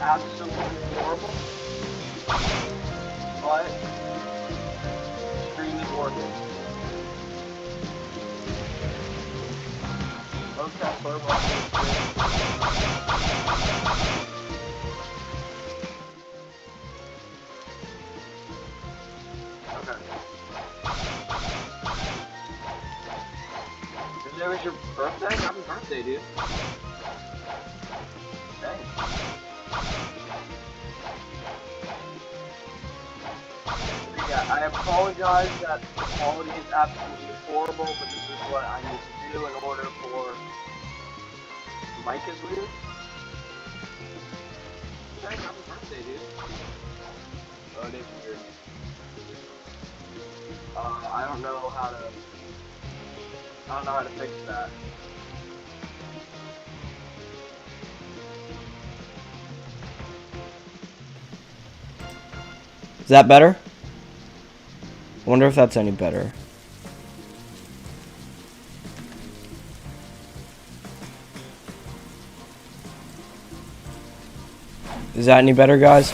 absolutely horrible, but stream is working. Low Tesla, welcome to the stream. Okay. Today was your birthday? Happy birthday, dude. Thanks. Yeah, I apologize that the quality is absolutely horrible, but this is what I need to do in order for... Mic is weird? Okay, happy birthday, dude. Oh, it is weird. I don't know how to... I don't know how to fix that. Is that better? I wonder if that's any better. Is that any better, guys?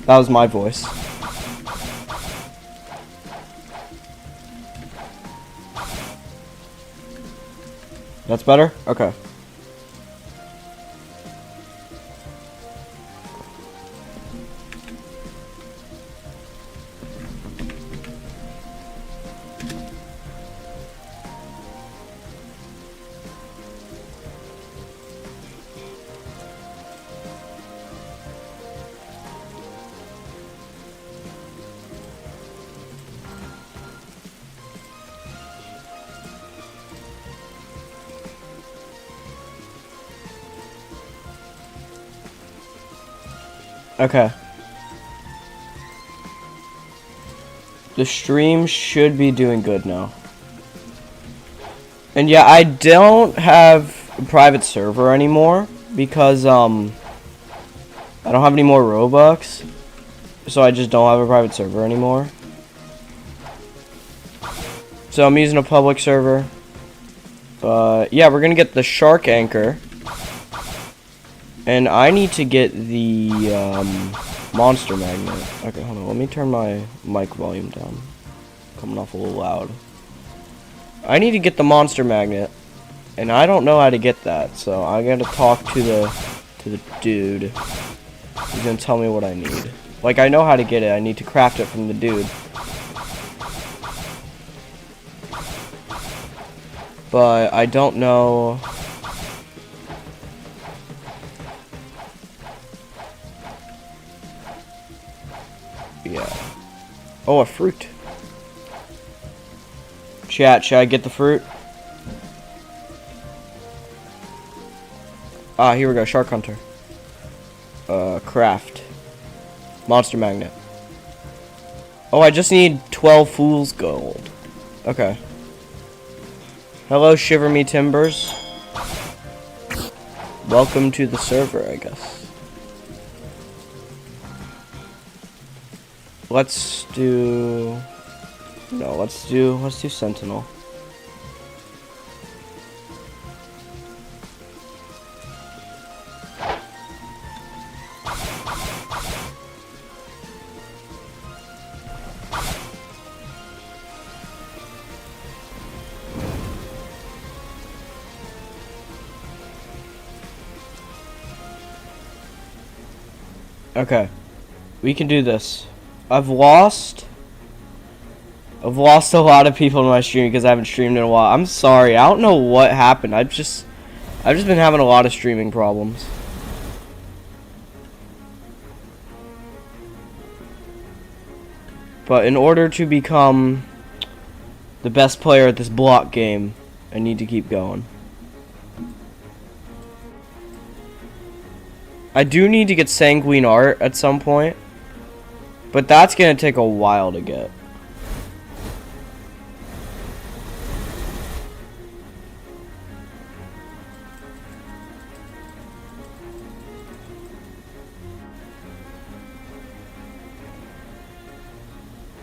That was my voice. That's better? Okay. Okay. The stream should be doing good now. And yeah, I don't have a private server anymore because I don't have any more Robux. So I just don't have a private server anymore. So I'm using a public server. But yeah, we're gonna get the shark anchor. And I need to get the monster magnet. Okay, hold on. Let me turn my mic volume down. Coming off a little loud. I need to get the monster magnet, and I don't know how to get that. So I gotta talk to the dude. He's gonna tell me what I need. Like, I know how to get it. I need to craft it from the dude. But I don't know. Yeah. Oh, a fruit. Chat, should I get the fruit? Ah, here we go. Shark Hunter. Craft. Monster Magnet. Oh, I just need 12 Fool's Gold. Okay. Hello, Shiver Me Timbers. Welcome to the server, I guess. Let's do... No, let's do Sentinel. Okay. We can do this. I've lost a lot of people in my stream because I haven't streamed in a while. I'm sorry. I don't know what happened. I've just been having a lot of streaming problems. But in order to become the best player at this block game, I need to keep going. I do need to get Sanguine Art at some point, but that's gonna take a while to get.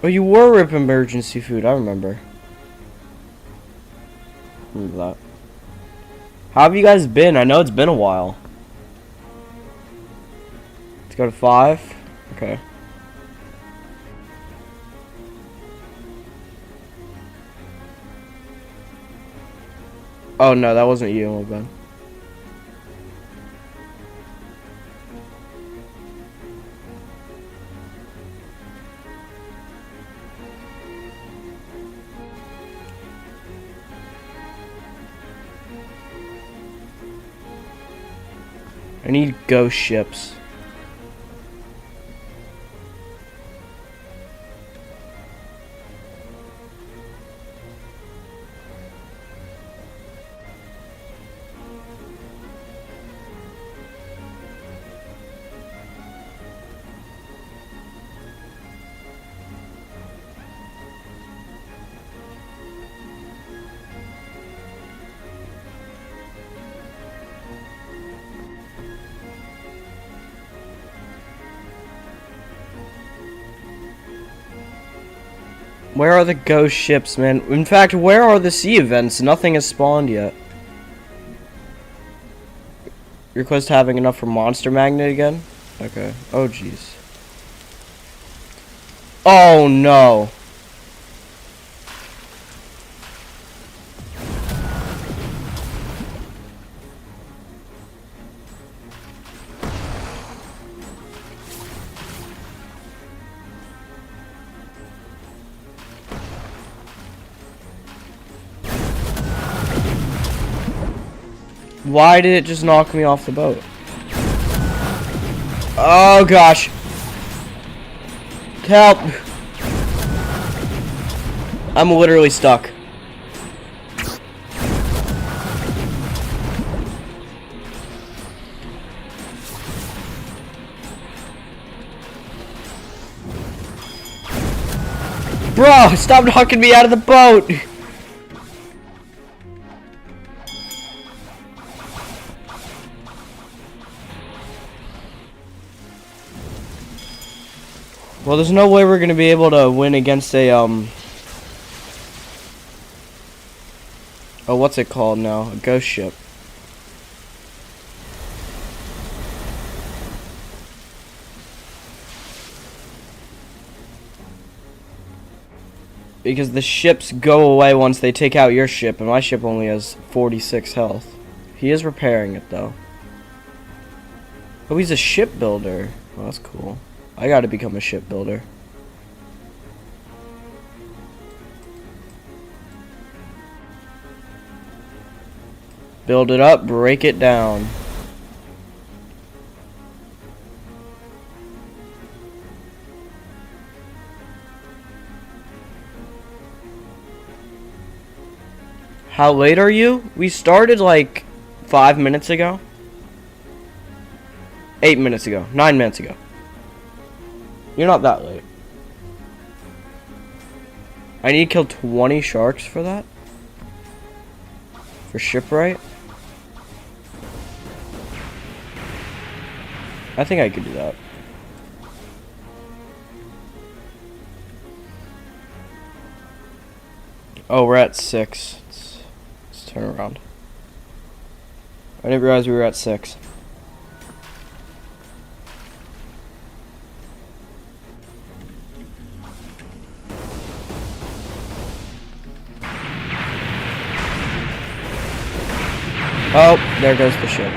Oh, you were Rip Emergency Food, I remember. Remember that. How have you guys been? I know it's been a while. Let's go to 5. Okay. Oh no, that wasn't you, Ben. I need ghost ships. Where are the ghost ships, man? In fact, where are the sea events? Nothing has spawned yet. You're close to having enough for Monster Magnet again? Okay. Oh, jeez. Oh, no. Why did it just knock me off the boat? Oh gosh. Help. I'm literally stuck. Bro, stop knocking me out of the boat. Well, there's no way we're gonna be able to win against a oh, what's it called now? A ghost ship. Because the ships go away once they take out your ship, and my ship only has 46 health. He is repairing it though. Oh, he's a shipbuilder. Well, that's cool. I gotta become a shipbuilder. Build it up, break it down. How late are you? We started like 5 minutes ago. 8 minutes ago. 9 minutes ago. You're not that late. I need to kill 20 sharks for that? For shipwright? I think I could do that. Oh, we're at 6. Let's turn around. I didn't realize we were at 6. Oh, there goes the ship.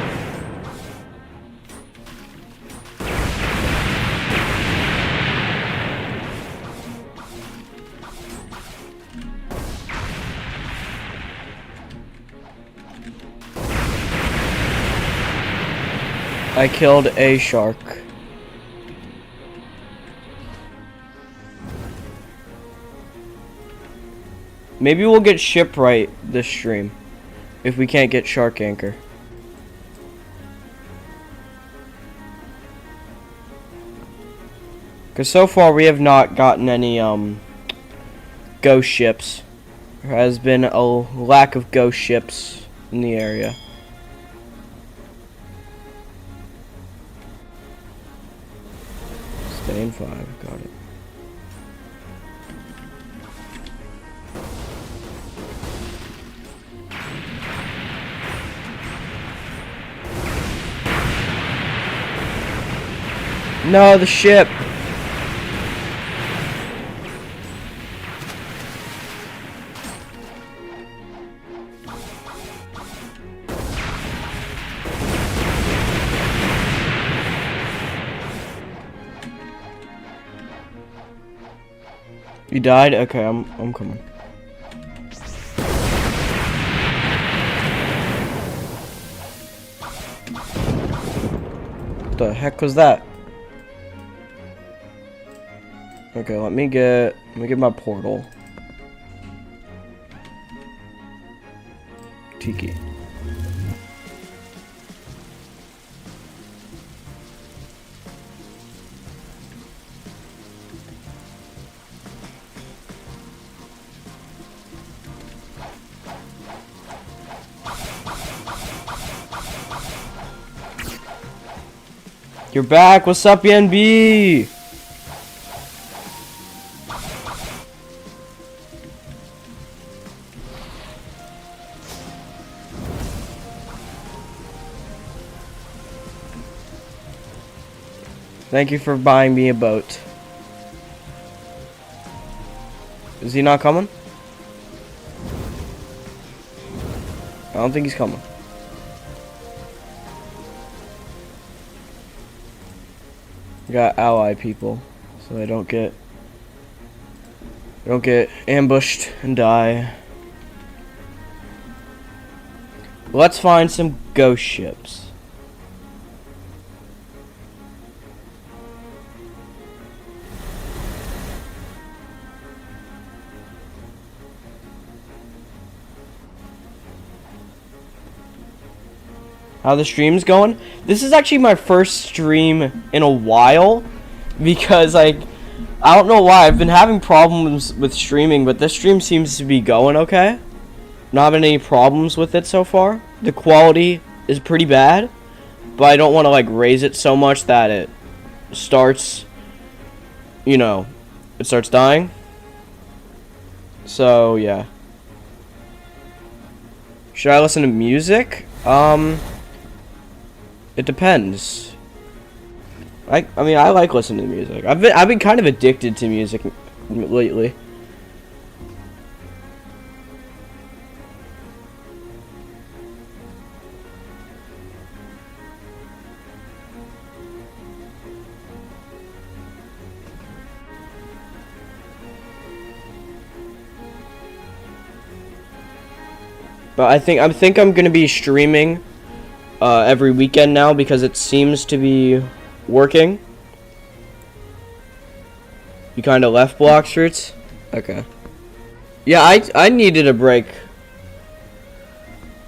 I killed a shark. Maybe we'll get shipwright this stream. If we can't get shark anchor. Because so far we have not gotten any ghost ships. There has been a lack of ghost ships in the area. Stay in 5, got it. No, the ship. You died? Okay, I'm coming. What the heck was that? Okay, let me get my portal. Tiki. You're back. What's up, BNB? Thank you for buying me a boat. Is he not coming? I don't think he's coming. Got ally people, so I don't get ambushed and die. Let's find some ghost ships. How the stream's going? This is actually my first stream in a while because I don't know why. I've been having problems with streaming, but this stream seems to be going okay. Not having any problems with it so far. The quality is pretty bad, but I don't want to like raise it so much that it starts, you know, it starts dying. So yeah. Should I listen to music? It depends. I mean, I like listening to music. I've been kind of addicted to music lately. But I think I'm gonna be streaming every weekend now because it seems to be working. You kind of left Blox Roots? Okay. Yeah, I needed a break.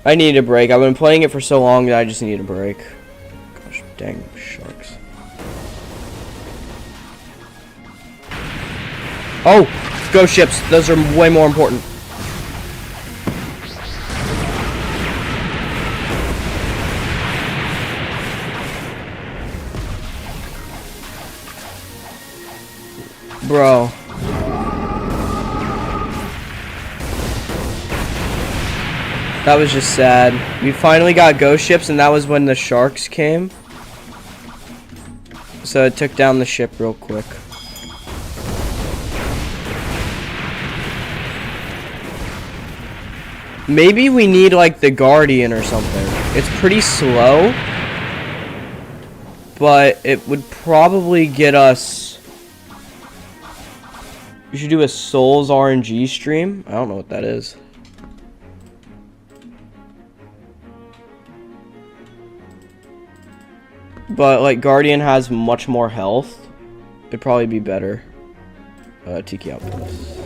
I need a break. I've been playing it for so long that I just need a break. Gosh, dang sharks. Oh, ghost ships. Those are way more important. Bro. That was just sad. We finally got ghost ships, and that was when the sharks came. So it took down the ship real quick. Maybe we need like the Guardian or something. It's pretty slow, but it would probably get us. We should do a Souls RNG stream. I don't know what that is. But like Guardian has much more health. It'd probably be better. Tiki Outpost.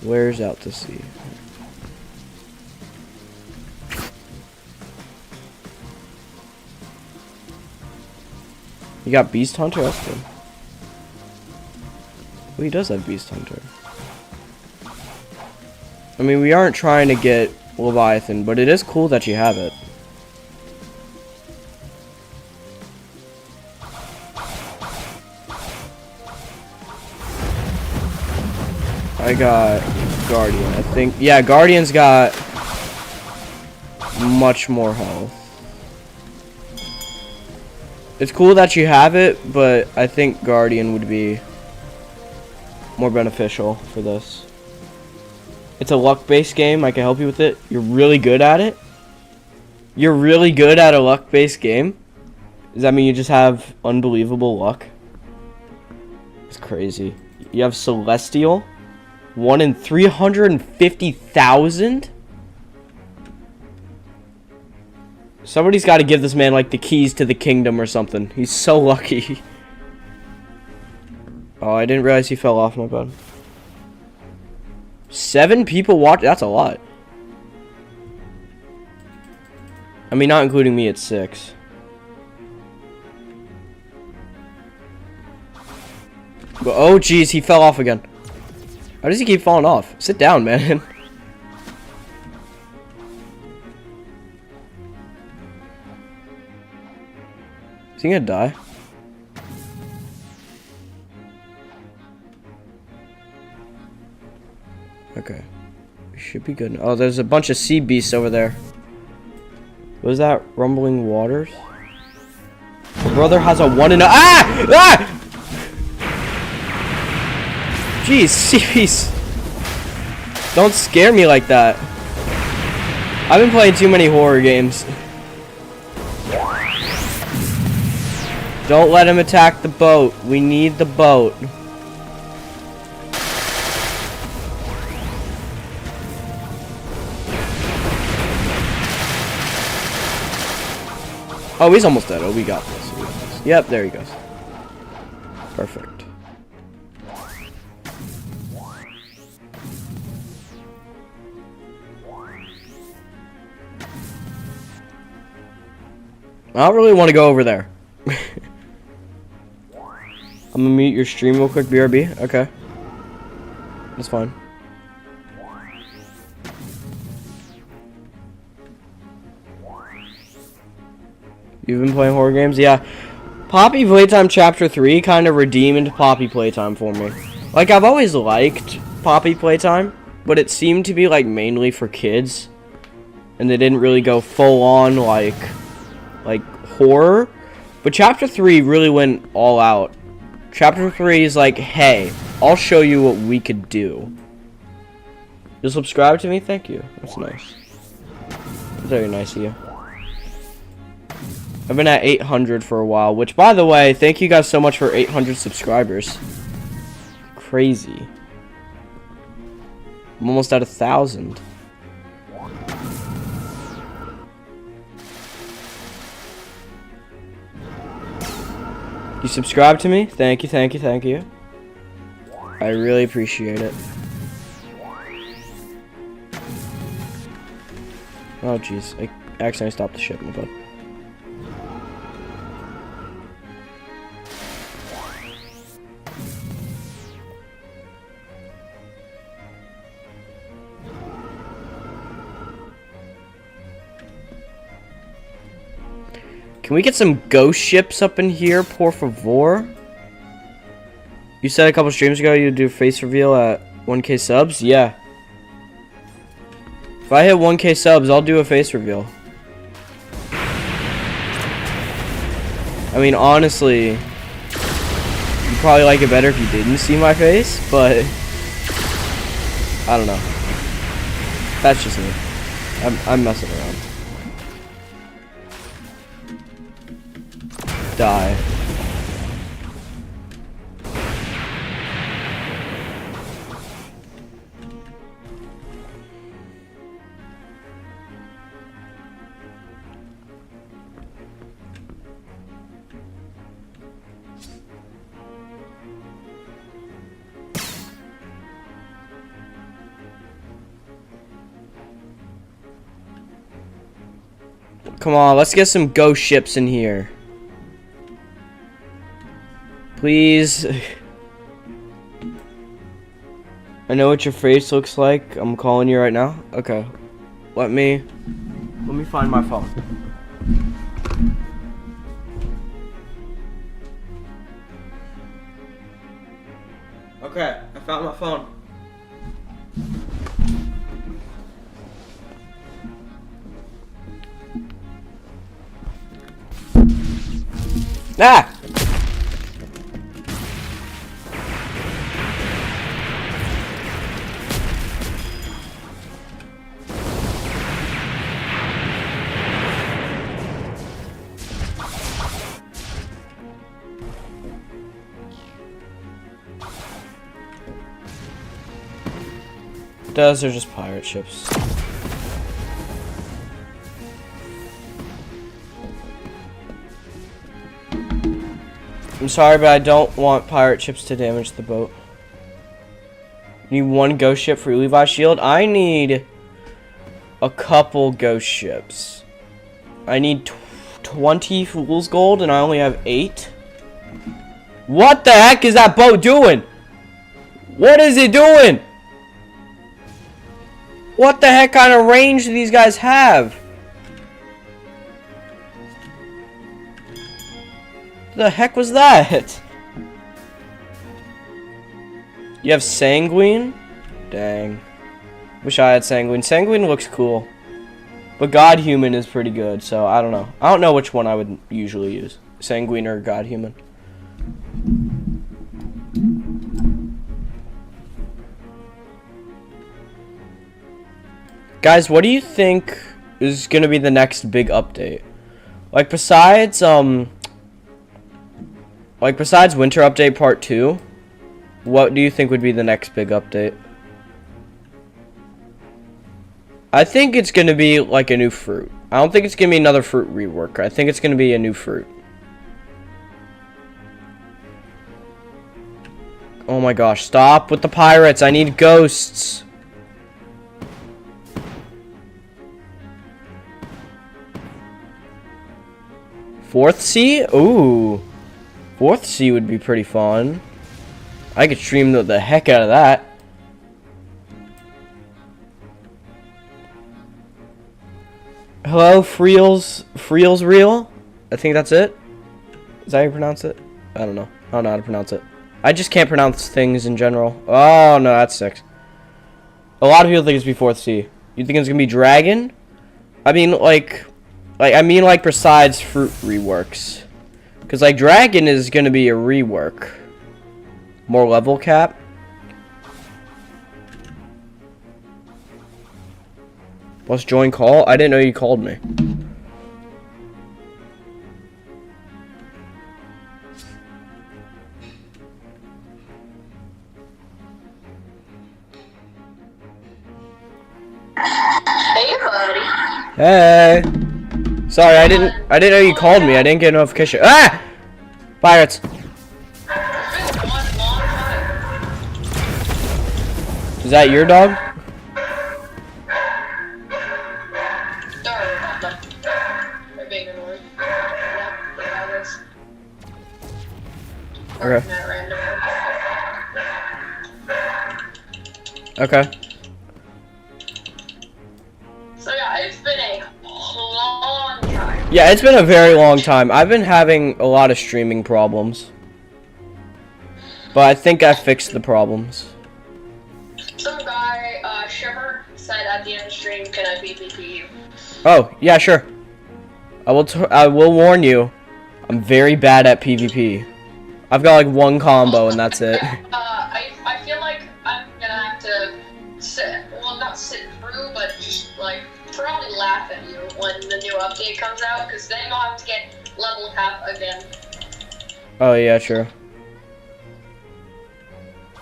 Where's out to sea? You got Beast Hunter? That's good. Well, he does have Beast Hunter. I mean, we aren't trying to get Leviathan, but it is cool that you have it. I got Guardian, I think. Yeah, Guardian's got much more health. It's cool that you have it, but I think Guardian would be more beneficial for this. It's a luck-based game. I can help you with it. You're really good at it? You're really good at a luck-based game? Does that mean you just have unbelievable luck? It's crazy. You have Celestial? 1 in 350,000? Somebody's got to give this man, like, the keys to the kingdom or something. He's so lucky. Oh, I didn't realize he fell off, my bad. 7 people watch. That's a lot. I mean, not including me, it's 6. But, oh, jeez, he fell off again. How does he keep falling off? Sit down, man. Is he gonna die? Okay. We should be good. Oh, there's a bunch of sea beasts over there. Was that rumbling waters? My brother has a 1 in a— Ah! Ah! Jeez, sea beasts. Don't scare me like that. I've been playing too many horror games. Don't let him attack the boat. We need the boat. Oh, he's almost dead. Oh, we got this. Yep, there he goes. Perfect. I don't really want to go over there. I'm gonna mute your stream real quick, BRB. Okay. That's fine. You've been playing horror games? Yeah. Poppy Playtime Chapter 3 kind of redeemed Poppy Playtime for me. Like, I've always liked Poppy Playtime, but it seemed to be, like, mainly for kids. And they didn't really go full on, like horror. But Chapter 3 really went all out. Chapter 3 is like, hey, I'll show you what we could do. You'll subscribe to me? Thank you. That's nice. Very nice of you. I've been at 800 for a while, which, by the way, thank you guys so much for 800 subscribers. Crazy. I'm almost at 1,000. You subscribe to me? Thank you, thank you, thank you. I really appreciate it. Oh, jeez. I accidentally stopped the ship, my bad. Can we get some ghost ships up in here, por favor? You said a couple streams ago you'd do face reveal at 1K subs? Yeah. If I hit 1K subs, I'll do a face reveal. I mean, honestly, you'd probably like it better if you didn't see my face, but I don't know. That's just me. I'm messing around. Die. Come on, let's get some ghost ships in here. Please. I know what your face looks like. I'm calling you right now. Okay. Let me find my phone. Okay, I found my phone. Ah! Those are just pirate ships. I'm sorry, but I don't want pirate ships to damage the boat. Need one ghost ship for Levi's shield. I need a couple ghost ships. I need 20 fool's gold, and I only have 8. What the heck is that boat doing? What is it doing? What the heck kind of range do these guys have? The heck was that? You have Sanguine? Dang. Wish I had Sanguine. Sanguine looks cool. But God Human is pretty good, so I don't know. I don't know which one I would usually use. Sanguine or God Human. Guys, what do you think is gonna be the next big update? Like besides Winter Update Part 2, what do you think would be the next big update? I think it's gonna be like a new fruit. I don't think it's gonna be another fruit rework. I think it's gonna be a new fruit. Oh my gosh, stop with the pirates. I need ghosts. Fourth Sea? Ooh. Fourth Sea would be pretty fun. I could stream the heck out of that. Hello, Freel's Reel? I think that's it. Is that how you pronounce it? I don't know. I don't know how to pronounce it. I just can't pronounce things in general. Oh, no, that's 6. A lot of people think it's be Fourth Sea. You think it's gonna be Dragon? I mean, like besides fruit reworks. Because, like, Dragon is gonna be a rework. More level cap. Let's join call? I didn't know you called me. Hey, buddy. Hey. Sorry, I didn't know you called me. I didn't get a notification. Ah! Pirates. Is that your dog? Okay. Okay. So yeah, it's been a long time. Yeah, it's been a very long time. I've been having a lot of streaming problems. But I think I fixed the problems. Some guy, Shimmer, said at the end of the stream, can I PvP you? Oh, yeah, sure. I will warn you. I'm very bad at PvP. I've got like one combo and that's it. I feel like I'm gonna have to not sit through, but just like probably laugh at you when the new update comes out, because then you'll have to get level cap again. Oh yeah, sure.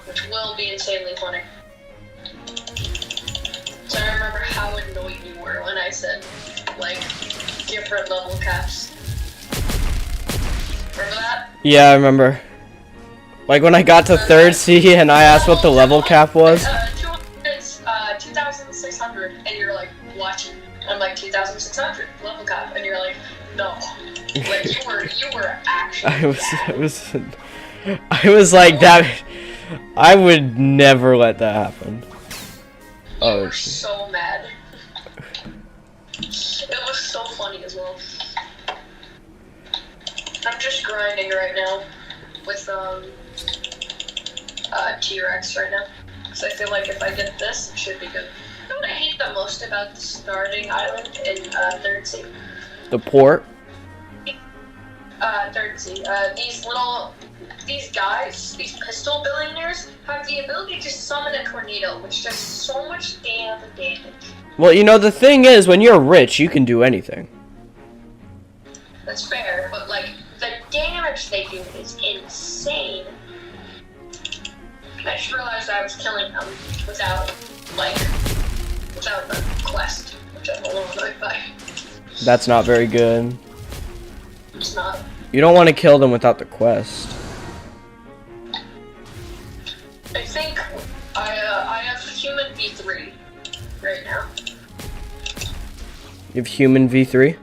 Which will be insanely funny. So I remember how annoyed you were when I said, like, different level caps. Remember that? Yeah, I remember. Like when I got to 3rd C and I asked what the level cap was. 2,600, and you're like, what? I'm like, 2,600 level cap, and you're like, no. Like you were actually. I was like that. I would never let that happen. You were so mad. It was so funny as well. I'm just grinding right now with T-Rex right now, because I feel like if I get this, it should be good. You know what I hate the most about the starting island in 3rd Sea? The port? third C. These guys, these pistol billionaires, have the ability to summon a tornado, which does so much damn damage. Well, you know, the thing is, when you're rich, you can do anything. That's fair, but like, the damage they do is insane. I just realized I was killing them without the quest, which I'm a little annoyed by. That's not very good. It's not. You don't want to kill them without the quest. I think I have human V3 right now. You have human V3?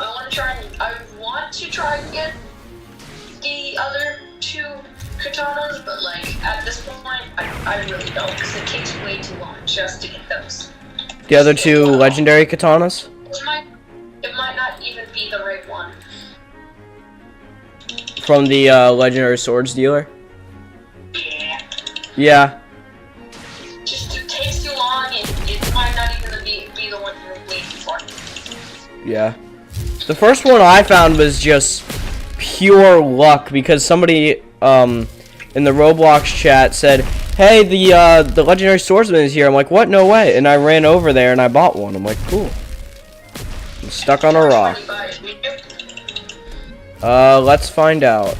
I want to try and get the other two katanas, but like at this point, I really don't, because it takes way too long just to get those. The other two legendary katanas? It might not even be the right one. From the legendary swords dealer? Yeah. Yeah. Just it takes too long, and it might not even be the one you're waiting for. Yeah. The first one I found was just pure luck because somebody in the Roblox chat said, "Hey, the legendary swordsman is here." I'm like, "What? No way!" And I ran over there and I bought one. I'm like, "Cool." I'm stuck on a rock. Let's find out.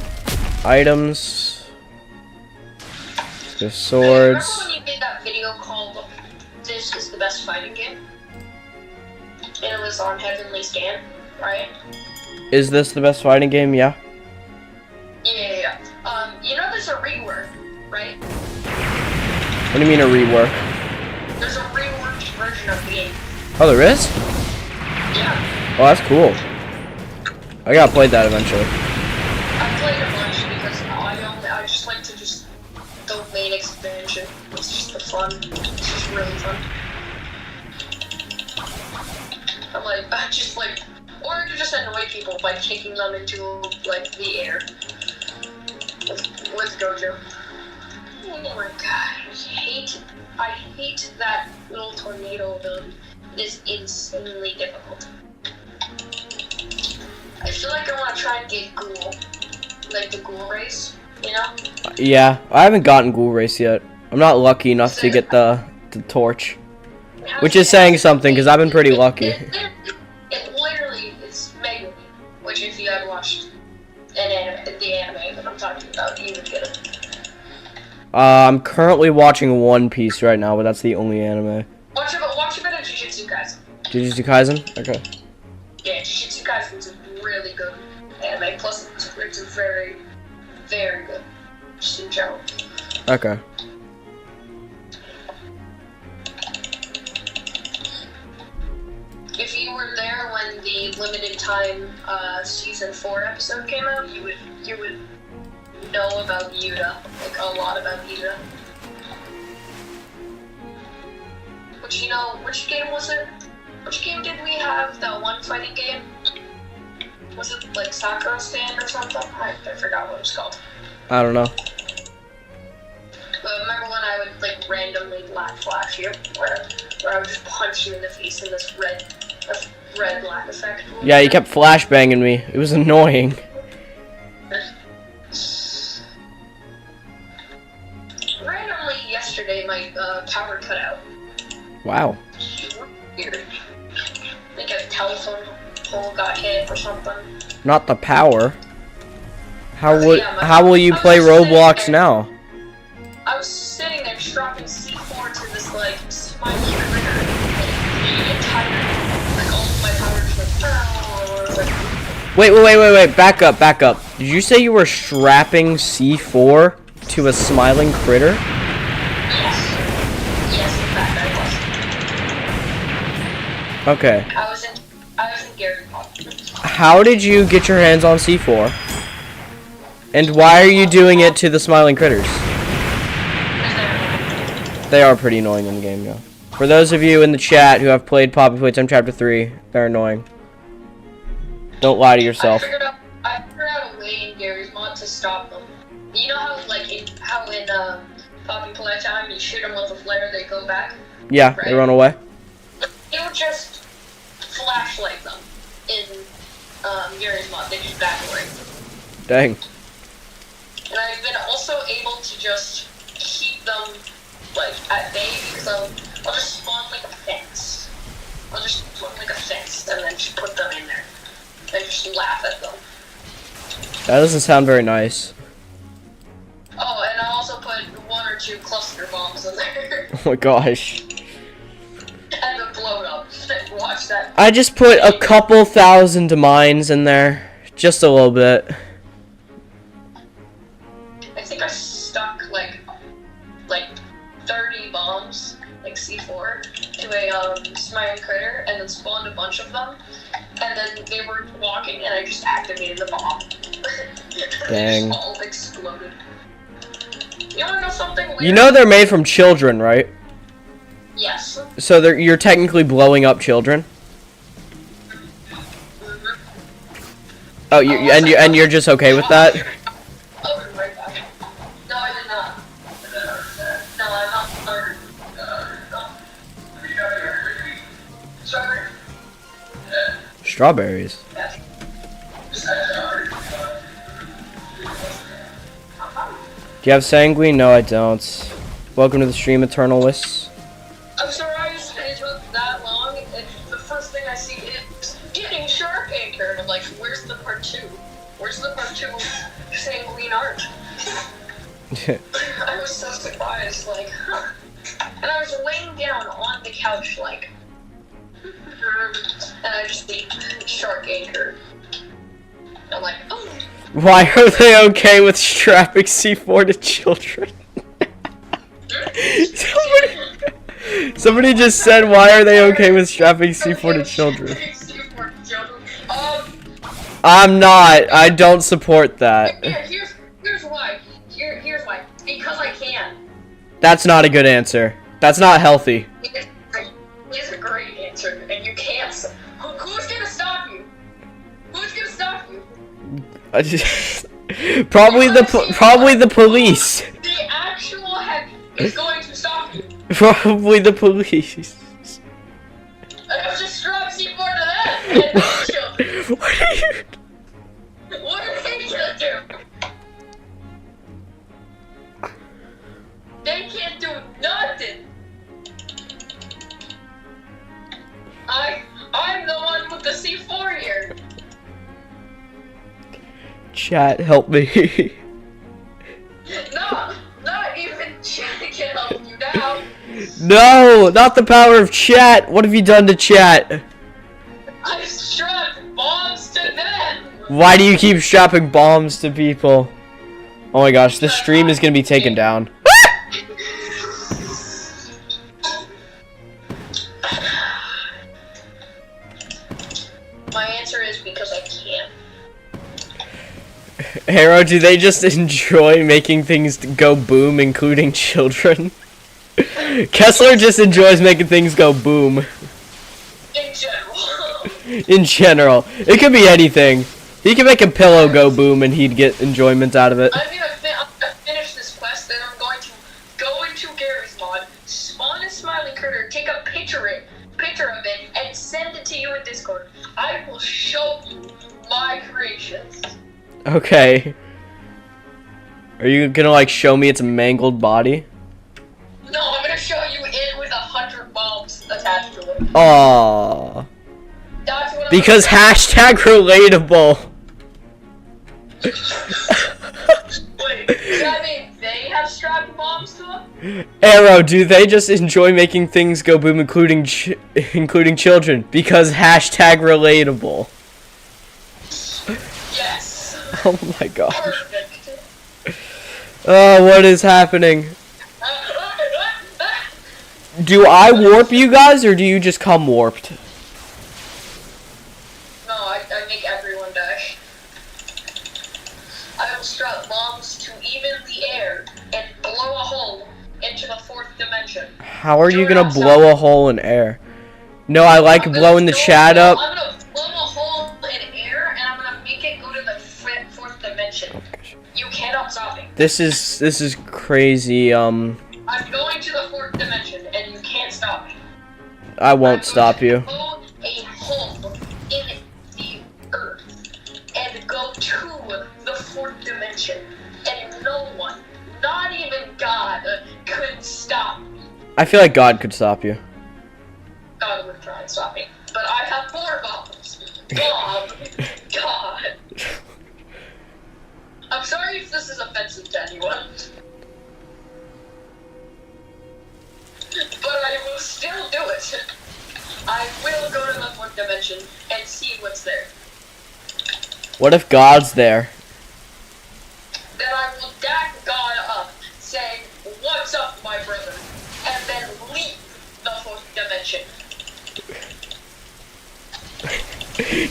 Items. The swords. Remember when you did that video called "This is the best fighting game"? And it was on Heavenly Scan, right? Is this the best fighting game? Yeah. Yeah. You know there's a rework, right? What do you mean a rework? There's a reworked version of the game. Oh, there is? Yeah. Oh, that's cool. I gotta play that eventually. I played a bunch because I just like to the main expansion. It's just the fun. It's just really fun. Or you just annoy people by kicking them into like the air with Gojo. Oh my god, I hate that little tornado ability. It is insanely difficult. I feel like I want to try and get Ghoul, like the Ghoul race, you know? Yeah, I haven't gotten Ghoul Race yet. I'm not lucky enough to get the torch. Which is saying something, because I've been pretty lucky. It literally is Mega, which if you had watched the anime that I'm talking about, you would get it. I'm currently watching One Piece right now, but that's the only anime. Watch a bit of Jujutsu Kaisen. Jujutsu Kaisen? Okay. Yeah, Jujutsu Kaisen is a really good anime, plus it's very, very good, just in general. Okay. If you were there when the limited time season 4 episode came out, you would know about Yuta, like a lot about Yuta. Which, you know, which game was it? Which game did we have? That one fighting game? Was it like Sakura Stand or something? I forgot what it was called. I don't know. But remember when I would like randomly flash you, where I would just punch you in the face in this red black effect? Yeah, you kept flashbanging me. It was annoying. Randomly yesterday, my power cut out. Wow. Weird. I think a telephone pole got hit or something. Not the power. How will you play Roblox now? I was sitting there dropping C4 to this like smiley critter, and the entire all of my power just went. Wait. Back up. Did you say you were strapping C4 to a smiling critter? Yes, in fact I was. Okay. I was in Gary Potter. How did you get your hands on C4? And why are you doing it to the smiling critters? They are pretty annoying in the game, yeah. For those of you in the chat who have played Poppy Playtime Chapter 3, they're annoying. Don't lie to yourself. I figured out a way in Gary's mod to stop them. You know how in Poppy Playtime you shoot them with a flare, they go back? Yeah, right? They run away. You would just flashlight them in Gary's mod. They just backlight. Dang. And I've been also able to just keep them like at bay because I'll just spawn like a fence. I'll just spawn like a fence and then just put them in there. And just laugh at them. That doesn't sound very nice. Oh, and I also put 1 or 2 cluster bombs in there. Oh my gosh. And then blow it up. Watch that. I just put a couple thousand mines in there. Just a little bit. I think I stuck like 30 bombs, like C4, to a smiling critter, and then spawned a bunch of them. And then they were walking, and I just activated the bomb. They just all exploded. You wanna know something weird? You know they're made from children, right? Yes. So you're technically blowing up children. Oh, and you're just okay with that? I'll be right back. No, I did not. No, I'm not started. Strawberry. Strawberries. Do you have sanguine? No, I don't. Welcome to the stream, Eternalists. I'm surprised it took that long, and the first thing I see is getting shark anchor, and I'm like, where's the part 2? Where's the part 2 of sanguine art? I was so surprised, like, huh. And I was laying down on the couch, like, and I just see shark anchor. I'm like, oh. Why are they okay with strapping C4 to children? Somebody just said, why are they okay with strapping C4 to children? I'm not. I don't support that. Here's why. Here's why. Because I can. That's not a good answer. That's not healthy. It's a great answer, and you can't. Who's gonna stop you? Who's gonna stop you? Probably the police. The actual heck is going to stop you. Probably the police. I just strap C4 to that and children. What are you? What are they gonna do? They can't do nothing. I'm the one with the C4 here. Chat, help me. No, not even chat can help you now. No, not the power of chat. What have you done to chat? I've strapped bombs to them. Why do you keep strapping bombs to people? Oh my gosh, this stream is gonna be taken down. My answer is because I can. Hero, do they just enjoy making things go boom, including children? Kessler just enjoys making things go boom. In general. In general. It could be anything. He can make a pillow go boom and he'd get enjoyment out of it. I'm gonna finish this quest, then I'm going to go into Gary's mod, spawn a smiling critter, take a picture of it, and send it to you in Discord. I will show you my creations. Okay. Are you gonna like show me its mangled body? No, I'm gonna show you it with 100 bombs attached to it. Aww. That's what Because hashtag relatable. Wait, does that mean they have strapped bombs to them? Arrow, do they just enjoy making things go boom, including children? Because hashtag relatable. Yes. Oh my gosh. Perfect. Oh, what is happening? Do I warp you guys, or do you just come warped? No, I make everyone die. I will strap bombs to even the air and blow a hole into the 4th dimension. How are you gonna blow a hole in air? No, I like blowing the chat up. I'm gonna blow a hole in air and I'm gonna make it go to the 4th dimension. Oh, gosh. You cannot stop me. This is crazy. I'm going to the 4th dimension and you can't stop me. I won't stop you. Blow a hole couldn't stop me. I feel like God could stop you. God would try and stop me. But I have 4 bombs. God. I'm sorry if this is offensive to anyone. But I will still do it. I will go to the 4th dimension and see what's there. What if God's there? Then I will dack God up, saying, "What's up, my brother?" and then leave the 4th dimension.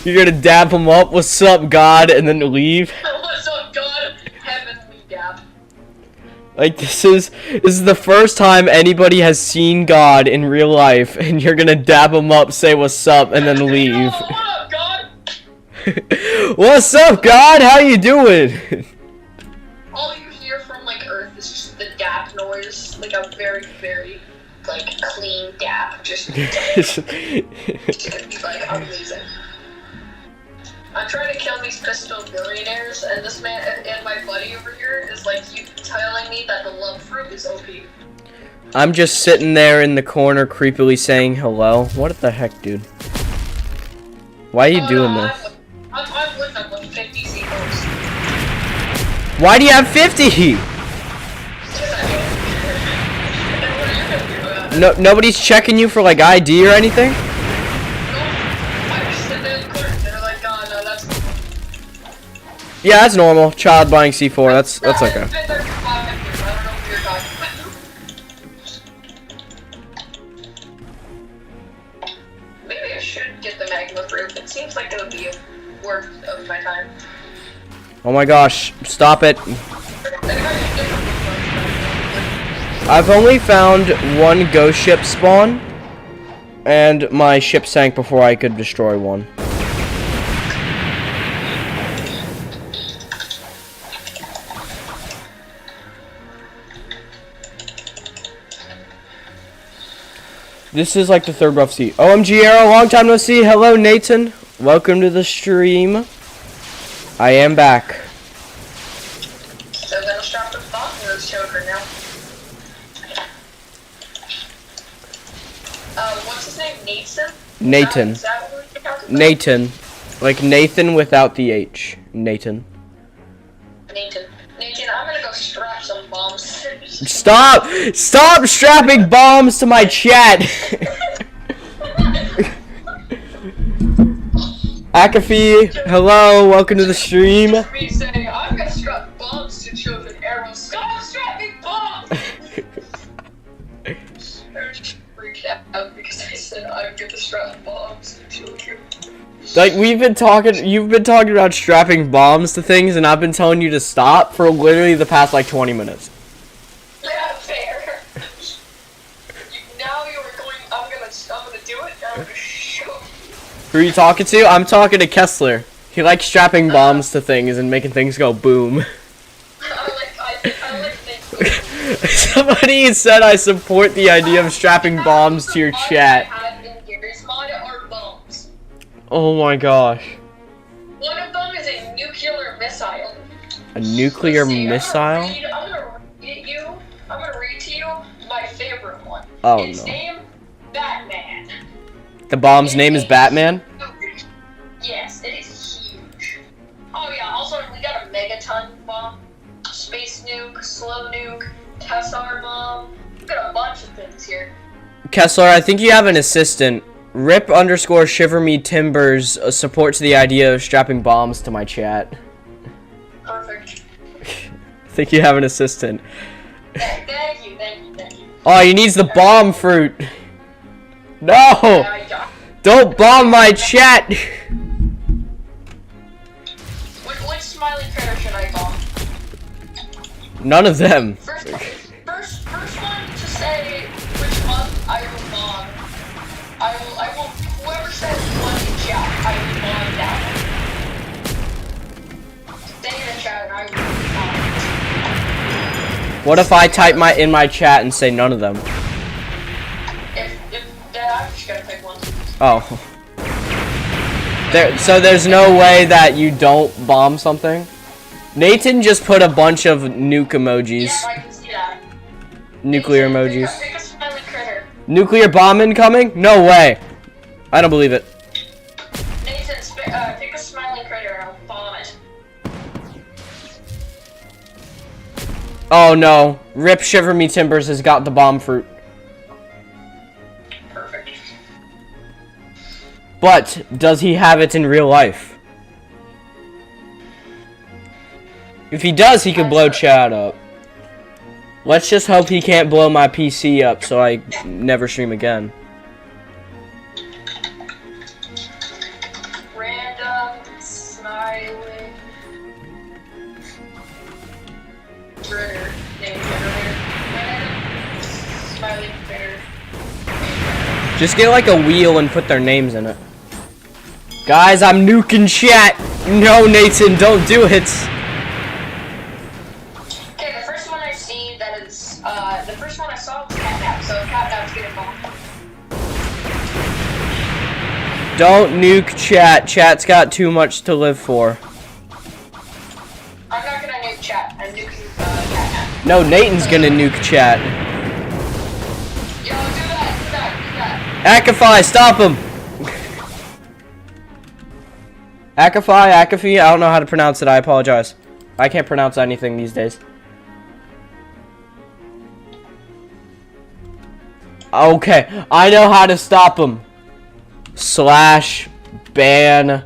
You're gonna dab him up, what's up, God, and then leave? What's up, God? Heavenly dab. Like, this is the first time anybody has seen God in real life, and you're gonna dab him up, say what's up, and then leave. Oh, what up, God? What's up, God? How you doing? All you hear from, like, Earth is just the dap noise. Like, a very, very, like, clean dap. Just, like, amazing. I'm trying to kill these pistol billionaires, and this man and my buddy over here is like you telling me that the love fruit is OP. I'm just sitting there in the corner creepily saying hello. What the heck, dude? Why are you doing this? I'm with them with 50 C4s. Why do you have 50? No, nobody's checking you for like ID or anything? Yeah, that's normal. Child buying C4. That's okay. Maybe I should get the magma fruit. It seems like it would be worth of my time. Oh my gosh! Stop it! I've only found 1 ghost ship spawn, and my ship sank before I could destroy one. This is like the 3rd rough seat. OMG Arrow, long time no see. Hello Nathan. Welcome to the stream. I am back. So that'll stop the bomb in those children now. What's his name? Nathan? Nathan. Is that what you're talking about? Nathan. Like Nathan without the H. Nathan. Nathan, I'm gonna go strap some bombs. Stop! Stop strapping bombs to my chat! Akafee, hello, welcome to the stream. Me saying, I'm gonna strap bombs to children. Arrows, stop strapping bombs! I just freaked out because I said I'm gonna strap bombs to children. Like, you've been talking about strapping bombs to things, and I've been telling you to stop for literally the past, like, 20 minutes. Yeah, fair. Now you are going, I'm gonna do it, and I'm gonna show you. Who are you talking to? I'm talking to Kessler. He likes strapping bombs to things and making things go boom. I like things. Somebody said I support the idea of strapping bombs to your chat. Oh my gosh. One of them is a nuclear missile. A nuclear missile? I'm gonna read to you my favorite one. Oh Its name, Batman. The bomb's name is Batman? Yes, it is huge. Oh yeah, also we got a megaton bomb, space nuke, slow nuke, Tessar bomb. We got a bunch of things here. Kessler, I think you have an assistant. Rip_Shiver_Me_Timbers supports the idea of strapping bombs to my chat. Perfect. I think you have an assistant. Thank you. Oh, he needs the bomb fruit. No! Don't bomb my chat! Which smiley critter should I bomb? None of them. First one to say which one I will bomb. I will, whoever says one in chat, I will bomb that one. Stay in the chat and I will bomb. What if I type in my chat and say none of them? If then I'm just gonna pick one. Oh. So there's no way that you don't bomb something? Nathan just put a bunch of nuke emojis. Yeah, I can see that. nuclear Pick emojis. a smiley critter. Nuclear bomb incoming? No way. I don't believe it. Nathan, pick a smiling critter and I'll bomb it. Oh no. Rip Shiver Me Timbers has got the bomb fruit. Perfect. But does he have it in real life? If he does, he could blow chat up. Let's just hope he can't blow my PC up so I never stream again. Random smiling critter name generator. Random smiling critter. Just get like a wheel and put their names in it. Guys, I'm nuking chat. No, Nathan, don't do it. Okay, the first one I see that is, the first one I saw was Catnap, so Catnap's getting bombed. Don't nuke chat. Chat's got too much to live for. I'm not gonna nuke chat, I'm nuking, Catnap. No, Nathan's gonna nuke chat. Yo, do that. Akify, stop him! Akify, I don't know how to pronounce it, I apologize. I can't pronounce anything these days. Okay, I know how to stop him. Slash ban.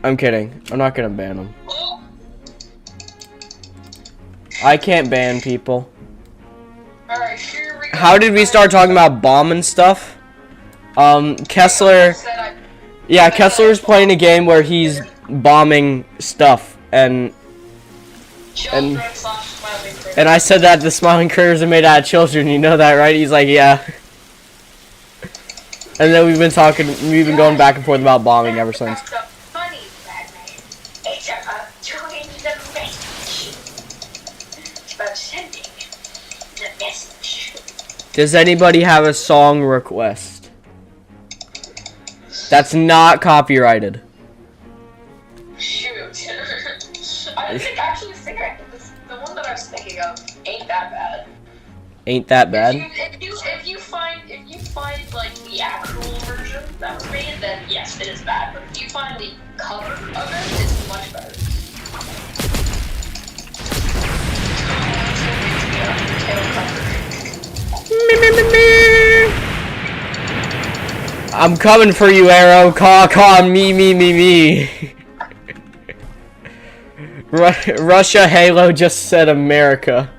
I'm kidding. I'm not gonna ban him. I can't ban people. Alright, here we go. How did we start talking about bomb and stuff? Kessler. Yeah, Kessler's playing a game where he's bombing stuff, and I said that the smiling critters are made out of children. You know that, right? He's like, yeah. And then we've been going back and forth about bombing ever since. Does anybody have a song request? That's not copyrighted. Shoot. I think actually the one that I was thinking of ain't that bad. Ain't that bad? If you find like the actual version that was made, then yes, it is bad. But if you find the cover of it, it's much better. I'm coming for you, Arrow. Caw, me. Russia Halo just said America.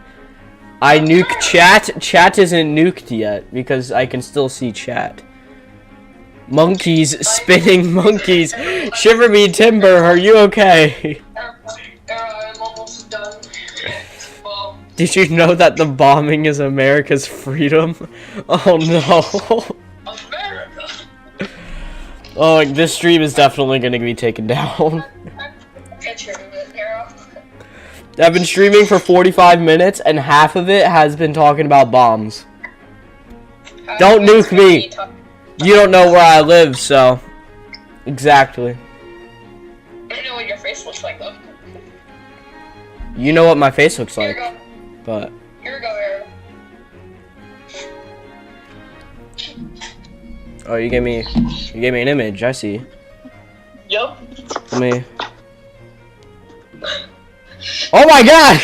I nuke chat. Chat isn't nuked yet because I can still see chat. Monkeys, spinning monkeys. Shiver me timber, are you okay? I'm almost done. Well, Did you know that the bombing is America's freedom? Oh no. America. Oh, this stream is definitely gonna be taken down. I've been streaming for 45 minutes and half of it has been talking about bombs. Don't nuke me. You don't know where I live, so. Exactly. I don't know what your face looks like, though. You know what my face looks like. Here we go. But. Here we go, Arrow. Oh, you gave me an image, I see. Yup. Let me. Oh my god!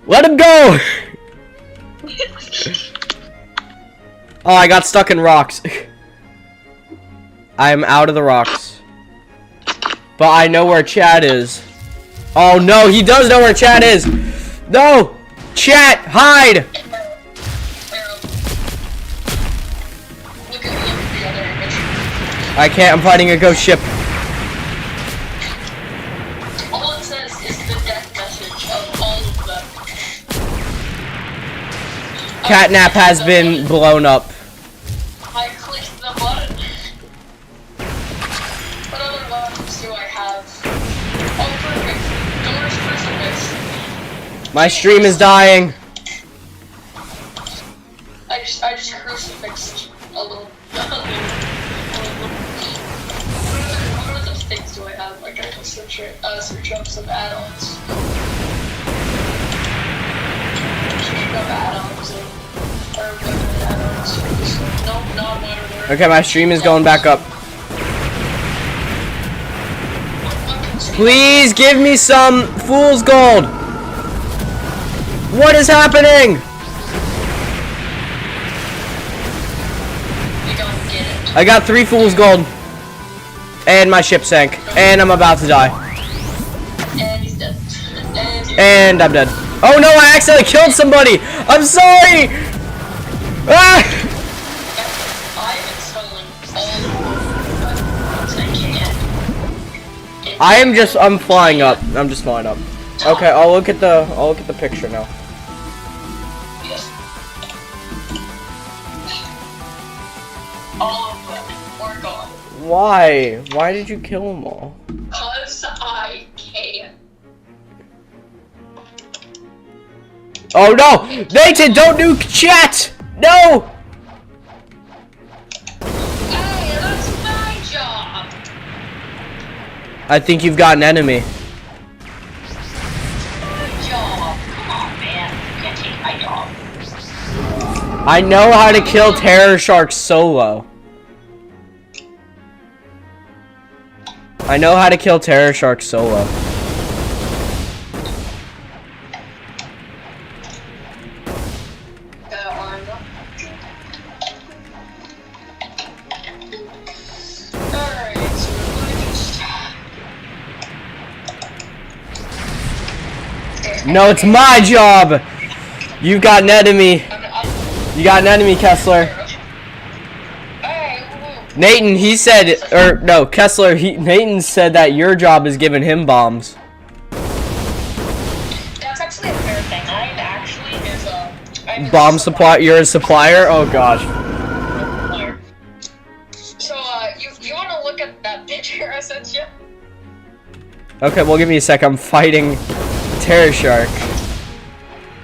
Let him go! Oh, I got stuck in rocks. I am out of the rocks. But I know where Chad is. Oh no, he does know where Chad is! No! Chat, hide! Look at the other image. I can't, I'm fighting a ghost ship. All it says is the death message of all of them. Catnap has been blown up. I clicked the button. What other buttons do I have? Oh, perfect. Doors crucifix. My stream is dying. I just crucifixed a little. What other things do I have? Like I can search up some add-ons. Okay, my stream is going back up. Please give me some fool's gold. What is happening? You don't get it. I got 3 fool's gold. And my ship sank. And I'm about to die. And he's dead. And I'm dead. Oh no, I accidentally killed somebody! I'm sorry! Ah! I'm installing all I'm flying up. I'm just flying up. Okay, I'll look at the picture now. All of them are gone. Why? Why did you kill them all? Cause I can. Oh no! Nathan, don't nuke chat! No! Hey, that's my job. I think you've got an enemy. My job. Come on, man. You can't take my job. I know how to kill terror sharks solo. I know how to kill terror sharks solo. No, it's my job! You've got an enemy. You got an enemy, Kessler. Nathan, he said, or no, Kessler, Nathan said that your job is giving him bombs. That's actually a fair thing. I'm actually his, Bomb supply, you're a supplier? Oh gosh. So, you wanna look at that picture I sent you? Okay, well give me a sec, I'm fighting Terror Shark.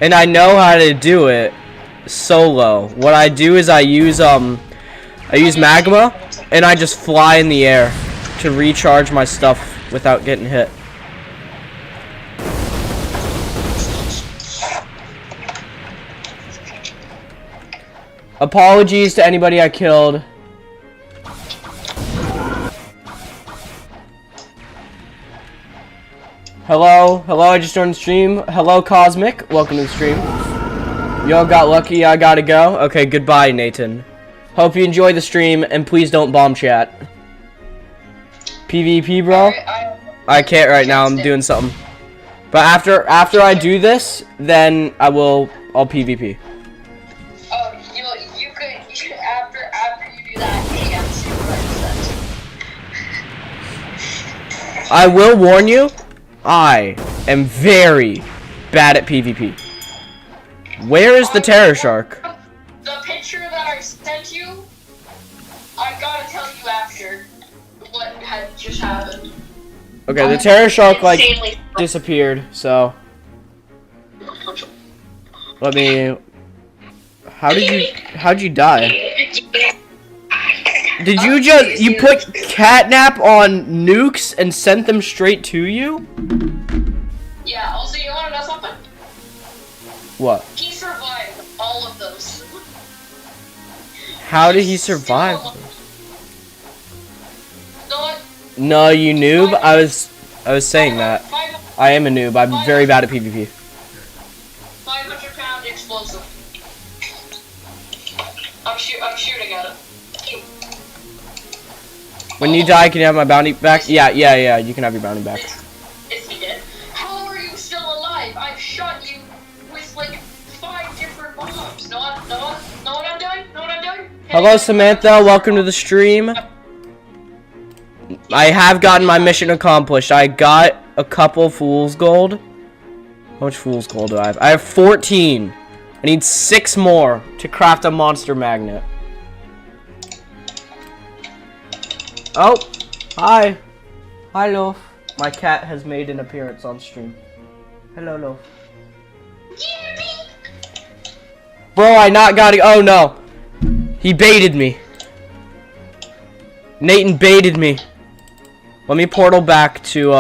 And I know how to do it solo. What I do is I use magma and I just fly in the air to recharge my stuff without getting hit. Apologies to anybody I killed. Hello, I just joined the stream. Hello, Cosmic, welcome to the stream. Yo, got lucky, I gotta go. Okay, goodbye, Nathan. Hope you enjoy the stream, and please don't bomb chat. PvP, bro? I can't right now, I'm doing something. But after I do this, then I'll PvP. Oh, you could, after you do that, you have to I will warn you, I am very bad at PvP. Where is the Terror Shark? The picture that I sent you, I gotta tell you after what had just happened. Okay, the Terror Shark like disappeared, so let me. How'd you die? Did you put catnap on nukes and sent them straight to you? Yeah, also you wanna know something? What? He survived all of those. How did he survive those? Not No, you noob. I was saying that. I am a noob. I'm very bad at PvP. 500-pound explosive. I'm shooting at it. When you die, can you have my bounty back? Yeah, you can have your bounty back. Is he dead? How are you still alive? I've shot you with like 5 different bombs. Know what I'm doing? Hello, Samantha. Welcome to the stream. I have gotten my mission accomplished. I got a couple fool's gold. How much fool's gold do I have? I have 14. I need 6 more to craft a monster magnet. Oh, hi. Hi, Loaf. My cat has made an appearance on stream. Hello, Loaf. Bro, I not got it. Oh, no. He baited me. Nathan baited me. Let me portal back to,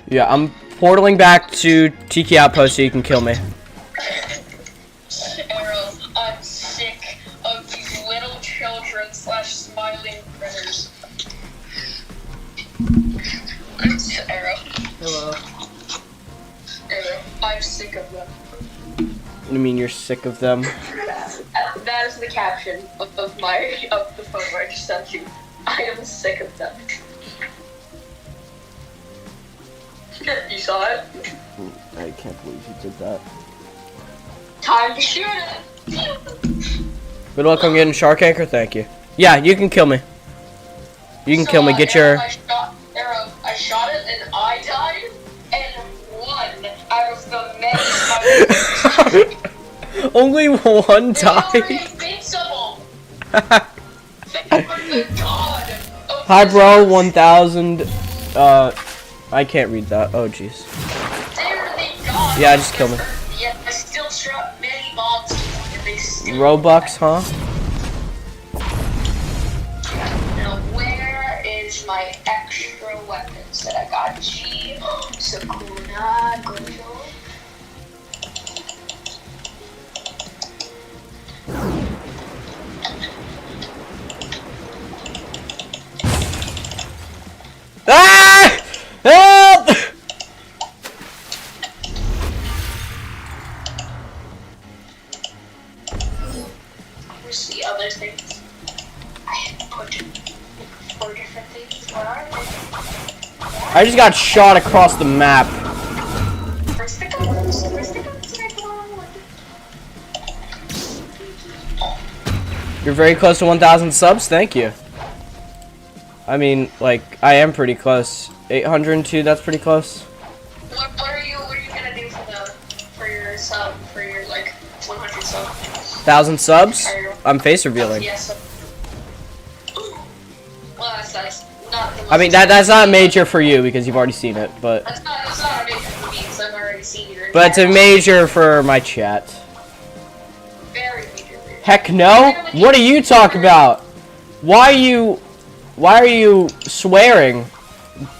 yeah, I'm portaling back to Tiki Outpost so you can kill me. Arrow, I'm sick of sick of them. You mean you're sick of them? That is the caption of the photo I just sent you. I am sick of them. You saw it? I can't believe you did that. Time to shoot it! Good luck on getting shark anchor, thank you. Yeah, you can kill me. You can kill me, get your... I shot it and I died, and won out of the many spiders. Only one They were died? invincible! They were the god of Hi bro, physics. 1000, I can't read that, oh jeez. They're the god. Yeah, just kill me. Yeah, I still shot many bombs and they still... Robux, huh? Now, where is my extra weapons that I got? G, Sakuna, Gojo. Ah! Help! Where's the other things? I had put 4 different things. What are they? I just got shot across the map. Where's the guns? Where's the guns that I want? You're very close to 1000 subs, thank you. I mean, like, I am pretty close. 802, that's pretty close. What are you gonna do for your sub, for your, like, 100 sub? 1000 subs? I'm face revealing. Yes. Well, that's nice. Not the I mean, that's not major for you because you've already seen it, but... That's not a major for me because I've already seen your... But it's a major for my chat. Very major for you. Heck no? What are you talking about? Why are you swearing?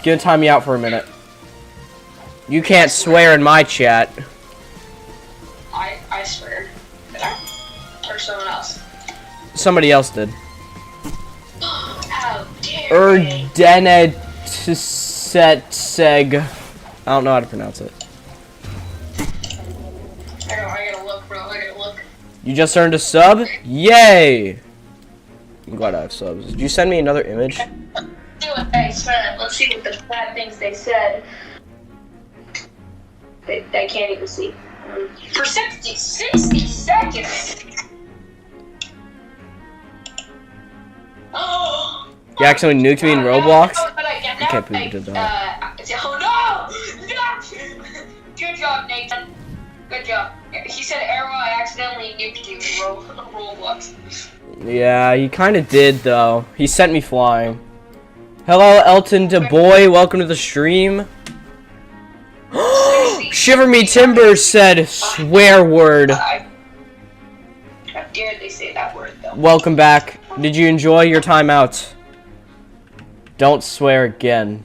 Gonna time me out for a minute. You can't swear in my chat. I swear. Or someone else. Somebody else did. How dare they? Erdenetseg. I don't know how to pronounce it. I gotta look, bro. I gotta look. You just earned a sub? Yay! I'm glad I have subs. Did you send me another image? See what they said. Let's see what the bad things they said. I can't even see. For 60 seconds! Oh! You actually nuked me in Roblox? I can't believe you did that. Oh no! No! Good job, Nathan. Good job. He said, Arrow, I accidentally nuked you in Roblox. Yeah, he kinda did though. He sent me flying. Hello, Elton DeBoy. Welcome to the stream. Shiver Me Timbers said swear word. How dare they say that word, though? Welcome back. Did you enjoy your time out? Don't swear again.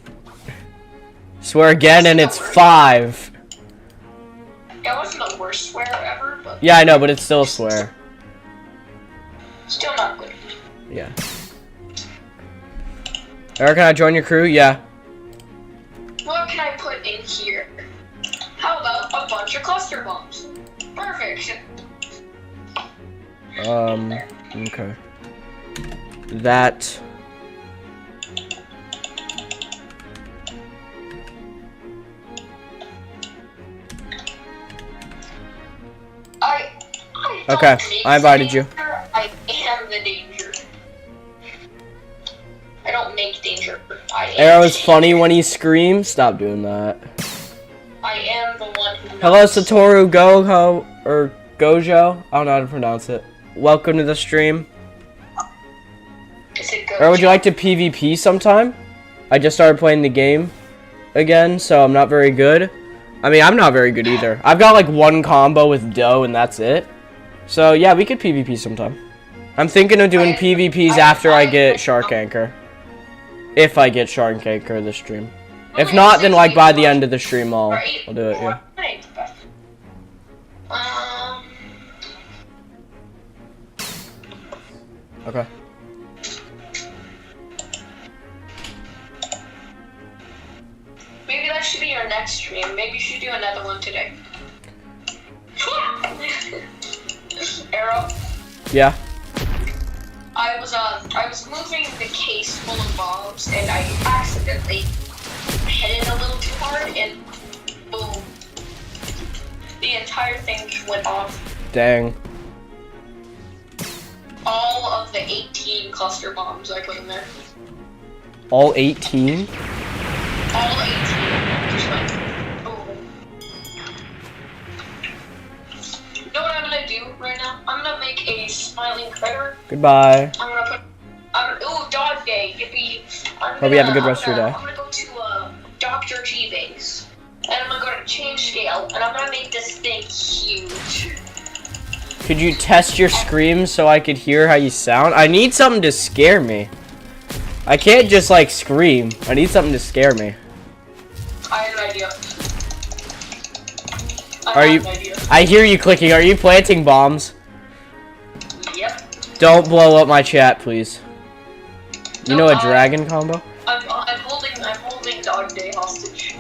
Swear again and it's 5. That wasn't the worst swear ever, but Yeah, I know, but it's still a swear. still not good. Yeah. Eric, can I join your crew? Yeah. What can I put in here? How about a bunch of cluster bombs? Perfect. Okay. That. I don't Okay, make I invited the you. danger, I am the danger. I don't make danger. I am Arrow is danger. funny when he screams. Stop doing that. I am the one who Hello, knows. Satoru Goho or Gojo. I don't know how to pronounce it. Welcome to the stream. Is it good? Or would you like to PvP sometime? I just started playing the game again, so I'm not very good. I mean, I'm not very good either. I've got like one combo with Doe and that's it. So yeah, we could PvP sometime. I'm thinking of doing PvPs after I get Shark Anchor. If I get Shark Anchor this stream. If not, then like by the end of the stream I'll do it, yeah. Okay. Maybe that should be our next stream. Maybe you should do another one today. Arrow. Yeah. I was moving the case full of bombs and I accidentally hit it a little too hard and boom. The entire thing just went off. Dang. All of the 18 cluster bombs I put in there. All 18? All 18 just went boom. You know what I'm gonna do right now? I'm gonna make a smiling critter. Goodbye. I'm gonna put. Ooh, dog day. Yippee. Hope you have a good rest of your day. I'm gonna go to Dr. G base. And I'm gonna go to change scale. And I'm gonna make this thing huge. Could you test your screams so I could hear how you sound? I need something to scare me. I can't just like scream. I need something to scare me. I have an idea. I hear you clicking. Are you planting bombs? Yep. Don't blow up my chat, please. You know a dragon combo? I'm holding Dog Day hostage.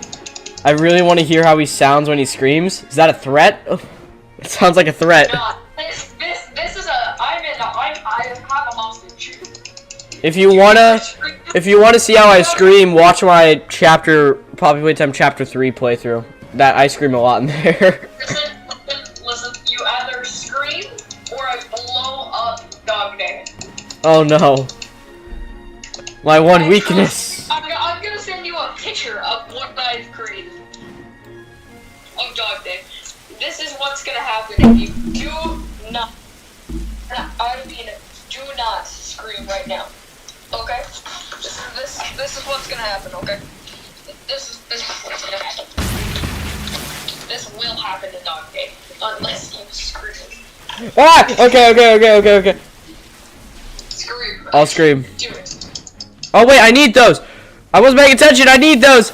I really want to hear how he sounds when he screams. Is that a threat? It sounds like a threat. No, this is a I have a hostage. If you wanna see how I scream, watch my Poppy Playtime Chapter 3 playthrough. That I scream a lot in there. Listen, you either scream or I blow up Dog Day. Oh no. My one weakness. I'm gonna send you a picture of what I've created. Of Dog Day. This is what's gonna happen if you do not, do not scream right now. Okay? This is what's gonna happen, okay? This is what's gonna happen. This will happen to Dog Day, unless you scream. Ah! Okay. Scream. I'll scream. Do it. Oh wait, I need those! I wasn't paying attention, I need those!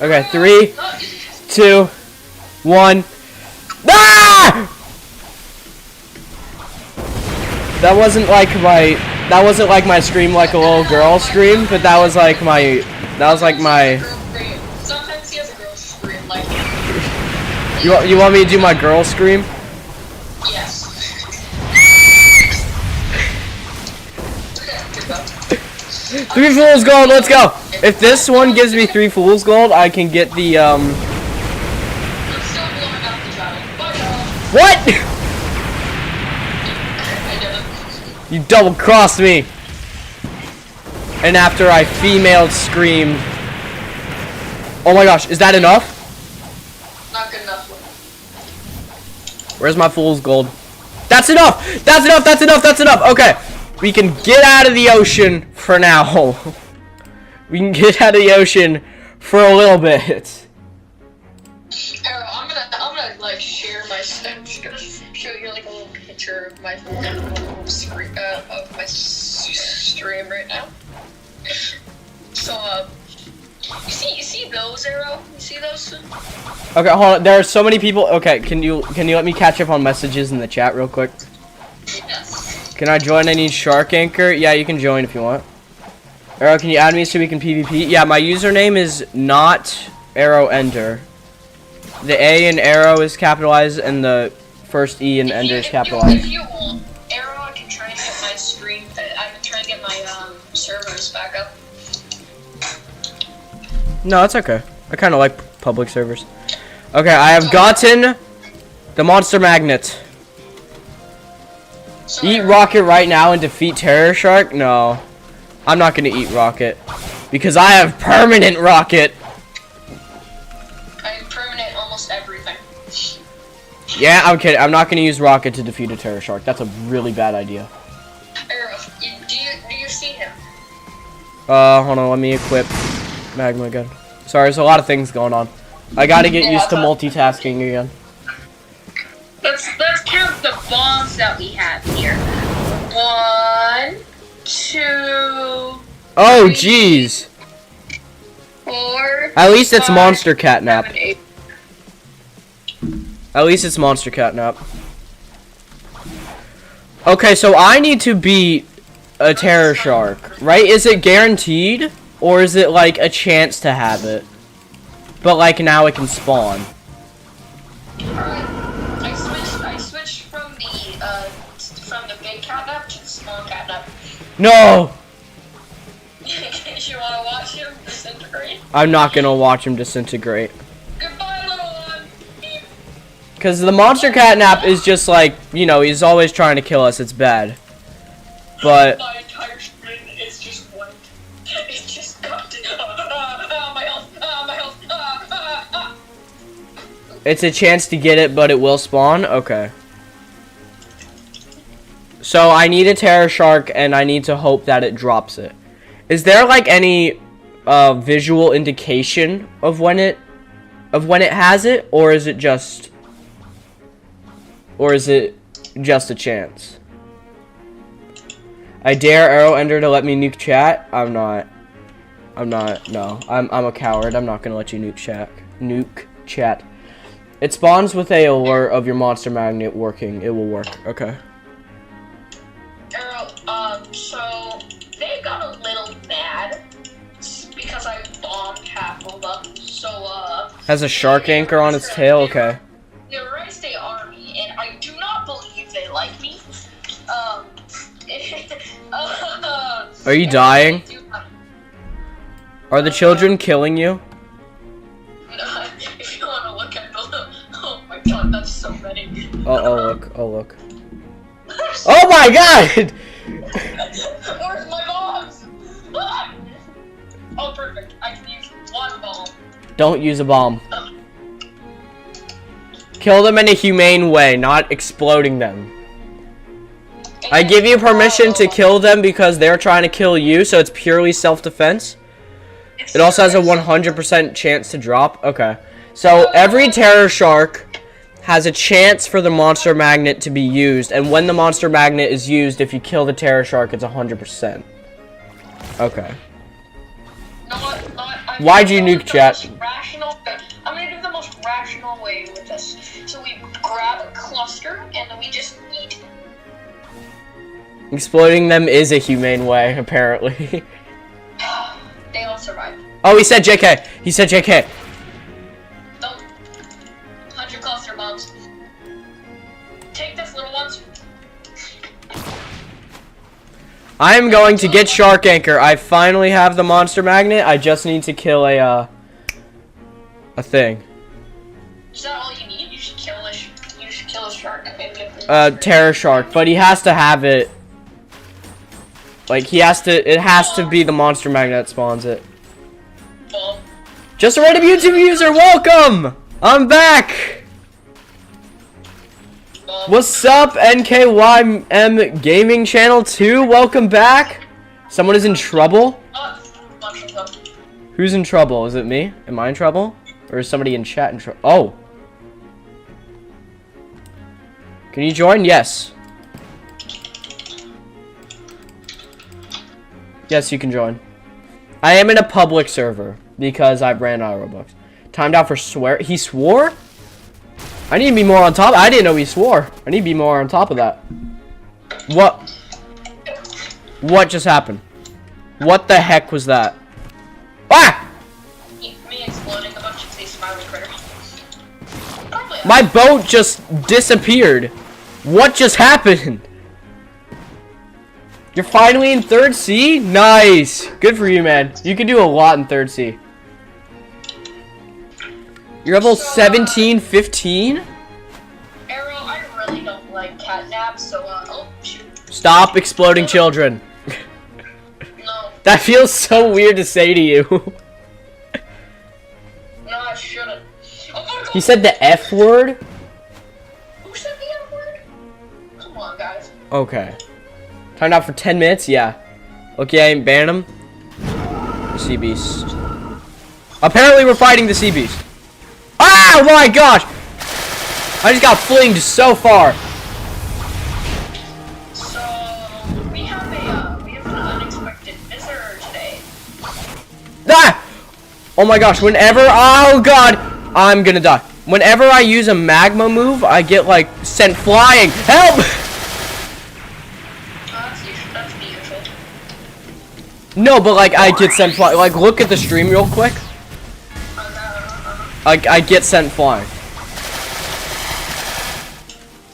Okay, 3, 2, 1. Ah! That wasn't like my scream like a little girl scream, but that was like my Sometimes he has a girl scream like You want me to do my girl scream? yes. 3 fool's gold, let's go! If this one gives me 3 fool's gold, I can get the I'm still blowing up the child. What? I did it. You double crossed me! And after I female screamed. Oh my gosh, is that enough? Not good enough. Where's my fool's gold? That's enough! That's enough! Okay. We can get out of the ocean for now. We can get out of the ocean for a little bit. I'm gonna like share my I'm just gonna show you like a little picture of my screen stream right now. So you see those, Arrow? You see those? Okay, hold on. There are so many people. Okay, can you let me catch up on messages in the chat real quick? Yes. Can I join? I need Shark Anchor. Yeah, you can join if you want. Arrow, can you add me so we can PvP? Yeah, my username is not Arrow Ender. The A in Arrow is capitalized and the first E in Ender is capitalized. If you want, Arrow, I can try and get my screen. I can try and get my servers back up. No, it's okay. I kind of like public servers. Okay, I have gotten the monster magnet. So Eat Rocket right now and defeat Terror Shark? No. I'm not gonna eat Rocket. Because I have permanent Rocket! I have permanent almost everything. Yeah, I'm kidding. I'm not gonna use Rocket to defeat a Terror Shark. That's a really bad idea. Arrow, do you see him? Hold on. Let me equip Magma again. Sorry, there's a lot of things going on. I gotta get used to multitasking again. Let's count the bombs that we have here. 1, 2. Oh, 3, jeez. 4. At least it's 5, Monster Catnap. 7, 8. At least it's Monster Catnap. Okay, so I need to beat a Terror Shark, right? Is it guaranteed? Or is it like a chance to have it? But like now it can spawn. Alright. No! You wanna watch him disintegrate? I'm not gonna watch him disintegrate. Goodbye, little one. Beep. Because the monster catnap is just like, you know, he's always trying to kill us. It's bad. But My entire screen is just white. It's just got to my health, my health, it's a chance to get it, but it will spawn? Okay. So I need a Terror Shark, and I need to hope that it drops it. Is there like any visual indication of when it has it, or is it just a chance? I dare Arrow Ender to let me nuke chat. I'm not. No, I'm a coward. I'm not gonna let you nuke chat. It spawns with a alert of your monster magnet working. It will work. Okay. Arrow, so they got a little mad because I bombed half of them. So Has a shark anchor on its tail. Okay. They raised the army, and I do not believe they like me. Are you dying? Are the children killing you? If you want to look at the, oh my god, that's so many. Oh look. Oh my god! Where's my bombs? Oh, perfect. I can use one bomb. Don't use a bomb. Kill them in a humane way, not exploding them. I give you permission to kill them because they're trying to kill you, so it's purely self-defense. It also has a 100% chance to drop. Okay. So every Terror Shark has a chance for the monster magnet to be used, and when the monster magnet is used, if you kill the Terror Shark, it's 100%. Okay. Why'd you nuke chat? I'm gonna do the most rational way with this. So we grab a cluster, and then we just eat. Exploding them is a humane way, apparently. They all survive. Oh, he said JK. He said JK. Don't. 100 cluster bombs. Take this, little ones. I am going to get Shark Anchor. I finally have the monster magnet. I just need to kill a thing. Is that all you need? You should kill a shark. Terror Shark, but he has to have it. Like, it has to be the monster magnet that spawns it. Just a random YouTube user, welcome! I'm back! What's up, NKYM Gaming Channel 2? Welcome back! Someone is in trouble? Who's in trouble? Is it me? Am I in trouble? Or is somebody in chat in trouble? Oh! Can you join? Yes. Yes, you can join. I am in a public server because I ran out of Robux. Timed out for swear. He swore? I need to be more on top. I didn't know he swore. I need to be more on top of that. What? What just happened? What the heck was that? Ah! Me exploding a bunch of these smiley critters. My boat just disappeared. What just happened? You're finally in 3rd C? Nice. Good for you, man. You can do a lot in 3rd C. You're level 17, 15? Arrow, I really don't like catnap, so, oh, shoot. Stop exploding children. No. That feels so weird to say to you. No, I shouldn't. Oh, He said the F word? Who said the F word? Come on, guys. Okay. Timed out for 10 minutes? Yeah. Okay, I ain't ban him. The Sea Beast. Apparently we're fighting the Sea Beast. Ah, oh my gosh! I just got flinged so far. So, we have an unexpected visitor today. Ah! Oh my gosh, oh god! I'm gonna die. Whenever I use a magma move, I get, like, sent flying. Help! That's the usual. No, but, like, I get sent flying. Like, look at the stream real quick. I get sent flying.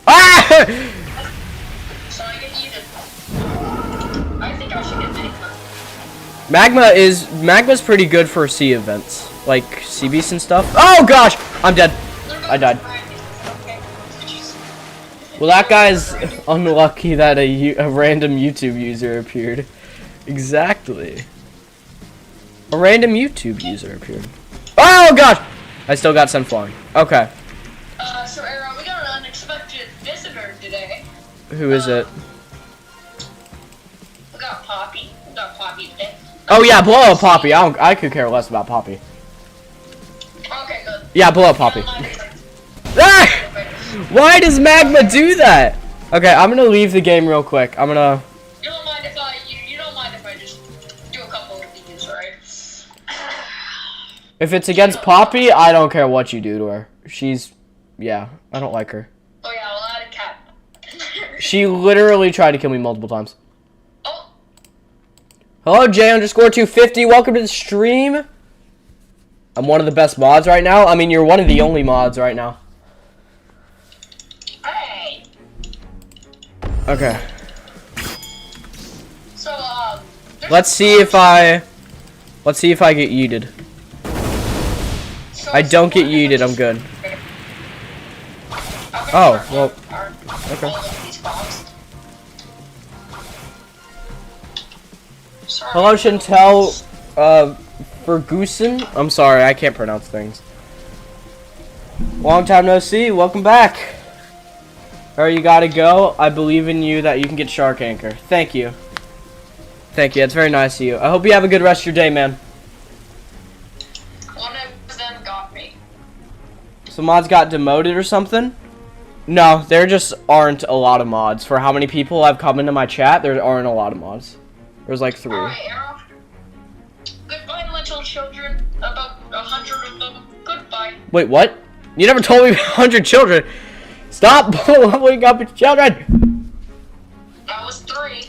Ah! So I get eaten. I think I Magma's pretty good for sea events, like sea beasts and stuff. Oh gosh, I'm dead. I died. Well, that guy's unlucky that a random YouTube user appeared. Exactly. A random YouTube user appeared. Oh gosh! I still got sent flying. Okay. So Aaron, we got an unexpected visitor today. Who is it? We got Poppy. We got Poppy today. Oh yeah, blow up Poppy. I could care less about Poppy. Okay, good. Yeah, blow up Poppy. Ah! Why does Magma do that? Okay, I'm gonna leave the game real quick. I'm gonna. You don't mind if I just do a couple of these, right? If it's against Poppy, I don't care what you do to her. Yeah, I don't like her. Oh yeah, I'll add a cat. She literally tried to kill me multiple times. Oh. Hello, J_250. Welcome to the stream. I'm one of the best mods right now. I mean, you're one of the only mods right now. Hey. Okay. So Let's see if I get yeeted. I don't get yeeted. I'm good. Oh well. Okay. Hello, Chantel. Ferguson. I'm sorry, I can't pronounce things. Long time no see. Welcome back. Or you gotta go. I believe in you that you can get Shark Anchor. Thank you. Thank you. It's very nice of you. I hope you have a good rest of your day, man. One of them got me. So mods got demoted or something? No, there just aren't a lot of mods. For how many people have come into my chat, there aren't a lot of mods. There's like 3. Alright, Arrow. Goodbye, little children. About 100 of them. Goodbye. Wait, what? You never told me 100 children. Stop blowing up your children. That was 3.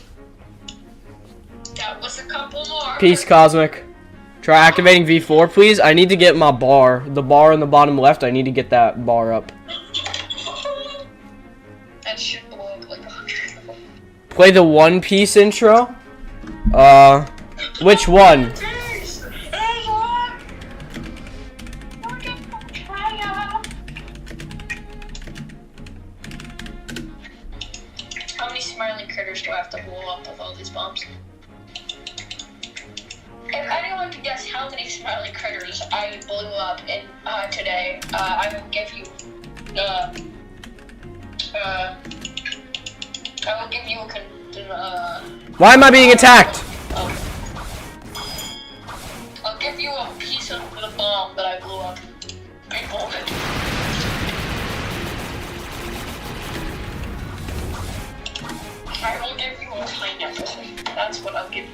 That was a couple more. Peace, Cosmic. Try activating V4, please. I need to get my bar. The bar in the bottom left, I need to get that bar up. That should blow up like 100 of them. Play the One Piece intro? Which one? How many smiling critters do I have to blow up with all these bombs? If anyone can guess how many smiling critters I blew up in today, I will give you Why am I being attacked? I'll give you a piece of the bomb that I blew up. I will give you a pineapple. That's what I'll give you.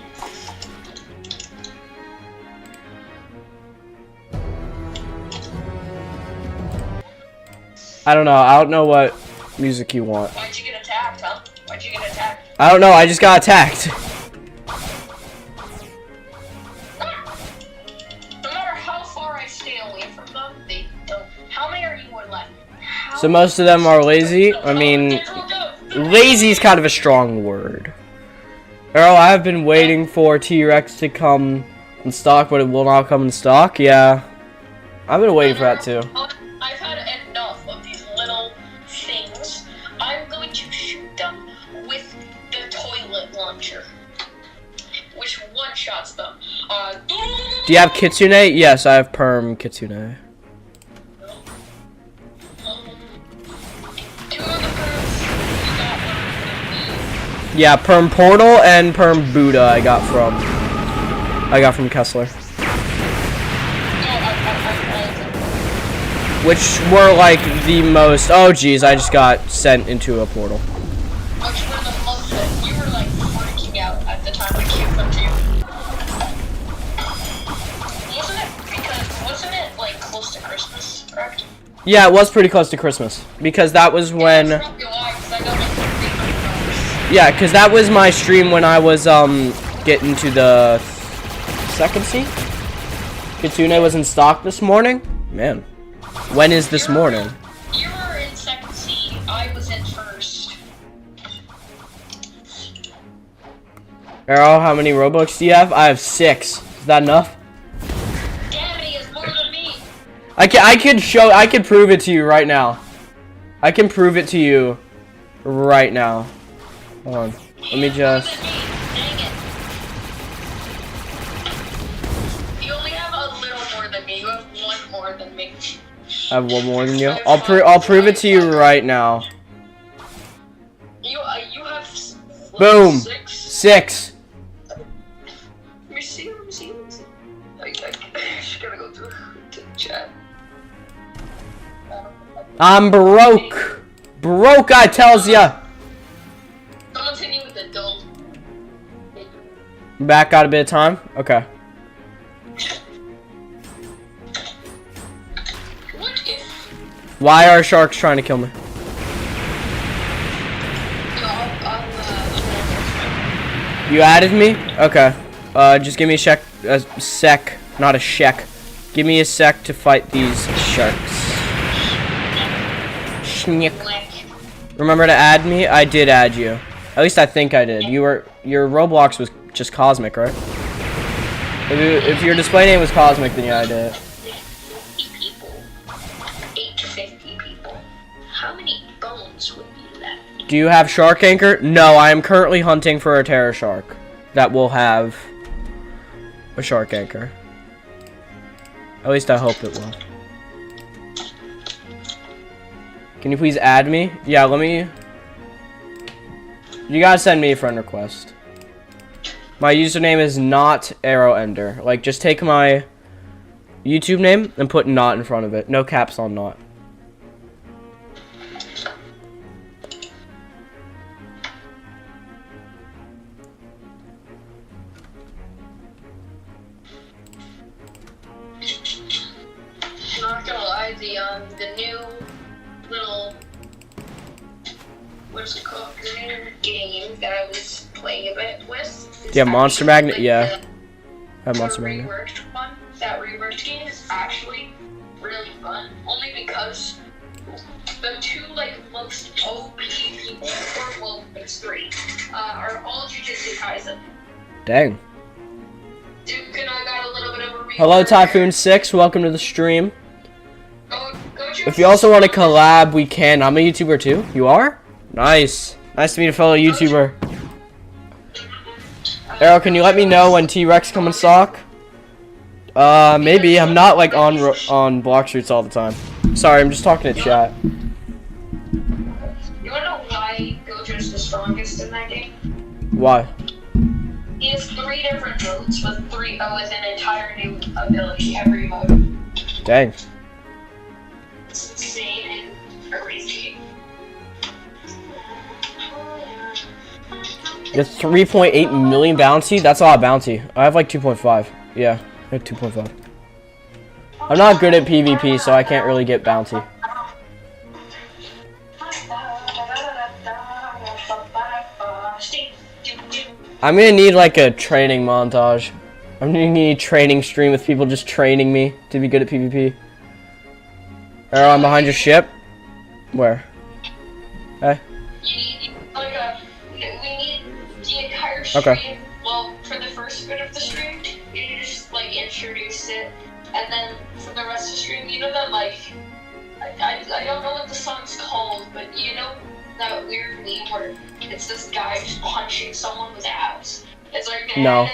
I don't know. I don't know what music you want. Why'd you get attacked, huh? Why'd you get attacked? I don't know. I just got attacked. No matter how far I stay away from them, they don't. How many are you left? So most of them are lazy. I mean, lazy is kind of a strong word. Earl, I have been waiting for T-Rex to come in stock, but it will not come in stock. Yeah, I've been waiting for that too. I've had enough of these little things. I'm going to shoot them with the toilet launcher, which one-shots them. Do you have Kitsune? Yes, I have Perm Kitsune. Yeah, Perm Portal and Perm Buddha I got from Kessler. Which were like the most. Oh geez, I just got sent into a portal. Which were the most that you were like freaking out at the time I queued them to you. Wasn't it like close to Christmas, correct? Yeah, it was pretty close to Christmas because that was when. Yeah, because that was my stream when I was getting to the second seat. Kitsune was in stock this morning. Man, when is this morning? You were in second seat. I was in first. Arrow, how many Robux do you have? I have 6. Is that enough? Damn, he has more than me. I can prove it to you right now. I can prove it to you right now. Hold on. Let me just. Dang it. You only have a little more than me. You have one more than me. I have one more than you. I'll prove it to you right now. You have Boom. 6. 6. Let me see. I just gotta go through to the chat. I'm broke. Broke, I tells ya. Someone's hitting you with a dull. Back got a bit of time? Okay. What if? Why are sharks trying to kill me? You added me? Okay. Just give me a sec, not a sheck. Give me a sec to fight these sharks. Schnick. Remember to add me? I did add you. At least I think I did. Your Roblox was just Cosmic, right? If your display name was Cosmic, then yeah, I did. 850 people. How many bones would be left? Do you have Shark Anchor? No, I am currently hunting for a Terror Shark that will have a Shark Anchor. At least I hope it will. Can you please add me? Yeah, let me. You gotta send me a friend request. My username is not Arrow Ender. Like, just take my YouTube name and put not in front of it. No caps on not. I'm not gonna lie, the new little, what's it called? The new game that I was playing a bit with. Yeah, Monster Magnet. Like Yeah, I have Monster Magnet. Reworked one. That reworked game is actually really fun. Only because the two most OP people, or well, there's 3, are all Jujutsu Kaisen. Dang. Duke and I got a little bit of a rework. Hello, Typhoon6. Welcome to the stream. Go If you also want to collab, we can. I'm a YouTuber too. You are? Nice. Nice to meet a fellow YouTuber. Arrow, can you let me know when T-Rex come in stock? Maybe. I'm not like on Blox Routes all the time. Sorry, I'm just talking to chat. You wanna know why Gojo's the strongest in that game? Why? He has 3 different modes with an entire new ability every mode. Dang. It's insane and crazy. You have 3.8 million bounty? That's a lot of bounty. I have like 2.5. Yeah, I have 2.5. I'm not good at PvP, so I can't really get bounty. I'm gonna need like a training montage. I'm gonna need a training stream with people just training me to be good at PvP. Arrow, I'm behind your ship. Where? Hey. You need we need the entire stream. Okay. Well, for the first bit of the stream, you need to just introduce it, and then for the rest of the stream, you know that I don't know what the song's called, but you know that weird meme where it's this guy just punching someone with abs. It's like no. I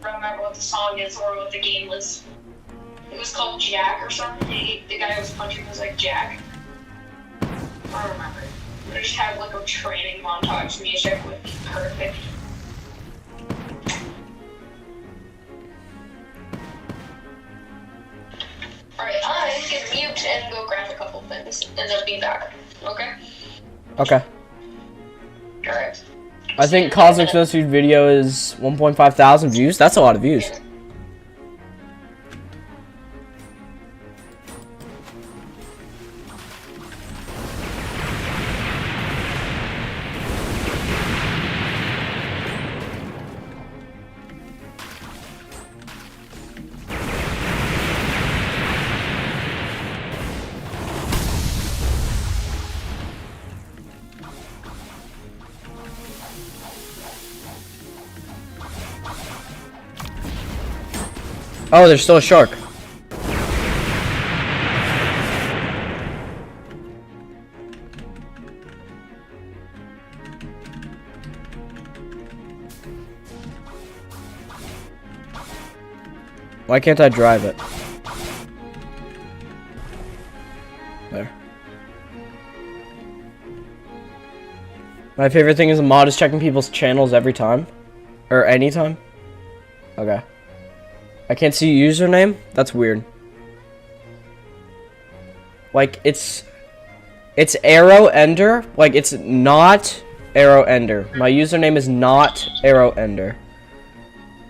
don't remember what the song is or what the game was. It was called Jack or something. The guy who was punching was like Jack. I don't remember. I just have a training montage music would be perfect. Alright, I'm gonna mute and go grab a couple things and then be back. Okay? Okay. Alright. I think Cosmic Snowsuit video is 1.5 thousand views. That's a lot of views. Oh, there's still a shark. Why can't I drive it? There. My favorite thing is a mod is checking people's channels every time. Or anytime. Okay. I can't see username? That's weird. Like, it's Arrow Ender. Like, it's not Arrow Ender. My username is not Arrow Ender.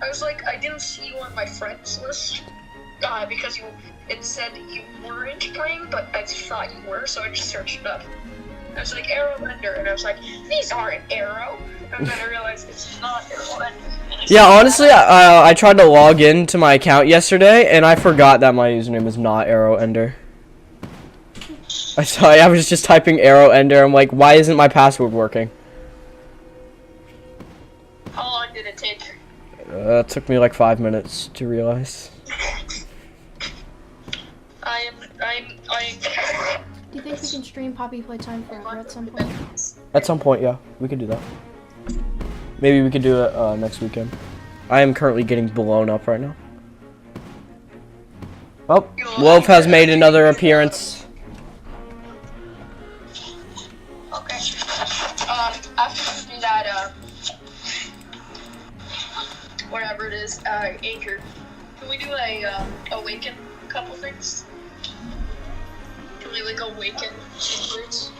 I was like, I didn't see you on my friends list. Because it said you weren't playing, but I thought you were, so I just searched it up. I was like, Arrow Ender, and I was like, these aren't Arrow. And then I realized it's not Arrow Ender. Yeah, honestly, I tried to log into my account yesterday, and I forgot that my username is not Arrow Ender. I was just typing Arrow Ender. I'm like, why isn't my password working? How long did it take? It took me like 5 minutes to realize. I'm. Do you think we can stream Poppy Playtime forever at some point? At some point, yeah, we could do that. Maybe we could do it next weekend. I am currently getting blown up right now. Oh, Wolf has made another appearance. Okay. After we do that, whatever it is, Anchor, can we do a awaken a couple things? Can we like awaken secrets?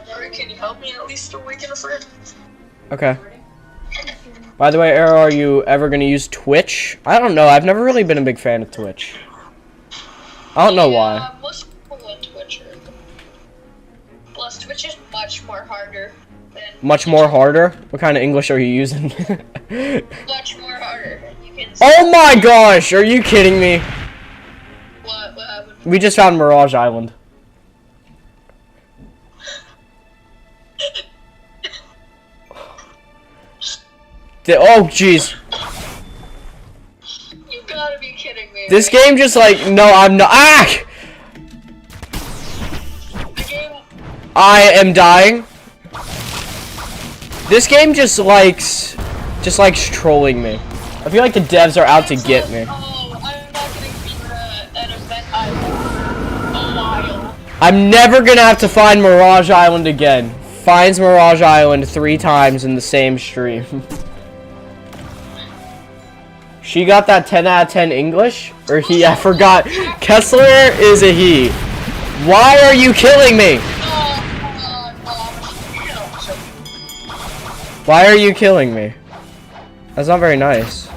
Or can you help me at least awaken a friend? Okay. By the way, Arrow, are you ever gonna use Twitch? I don't know. I've never really been a big fan of Twitch. I don't know why. Most people on Twitch are. Plus, Twitch is much more harder than. Much more harder? What kind of English are you using? Much more harder. You can. Oh my gosh! Are you kidding me? What happened? We just found Mirage Island. Oh jeez. You gotta be kidding me. This game just like, no, I'm not. Ah! The game. I am dying. This game just likes trolling me. I feel like the devs are out to get me. Oh, I'm not gonna be an event island a while. I'm never gonna have to find Mirage Island again. Finds Mirage Island 3 times in the same stream. She got that 10 out of 10 English? Or he? I forgot. Kessler is a he. Why are you killing me? Why are you killing me? That's not very nice.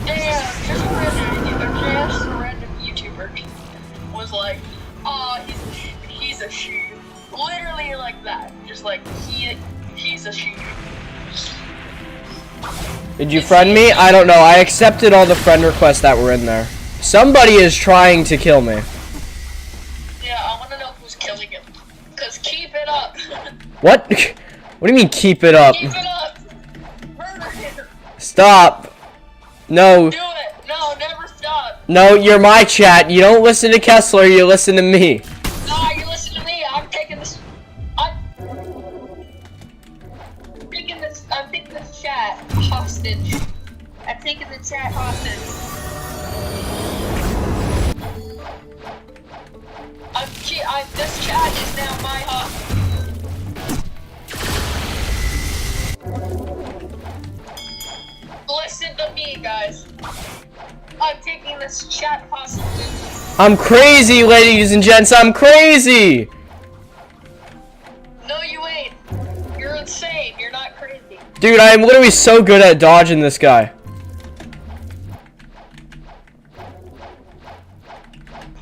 Yeah, just a random YouTuber was like, oh, he's a she. Literally like that. Just like, he's a she. Did you friend me? I don't know. I accepted all the friend requests that were in there. Somebody is trying to kill me. Yeah, I want to know who's killing him. Cause keep it up. What? What do you mean keep it up? Keep it up. Murder him. Stop. No. Do it. No, never stop. No, you're my chat. You don't listen to Kessler, you listen to me. No, you listen to me. I'm taking this chat hostage. I'm taking the chat hostage. This chat is now my hostage. Listen to me, guys. I'm taking this chat hostage. I'm crazy, ladies and gents. I'm crazy. No, you ain't. You're insane. You're not crazy. Dude, I am literally so good at dodging this guy.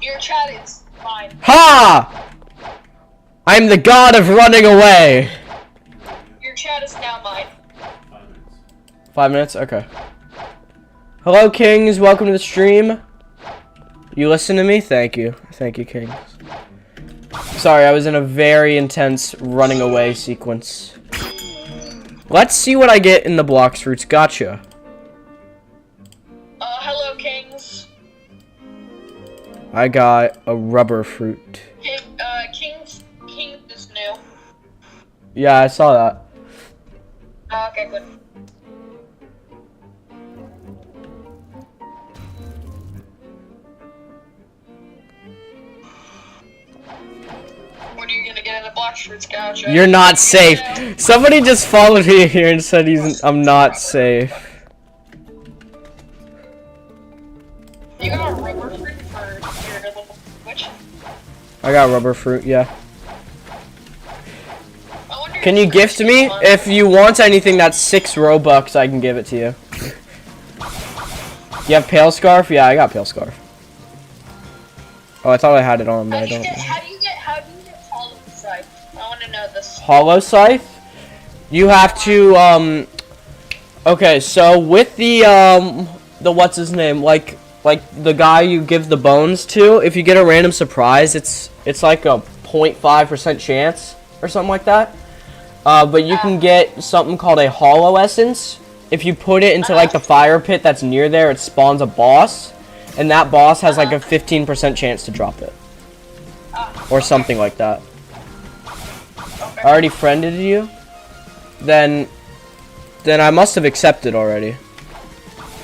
Your chat is mine. Ha! I'm the god of running away. Your chat is now mine. 5 minutes? Okay. Hello, Kings. Welcome to the stream. You listen to me? Thank you. Thank you, Kings. Sorry, I was in a very intense running away sequence. Let's see what I get in the Blox fruits. Gotcha. Hello, Kings. I got a rubber fruit. Kings is new. Yeah, I saw that. Oh, okay, good. When are you gonna get in the Blox fruits? Gotcha. You're not safe. Somebody just followed me here and said I'm not safe. You got a rubber fruit for your little witch? I got rubber fruit, yeah. I wonder Can if you gift me? one- If you want anything that's 6 Robux, I can give it to you. You have Pale Scarf? Yeah, I got Pale Scarf. Oh, I thought I had it on, but I don't. How do you get Hollow Scythe? I want to know this. Hollow Scythe? You have to, okay, so with the what's his name? Like the guy you give the bones to, if you get a random surprise, it's like a 0.5% chance or something like that. But you can get something called a Hollow Essence. If you put it into like the fire pit that's near there, it spawns a boss, and that boss has like a 15% chance to drop it, or something like that. I already friended you. Then I must have accepted already,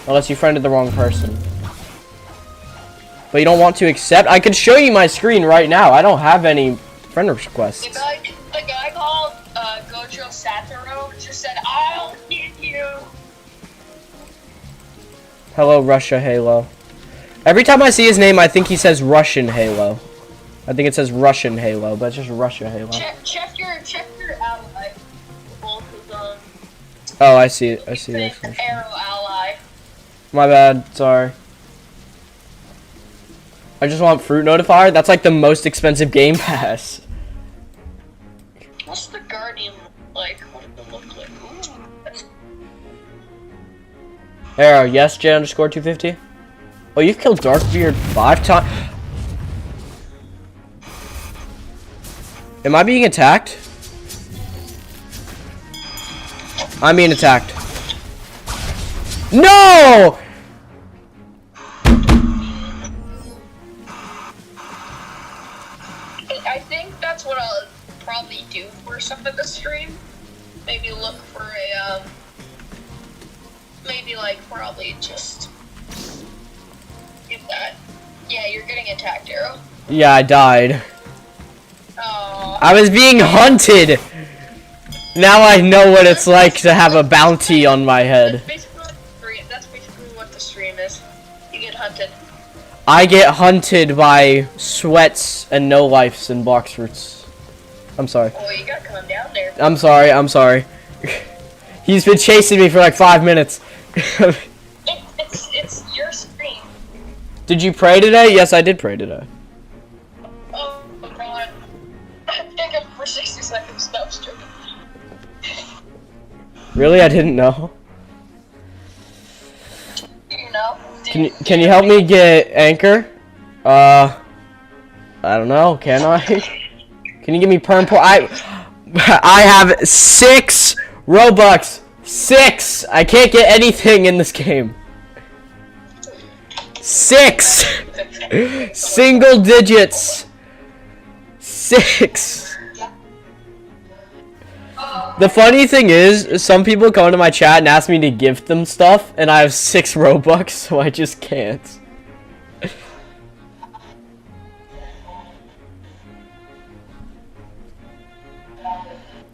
unless you friended the wrong person. But you don't want to accept? I can show you my screen right now. I don't have any friend requests. The guy called Gojo Satoru just said, "I'll get you." Hello, Russia Halo. Every time I see his name, I think he says Russian Halo. I think it says Russian Halo, but it's just Russia Halo. Check your ally. Both is on. Oh, I see it. I see The it. arrow ally. My bad. Sorry. I just want Fruit Notifier. That's like the most expensive game pass. What's the Guardian like? What does it look like? Ooh, that's Arrow, yes, J_250. Oh, you've killed Darkbeard 5 times. Am I being attacked? I'm being attacked. No! I think that's what I'll probably do for some of the stream. Maybe look for a, maybe like probably just get that. Yeah, you're getting attacked, Arrow. Yeah, I died. Oh. I was being hunted! Now I know what it's like to have a bounty on my head. That's basically what the stream is. You get hunted. I get hunted by sweats and no lives and Blox fruits. I'm sorry. Oh, you gotta calm down there. I'm sorry, I'm sorry. He's been chasing me for like 5 minutes. It's your stream. Did you pray today? Yes, I did pray today. Oh, God. I think I'm for 60 seconds. No, I'm just joking. Really? I didn't know. You know? Can you help me get Anchor? I don't know. Can I? Can you give me perm po- I have 6 Robux. 6. I can't get anything in this game. 6. Single digits. 6. The funny thing is, some people come into my chat and ask me to gift them stuff, and I have 6 Robux, so I just can't.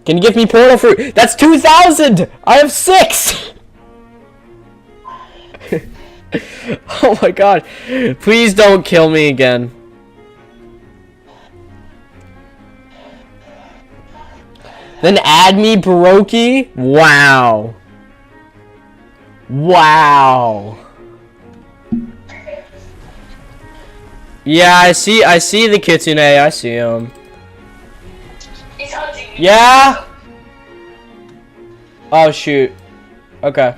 Can you give me portal fruit? That's 2,000! I have 6! Oh my god. Please don't kill me again. Then add me, Baroki? Wow. Wow. Yeah, I see the kitsune, I see him. He's hunting you. Yeah? Oh, shoot. Okay.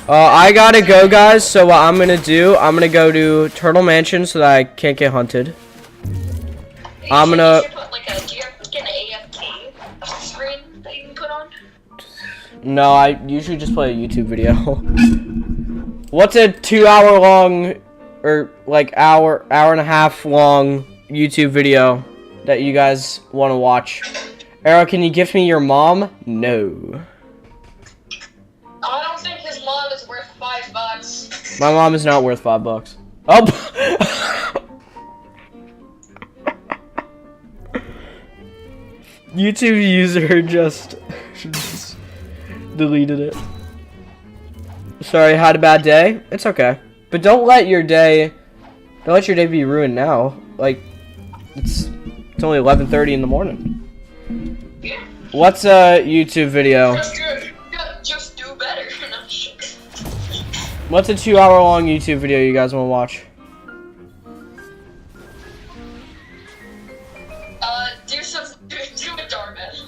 I gotta go, guys, so what I'm gonna do, I'm gonna go to Turtle Mansion so that I can't get hunted. I'm gonna... You should put like do you have like an AFK screen that you can put on? No, I usually just play a YouTube video. What's a 2-hour long, or like hour and a half long YouTube video that you guys want to watch? Arrow, can you gift me your mom? No. I don't think his mom is worth $5. My mom is not worth $5. Oh! YouTube user just deleted it. Sorry, had a bad day. It's okay, but don't let your day be ruined now. Like, it's only 11:30 in the morning. What's a YouTube video? Just do better. What's a 2-hour long YouTube video you guys want to watch? Do a Darman.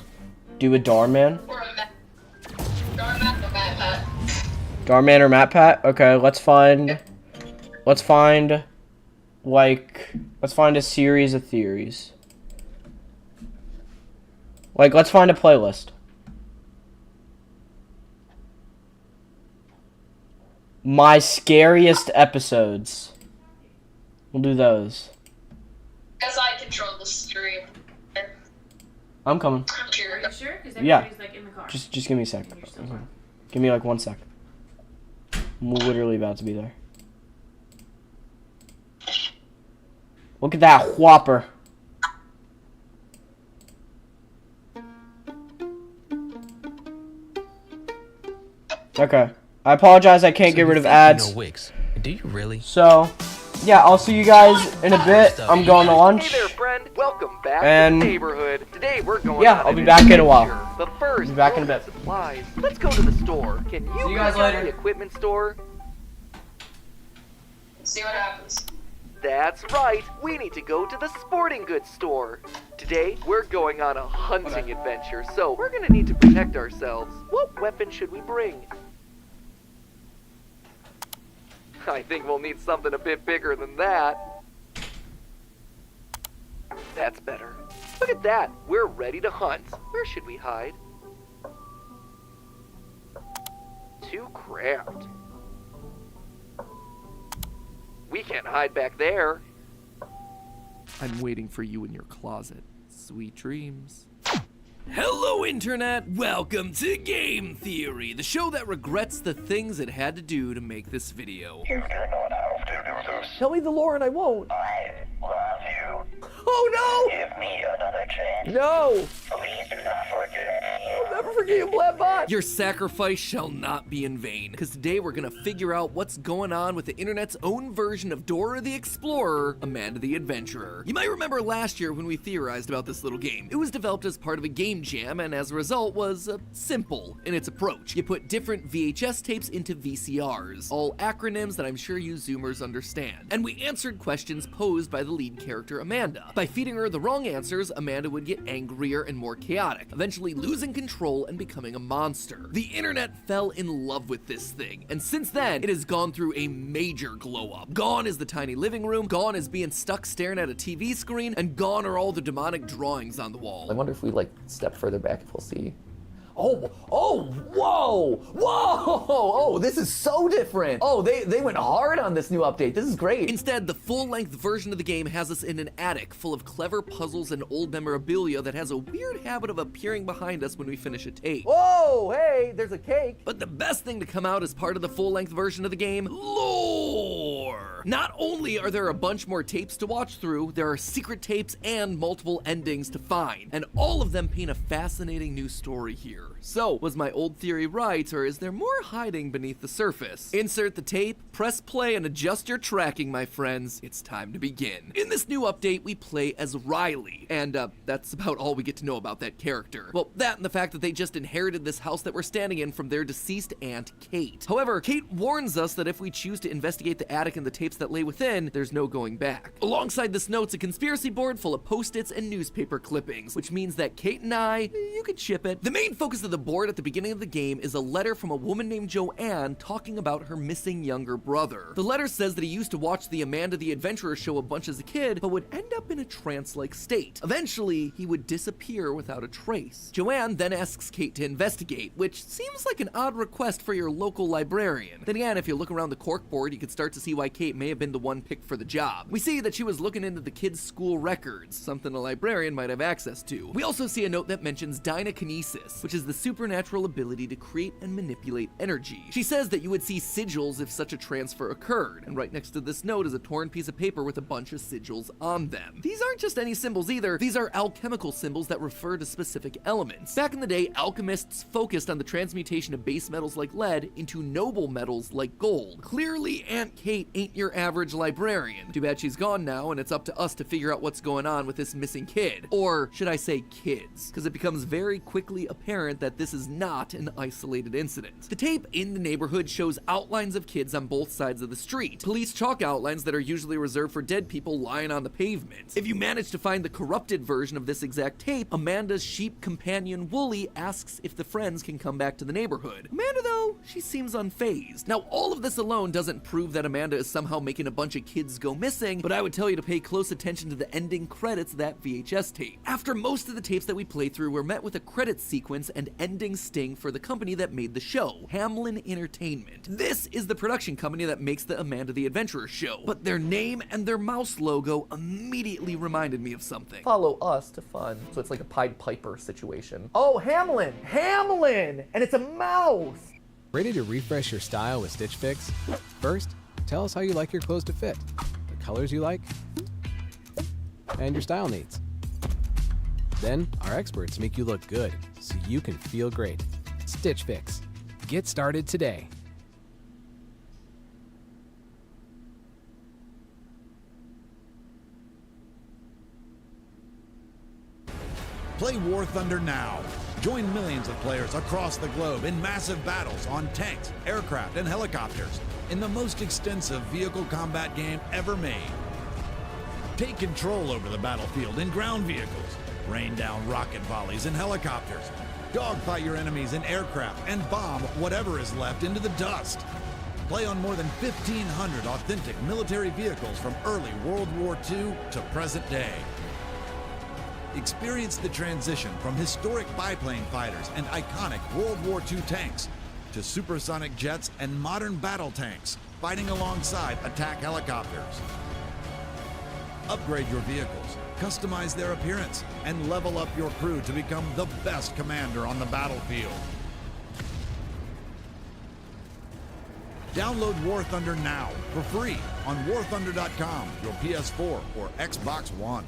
Do a Darman? Or a Darman or Matt Pat. Darman or Matt Pat? Okay, let's find a series of theories. Like, let's find a playlist. My scariest episodes. We'll do those. Guess I control the stream. I'm coming. I'm curious. Are you sure? Because Yeah. everybody's like in the car. Just give me a sec. You're still fine. Give me like 1 sec. I'm literally about to be there. Look at that whopper. Okay. I apologize, I can't get rid of ads. No wigs. Do you really? So, yeah, I'll see you guys in a bit. I'm going to lunch. Hey there, friend. Welcome back And- to the neighborhood. Today we're going Yeah, on I'll an be back in a while. adventure. But first, Be back in a we'll bit. get supplies. Let's go to the store. Can you See you guys bring out later. the equipment store? See what happens. That's right. We need to go to the sporting goods store. Today, we're going on a hunting adventure, so we're gonna need to protect ourselves. What weapon should we bring? I think we'll need something a bit bigger than that. That's better. Look at that. We're ready to hunt. Where should we hide? Too cramped. We can't hide back there. I'm waiting for you in your closet. Sweet dreams. Hello, Internet! Welcome to Game Theory, the show that regrets the things it had to do to make this video. You do not have to do this. Tell me the lore and I won't. I love you. Oh Give me another chance. no! No! Please do not forget me. I'll never forget you, Blabbot! Your sacrifice shall not be in vain, because today we're gonna figure out what's going on with the internet's own version of Dora the Explorer, Amanda the Adventurer. You might remember last year when we theorized about this little game. It was developed as part of a game jam, and as a result was simple in its approach. You put different VHS tapes into VCRs, all acronyms that I'm sure you Zoomers understand. And we answered questions posed by the lead character, Amanda. By feeding her the wrong answers, Amanda would get angrier and more chaotic, eventually losing control and becoming a monster. The internet fell in love with this thing, and since then, it has gone through a major glow up. Gone is the tiny living room, gone is being stuck staring at a TV screen, and gone are all the demonic drawings on the wall. I wonder if we like step further back if we'll see. Oh, whoa, oh, this is so different. Oh, they went hard on this new update. This is great. Instead, the full-length version of the game has us in an attic full of clever puzzles and old memorabilia that has a weird habit of appearing behind us when we finish a tape. Whoa, hey, there's a cake. But the best thing to come out as part of the full-length version of the game, lore! Not only are there a bunch more tapes to watch through, there are secret tapes and multiple endings to find, and all of them paint a fascinating new story here. So, was my old theory right, or is there more hiding beneath the surface? Insert the tape, press play, and adjust your tracking, my friends. It's time to begin. In this new update, we play as Riley, and that's about all we get to know about that character. Well, that and the fact that they just inherited this house that we're standing in from their deceased aunt, Kate. However, Kate warns us that if we choose to investigate the attic and the tapes that lay within, there's no going back. Alongside this note's a conspiracy board full of post-its and newspaper clippings, which means that Kate and I, you could ship it. The main focus of to the board at the beginning of the game is a letter from a woman named Joanne talking about her missing younger brother. The letter says that he used to watch the Amanda the Adventurer show a bunch as a kid, but would end up in a trance-like state. Eventually, he would disappear without a trace. Joanne then asks Kate to investigate, which seems like an odd request for your local librarian. Then again, if you look around the corkboard, you could start to see why Kate may have been the one picked for the job. We see that she was looking into the kids' school records, something a librarian might have access to. We also see a note that mentions dynakinesis, which is the supernatural ability to create and manipulate energy. She says that you would see sigils if such a transfer occurred, and right next to this note is a torn piece of paper with a bunch of sigils on them. These aren't just any symbols either, these are alchemical symbols that refer to specific elements. Back in the day, alchemists focused on the transmutation of base metals like lead into noble metals like gold. Clearly, Aunt Kate ain't your average librarian. Too bad she's gone now, and it's up to us to figure out what's going on with this missing kid. Or should I say kids? Because it becomes very quickly apparent that this is not an isolated incident. The tape in the neighborhood shows outlines of kids on both sides of the street. Police chalk outlines that are usually reserved for dead people lying on the pavement. If you manage to find the corrupted version of this exact tape, Amanda's sheep companion Wooly asks if the friends can come back to the neighborhood. Amanda, though, she seems unfazed. Now, all of this alone doesn't prove that Amanda is somehow making a bunch of kids go missing, but I would tell you to pay close attention to the ending credits of that VHS tape. After most of the tapes that we play through, we're met with a credits sequence and ending sting for the company that made the show, Hamlin Entertainment. This is the production company that makes the Amanda the Adventurer show, but their name and their mouse logo immediately reminded me of something. Follow us to fun. So it's like a Pied Piper situation. Oh, Hamlin! Hamlin! And it's a mouse! Ready to refresh your style with Stitch Fix? First, tell us how you like your clothes to fit, the colors you like, and your style needs. Then, our experts make you look good, so you can feel great. Stitch Fix. Get started today. Play War Thunder now. Join millions of players across the globe in massive battles on tanks, aircraft, and helicopters in the most extensive vehicle combat game ever made. Take control over the battlefield in ground vehicles, rain down rocket volleys in helicopters, dogfight your enemies in aircraft, and bomb whatever is left into the dust. Play on more than 1,500 authentic military vehicles from early World War II to present day. Experience the transition from historic biplane fighters and iconic World War II tanks to supersonic jets and modern battle tanks fighting alongside attack helicopters. Upgrade your vehicles, customize their appearance, and level up your crew to become the best commander on the battlefield. Download War Thunder now for free on warthunder.com, your PS4 or Xbox One.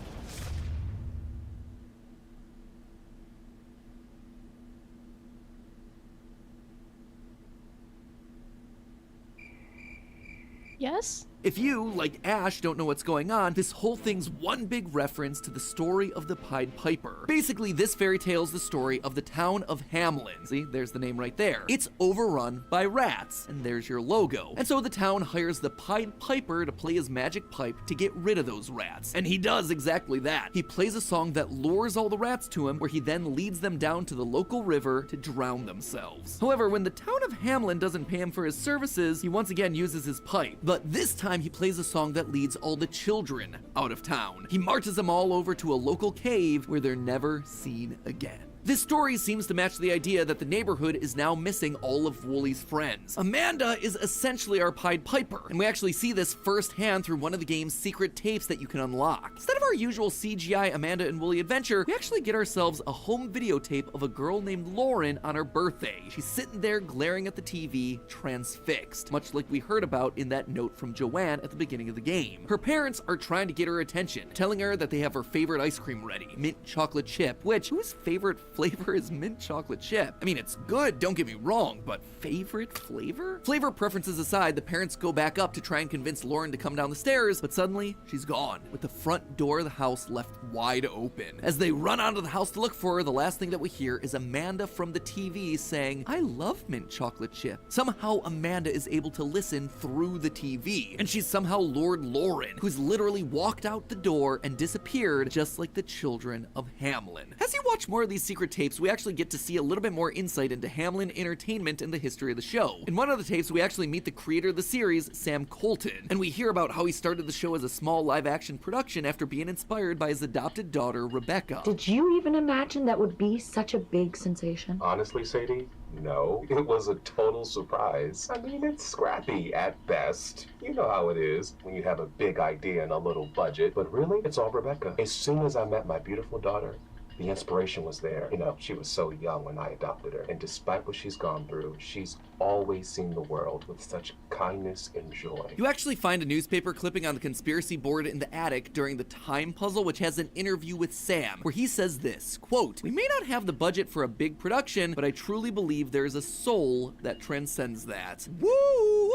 Yes? If you, like Ash, don't know what's going on, this whole thing's one big reference to the story of the Pied Piper. Basically, this fairy tale is the story of the town of Hamlin. See, there's the name right there. It's overrun by rats, and there's your logo. And so the town hires the Pied Piper to play his magic pipe to get rid of those rats. And he does exactly that. He plays a song that lures all the rats to him, where he then leads them down to the local river to drown themselves. However, when the town of Hamlin doesn't pay him for his services, he once again uses his pipe. But this time, he plays a song that leads all the children out of town. He marches them all over to a local cave where they're never seen again. This story seems to match the idea that the neighborhood is now missing all of Wooly's friends. Amanda is essentially our Pied Piper, and we actually see this firsthand through one of the game's secret tapes that you can unlock. Instead of our usual CGI Amanda and Wooly adventure, we actually get ourselves a home videotape of a girl named Lauren on her birthday. She's sitting there glaring at the TV, transfixed, much like we heard about in that note from Joanne at the beginning of the game. Her parents are trying to get her attention, telling her that they have her favorite ice cream ready, mint chocolate chip, which, whose favorite flavor is mint chocolate chip? I mean, it's good, don't get me wrong, but favorite flavor? Flavor preferences aside, the parents go back up to try and convince Lauren to come down the stairs, but suddenly, she's gone, with the front door of the house left wide open. As they run out of the house to look for her, the last thing that we hear is Amanda from the TV saying, "I love mint chocolate chip." Somehow, Amanda is able to listen through the TV, and she's somehow lured Lauren, who's literally walked out the door and disappeared just like the children of Hamlin. As you watch more of these secret secret tapes, we actually get to see a little bit more insight into Hamlin Entertainment and the history of the show. In one of the tapes, we actually meet the creator of the series, Sam Colton, and we hear about how he started the show as a small live-action production after being inspired by his adopted daughter, Rebecca. Did you even imagine that would be such a big sensation? Honestly, Sadie, no. It was a total surprise. I mean, it's scrappy at best. You know how it is when you have a big idea and a little budget. But really, it's all Rebecca. As soon as I met my beautiful daughter, the inspiration was there. You know, she was so young when I adopted her. And despite what she's gone through, she's always seen the world with such kindness and joy. You actually find a newspaper clipping on the conspiracy board in the attic during the time puzzle, which has an interview with Sam, where he says this, quote, "We may not have the budget for a big production, but I truly believe there is a soul that transcends that." Woo!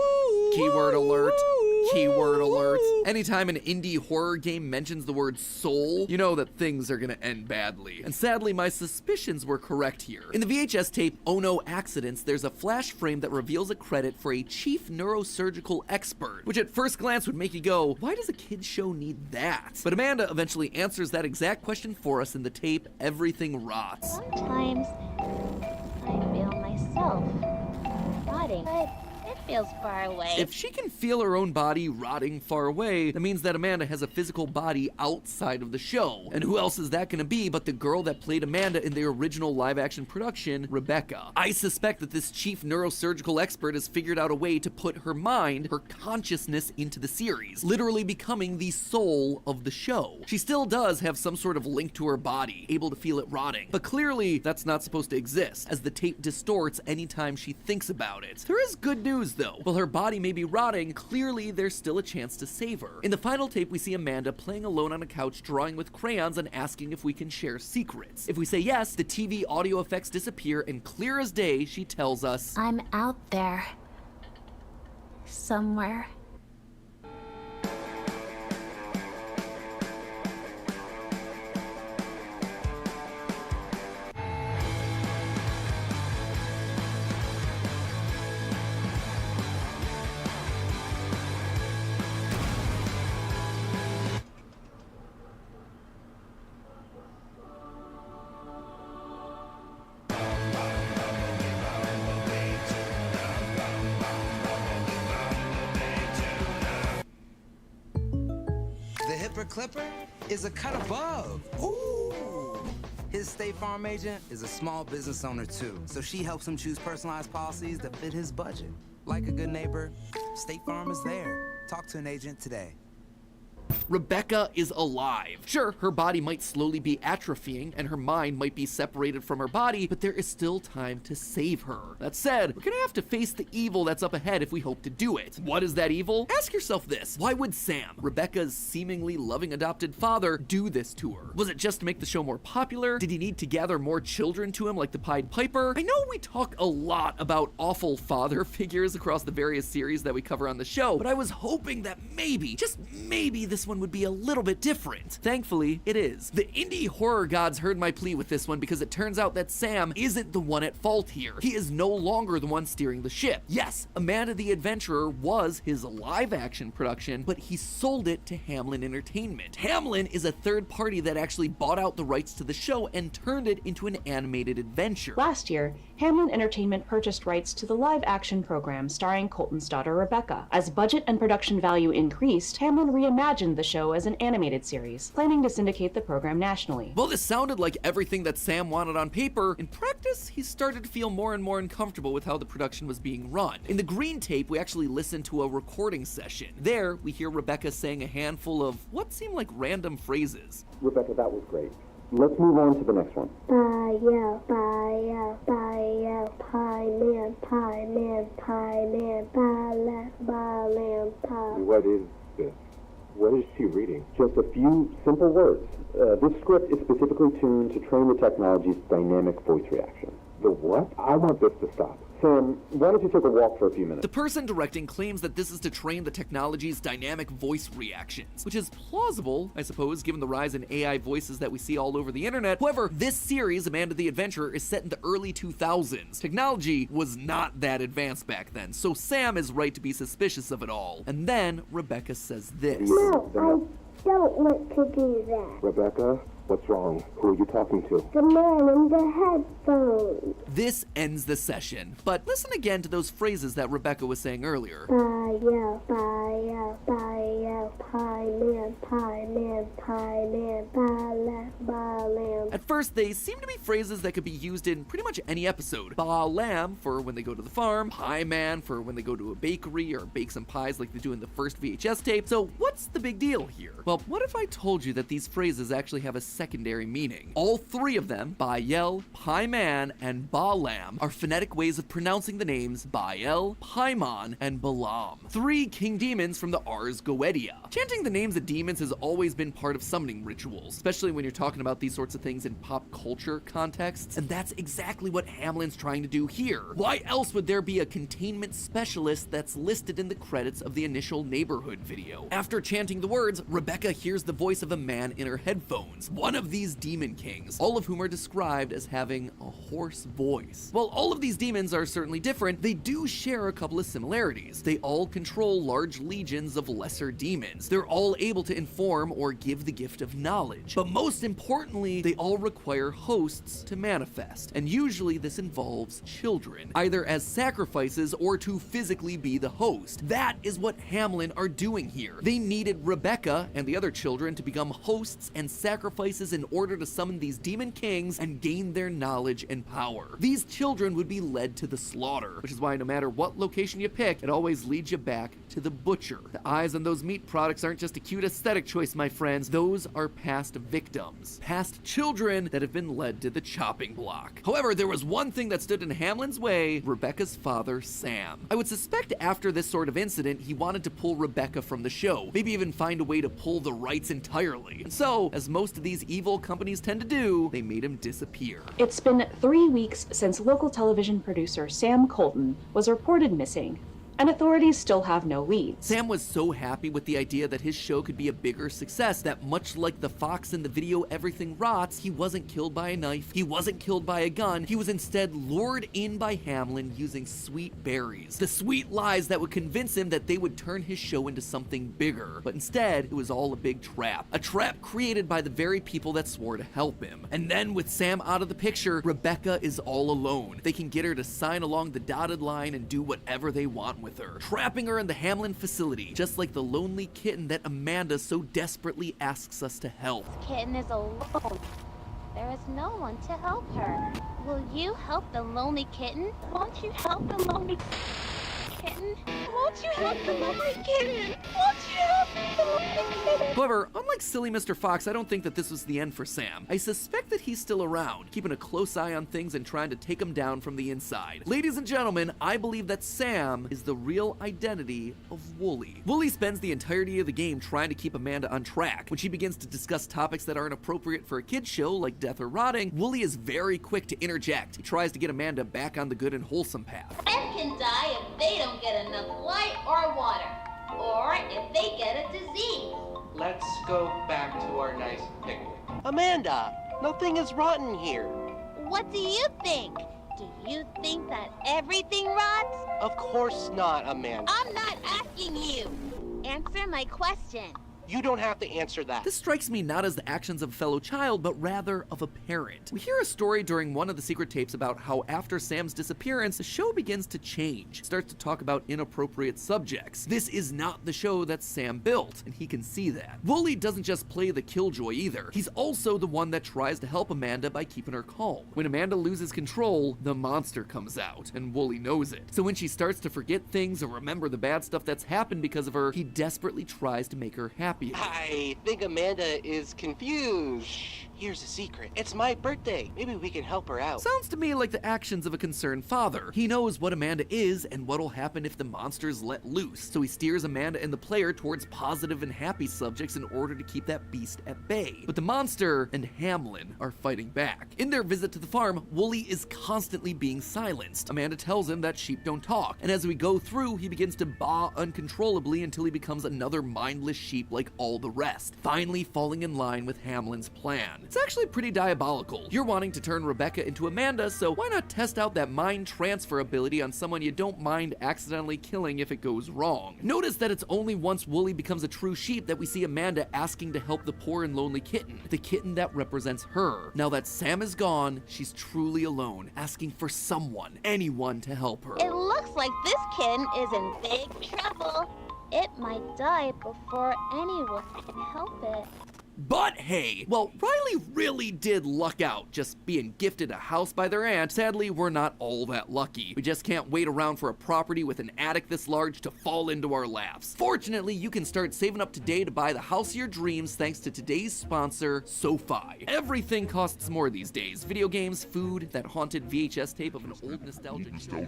Keyword alert. Keyword alert. Anytime an indie horror game mentions the word soul, you know that things are gonna end badly. And sadly, my suspicions were correct here. In the VHS tape, Oh No Accidents, there's a flash frame that reveals a credit for a chief neurosurgical expert, which at first glance would make you go, why does a kid's show need that? But Amanda eventually answers that exact question for us in the tape, Everything Rots. Sometimes I feel myself rotting, but it feels far away. If she can feel her own body rotting far away, that means that Amanda has a physical body outside of the show. And who else is that gonna be but the girl that played Amanda in the original live-action production, Rebecca. I suspect that this chief neurosurgical expert has figured out a way to put her mind, her consciousness into the series, literally becoming the soul of the show. She still does have some sort of link to her body, able to feel it rotting, but clearly that's not supposed to exist, as the tape distorts anytime she thinks about it. There is good news though. While her body may be rotting, clearly there's still a chance to save her. In the final tape, we see Amanda playing alone on a couch, drawing with crayons and asking if we can share secrets. If we say yes, the TV audio effects disappear, and clear as day, she tells us, I'm out there. Somewhere. Clipper is a cut above. Ooh. His State Farm agent is a small business owner too, so she helps him choose personalized policies that fit his budget. Like a good neighbor, State Farm is there. Talk to an agent today. Rebecca is alive. Sure, her body might slowly be atrophying and her mind might be separated from her body, but there is still time to save her. That said, we're gonna have to face the evil that's up ahead if we hope to do it. What is that evil? Ask yourself this. Why would Sam, Rebecca's seemingly loving adopted father, do this to her? Was it just to make the show more popular? Did he need to gather more children to him like the Pied Piper? I know we talk a lot about awful father figures across the various series that we cover on the show, but I was hoping that maybe, just maybe, this one would be a little bit different. Thankfully, it is. The indie horror gods heard my plea with this one because it turns out that Sam isn't the one at fault here. He is no longer the one steering the ship. Yes, Amanda the Adventurer was his live-action production, but he sold it to Hamlin Entertainment. Hamlin is a third party that actually bought out the rights to the show and turned it into an animated adventure. Last year, Hamlin Entertainment purchased rights to the live-action program starring Colton's daughter Rebecca. As budget and production value increased, Hamlin reimagined the show as an animated series, planning to syndicate the program nationally. Well, this sounded like everything that Sam wanted on paper. In practice, he started to feel more and more uncomfortable with how the production was being run. In the green tape, we actually listened to a recording session. There, we hear Rebecca saying a handful of what seemed like random phrases. Rebecca, that was great. Let's move on to the next one. Pie man, pie man, pie. What is this? What is she reading? Just a few simple words. This script is specifically tuned to train the technology's dynamic voice reaction. The what? I want this to stop. Sam, why don't you take a walk for a few minutes? The person directing claims that this is to train the technology's dynamic voice reactions, which is plausible, I suppose, given the rise in AI voices that we see all over the internet. However, this series, Amanda the Adventurer, is set in the early 2000s. Technology was not that advanced back then, so Sam is right to be suspicious of it all. And then Rebecca says this. No, I don't want to do that. Rebecca, What's wrong? Who are you talking to? The man in the headphones. This ends the session, but listen again to those phrases that Rebecca was saying earlier. Pie, yeah, pie, yeah, pie, yeah, pie man, pie man, pie man, pie lamb. At first, they seem to be phrases that could be used in pretty much any episode. Ba lamb for when they go to the farm, pie man for when they go to a bakery or bake some pies like they do in the first VHS tape. So what's the big deal here? Well, what if I told you that these phrases actually have a secondary meaning? All three of them, Bael, Pie Man, and Balam, are phonetic ways of pronouncing the names Bael, Paimon, and Balaam, three king demons from the Ars Goetia. Chanting the names of demons has always been part of summoning rituals, especially when you're talking about these sorts of things in pop culture contexts, and that's exactly what Hamlin's trying to do here. Why else would there be a containment specialist that's listed in the credits of the initial Neighborhood video? After chanting the words, Rebecca hears the voice of a man in her headphones, one of these demon kings, all of whom are described as having a hoarse voice. While all of these demons are certainly different, they do share a couple of similarities. They all control large legions of lesser demons. They're all able to inform or give the gift of knowledge. But most importantly, they all require hosts to manifest, and usually this involves children, either as sacrifices or to physically be the host. That is what Hamlin are doing here. They needed Rebecca and the other children to become hosts and sacrifices in order to summon these demon kings and gain their knowledge and power. These children would be led to the slaughter, which is why no matter what location you pick, it always leads you back to the butcher. The eyes on those meat products aren't just a cute aesthetic choice, my friends. Those are past victims, past children that have been led to the chopping block. However, there was one thing that stood in Hamlin's way: Rebecca's father, Sam. I would suspect after this sort of incident, he wanted to pull Rebecca from the show, maybe even find a way to pull the rights entirely. And so, as most of these evil companies tend to do, they made him disappear. It's been 3 weeks since local television producer Sam Colton was reported missing, and authorities still have no leads. Sam was so happy with the idea that his show could be a bigger success that, much like the fox in the video Everything Rots, he wasn't killed by a knife, he wasn't killed by a gun, he was instead lured in by Hamlin using sweet berries. The sweet lies that would convince him that they would turn his show into something bigger. But instead, it was all a big trap. A trap created by the very people that swore to help him. And then, with Sam out of the picture, Rebecca is all alone. They can get her to sign along the dotted line and do whatever they want with her, trapping her in the Hamlin facility, just like the lonely kitten that Amanda so desperately asks us to help. This kitten is alone. There is no one to help her. Will you help the lonely kitten? Won't you help the lonely kitten? Won't you help the lonely kitten? Won't you help the lonely kitten? However, unlike silly Mr. Fox, I don't think that this was the end for Sam. I suspect that he's still around, keeping a close eye on things and trying to take them down from the inside. Ladies and gentlemen, I believe that Sam is the real identity of Wooly. Wooly spends the entirety of the game trying to keep Amanda on track. When she begins to discuss topics that aren't appropriate for a kid's show, like death or rotting, Wooly is very quick to interject. He tries to get Amanda back on the good and wholesome path. Men can die if they don't get enough light or water, or if they get a disease. Let's go back to our nice picnic. Amanda, nothing is rotten here. What do you think? Do you think that everything rots? Of course not, Amanda. I'm not asking you. Answer my question. You don't have to answer that. This strikes me not as the actions of a fellow child, but rather of a parent. We hear a story during one of the secret tapes about how after Sam's disappearance, the show begins to change. It starts to talk about inappropriate subjects. This is not the show that Sam built, and he can see that. Wooly doesn't just play the killjoy either. He's also the one that tries to help Amanda by keeping her calm. When Amanda loses control, the monster comes out, and Wooly knows it. So when she starts to forget things or remember the bad stuff that's happened because of her, he desperately tries to make her happy. I think Amanda is confused. Here's a secret. It's my birthday. Maybe we can help her out. Sounds to me like the actions of a concerned father. He knows what Amanda is and what'll happen if the monster's let loose, so he steers Amanda and the player towards positive and happy subjects in order to keep that beast at bay. But the monster and Hamlin are fighting back. In their visit to the farm, Wooly is constantly being silenced. Amanda tells him that sheep don't talk, and as we go through, he begins to baa uncontrollably until he becomes another mindless sheep like all the rest, finally falling in line with Hamlin's plan. It's actually pretty diabolical. You're wanting to turn Rebecca into Amanda, so why not test out that mind transfer ability on someone you don't mind accidentally killing if it goes wrong? Notice that it's only once Wooly becomes a true sheep that we see Amanda asking to help the poor and lonely kitten, the kitten that represents her. Now that Sam is gone, she's truly alone, asking for someone, anyone to help her. It looks like this kitten is in big trouble. It might die before anyone can help it. But hey, well, Riley really did luck out just being gifted a house by their aunt. Sadly, we're not all that lucky. We just can't wait around for a property with an attic this large to fall into our laps. Fortunately, you can start saving up today to buy the house of your dreams thanks to today's sponsor, SoFi. Everything costs more these days. Video games, food, that haunted VHS tape of an old nostalgic show.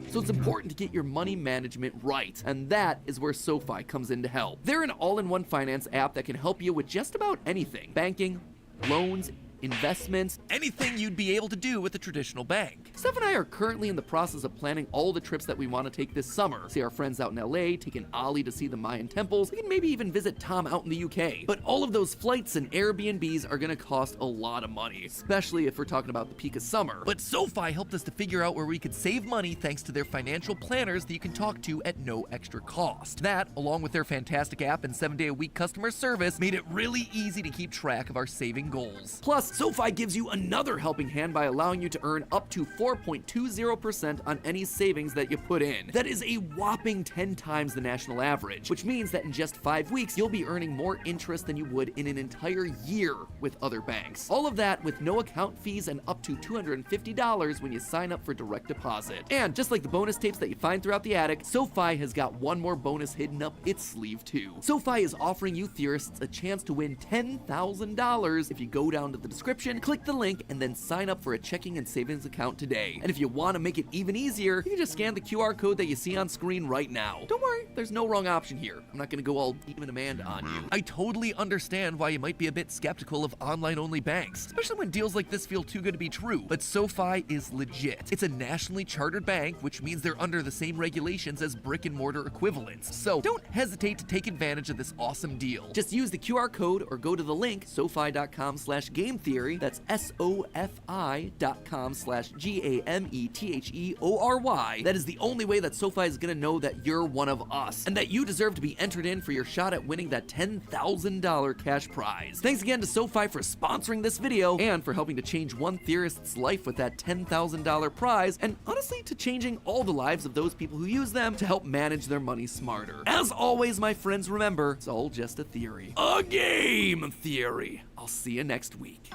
So it's important to get your money management right, and that is where SoFi comes in to help. They're an all-in-one finance app that can help you with just about anything. Banking, loans, investments, anything you'd be able to do with a traditional bank. Steph and I are currently in the process of planning all the trips that we want to take this summer. See our friends out in LA, taking Ollie to see the Mayan temples. We can maybe even visit Tom out in the UK. But all of those flights and Airbnbs are gonna cost a lot of money, especially if we're talking about the peak of summer. But SoFi helped us to figure out where we could save money thanks to their financial planners that you can talk to at no extra cost. That, along with their fantastic app and 7-day-a-week customer service, made it really easy to keep track of our saving goals. Plus, SoFi gives you another helping hand by allowing you to earn up to 4.20% on any savings that you put in. That is a whopping 10 times the national average, which means that in just 5 weeks, you'll be earning more interest than you would in an entire year with other banks. All of that with no account fees and up to $250 when you sign up for direct deposit. And just like the bonus tapes that you find throughout the attic, SoFi has got one more bonus hidden up its sleeve too. SoFi is offering you theorists a chance to win $10,000 if you go down to the description, click the link, and then sign up for a checking and savings account today. And if you want to make it even easier, you can just scan the QR code that you see on screen right now. Don't worry, there's no wrong option here. I'm not gonna go all Demon Amanda on you. I totally understand why you might be a bit skeptical of online-only banks, especially when deals like this feel too good to be true, but SoFi is legit. It's a nationally chartered bank, which means they're under the same regulations as brick-and-mortar equivalents. So don't hesitate to take advantage of this awesome deal. Just use the QR code or go to the link, sofi.com/gametheory. That's SoFi.com/GAMETHEORY. That is the only way that SoFi is gonna know that you're one of us, and that you deserve to be entered in for your shot at winning that $10,000 cash prize. Thanks again to SoFi for sponsoring this video, and for helping to change one theorist's life with that $10,000 prize, and honestly to changing all the lives of those people who use them to help manage their money smarter. As always, my friends, remember, it's all just a theory. A game theory. I'll see you next week.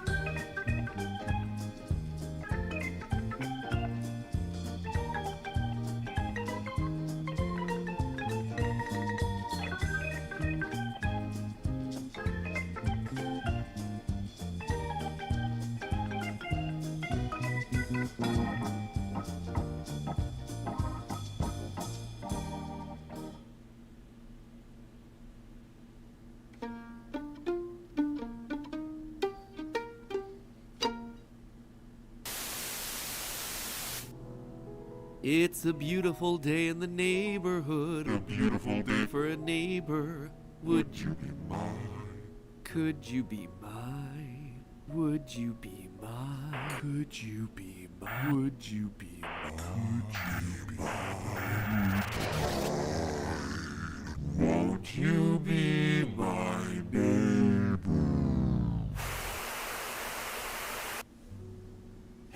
It's a beautiful day in the neighborhood. A beautiful day for a neighbor. Would you be mine? Could you be mine? Would you be mine? Could you be mine? Would you be mine? Could you be mine? Won't you be my neighbor?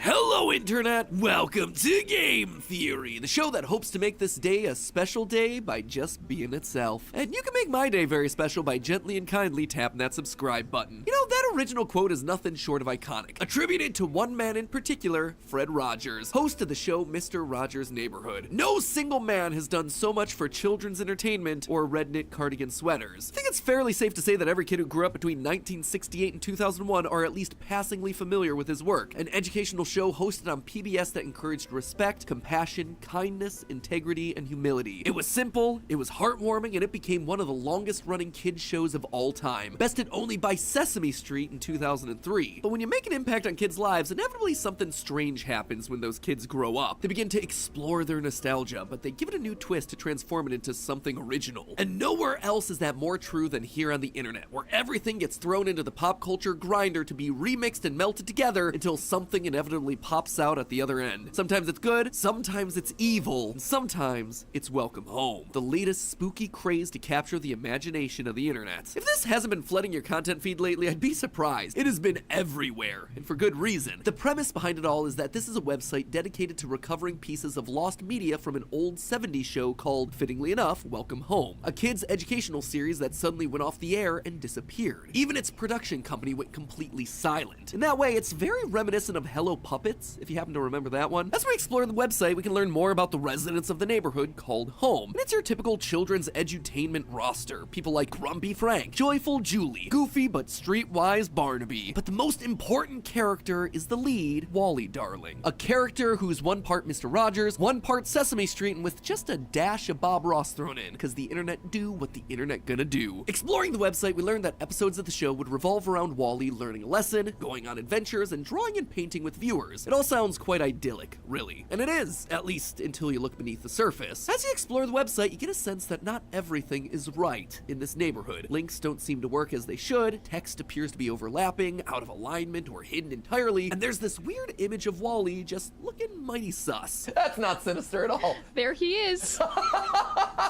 Hello, Internet! Welcome to Game Theory, the show that hopes to make this day a special day by just being itself. And you can make my day very special by gently and kindly tapping that subscribe button. You know, that original quote is nothing short of iconic, attributed to one man in particular, Fred Rogers, host of the show Mr. Rogers' Neighborhood. No single man has done so much for children's entertainment or red-knit cardigan sweaters. I think it's fairly safe to say that every kid who grew up between 1968 and 2001 are at least passingly familiar with his work, an educational show hosted on PBS that encouraged respect, compassion, kindness, integrity, and humility. It was simple, it was heartwarming, and it became one of the longest running kids shows of all time, bested only by Sesame Street Street in 2003. But when you make an impact on kids' lives, inevitably something strange happens when those kids grow up. They begin to explore their nostalgia, but they give it a new twist to transform it into something original. And nowhere else is that more true than here on the internet, where everything gets thrown into the pop culture grinder to be remixed and melted together until something inevitably pops out at the other end. Sometimes it's good, sometimes it's evil, and sometimes it's Welcome Home, the latest spooky craze to capture the imagination of the internet. If this hasn't been flooding your content feed lately, I'd be surprised. It has been everywhere, and for good reason. The premise behind it all is that this is a website dedicated to recovering pieces of lost media from an old 70s show called, fittingly enough, Welcome Home, a kids' educational series that suddenly went off the air and disappeared. Even its production company went completely silent. In that way, it's very reminiscent of Hello Puppets, if you happen to remember that one. As we explore the website, we can learn more about the residents of the neighborhood called Home. And it's your typical children's edutainment roster. People like Grumpy Frank, Joyful Julie, Goofy but streetwise Barnaby. But the most important character is the lead, Wally Darling. A character who's one part Mr. Rogers, one part Sesame Street, and with just a dash of Bob Ross thrown in, because the internet do what the internet gonna do. Exploring the website, we learned that episodes of the show would revolve around Wally learning a lesson, going on adventures, and drawing and painting with viewers. It all sounds quite idyllic, really. And it is, at least until you look beneath the surface. As you explore the website, you get a sense that not everything is right in this neighborhood. Links don't seem to work as they should, text appears to be overlapping, out of alignment, or hidden entirely, and there's this weird image of Wally just looking mighty sus. That's not sinister at all. There he is.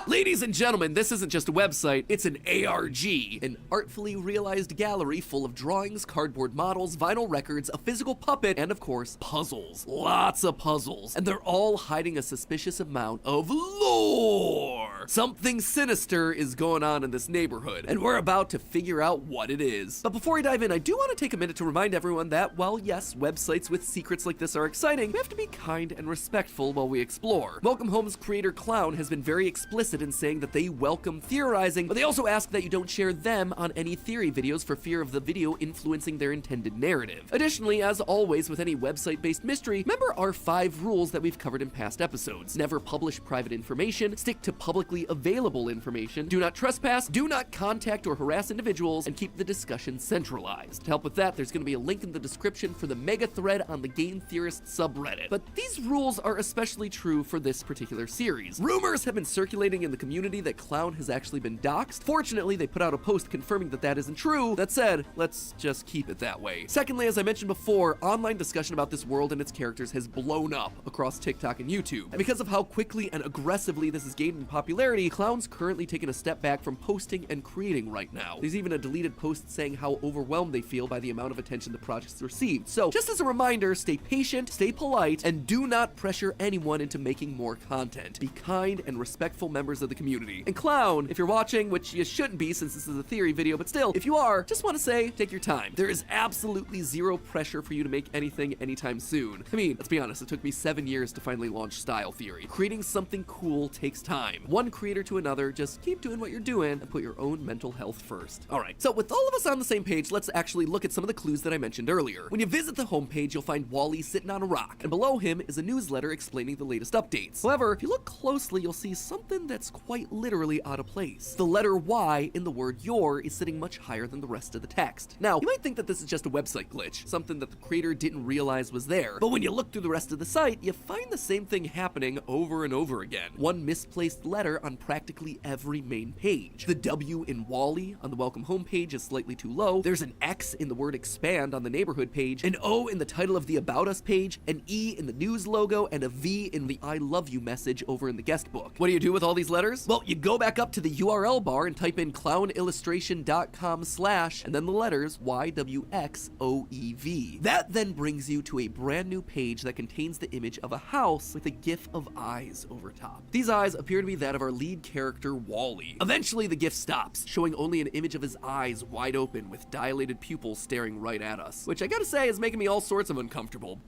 Ladies and gentlemen, this isn't just a website, it's an ARG, an artfully realized gallery full of drawings, cardboard models, vinyl records, a physical puppet, and of course, puzzles. Lots of puzzles. And they're all hiding a suspicious amount of lore. Something sinister is going on in this neighborhood, and we're about to figure out what it is. But before we dive in, I do want to take a minute to remind everyone that, while yes, websites with secrets like this are exciting, we have to be kind and respectful while we explore. Welcome Home's creator Clown has been very explicit in saying that they welcome theorizing, but they also ask that you don't share them on any theory videos for fear of the video influencing their intended narrative. Additionally, as always with any website-based mystery, remember our 5 rules that we've covered in past episodes. Never publish private information, stick to publicly available information, do not trespass, do not contact or harass individuals, and keep the discussion centralized. To help with that, there's going to be a link in the description for the mega thread on the Game Theorist subreddit. But these rules are especially true for this particular series. Rumors have been circulating in the community that Clown has actually been doxxed. Fortunately, they put out a post confirming that that isn't true. That said, let's just keep it that way. Secondly, as I mentioned before, online discussion about this world and its characters has blown up across TikTok and YouTube. And because of how quickly and aggressively this has gained in popularity, Clown's currently taken a step back from posting and creating right now. There's even a deleted post saying how overwhelmed they feel by the amount of attention the project's received. So, just as a reminder, stay patient, stay polite, and do not pressure anyone into making more content. Be kind and respectful members of the community. And Clown, if you're watching, which you shouldn't be since this is a theory video, but still, if you are, just want to say, take your time. There is absolutely zero pressure for you to make anything anytime soon. I mean, let's be honest, it took me 7 years to finally launch Style Theory. Creating something cool takes time. One creator to another, just keep doing what you're doing and put your own mental health first. Alright, so with all of us on the same page, let's actually look at some of the clues that I mentioned earlier. When you visit the homepage, you'll find Wally sitting on a rock, and below him is a newsletter explaining the latest updates. However, if you look closely, you'll see something that's quite literally out of place. The letter Y in the word your is sitting much higher than the rest of the text. Now, you might think that this is just a website glitch, something that the creator didn't realize was there, but when you look through the rest of the site, you find the same thing happening over and over again. One misplaced letter on practically every main page. The W in Wally on the Welcome Home page is slightly too low. There's an X in the word expand on the neighborhood page, an O in the title of the About Us page, an E in the news logo, and a V in the I love you message over in the guest book. What do you do with all these letters? Well, you go back up to the URL bar and type in clownillustration.com/ and then the letters YWXOEV. That then brings you to a brand new page that contains the image of a house with a gif of eyes over top. These eyes appear to be that of our lead character, Wally. Eventually, the gif stops, showing only an image of his eyes wide open with dilated pupils staring right at us, which I gotta say is making me all sorts of uncomfortable.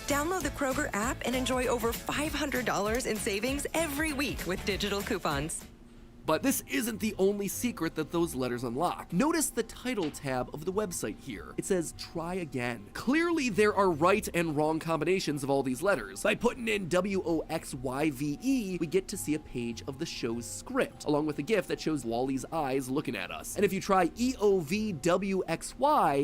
Download the Kroger app and enjoy over $500 in savings every week with digital coupons. But this isn't the only secret that those letters unlock. Notice the title tab of the website here. It says try again. Clearly there are right and wrong combinations of all these letters. By putting in WOXYVE, we get to see a page of the show's script, along with a GIF that shows Wally's eyes looking at us. And if you try EOVWXY,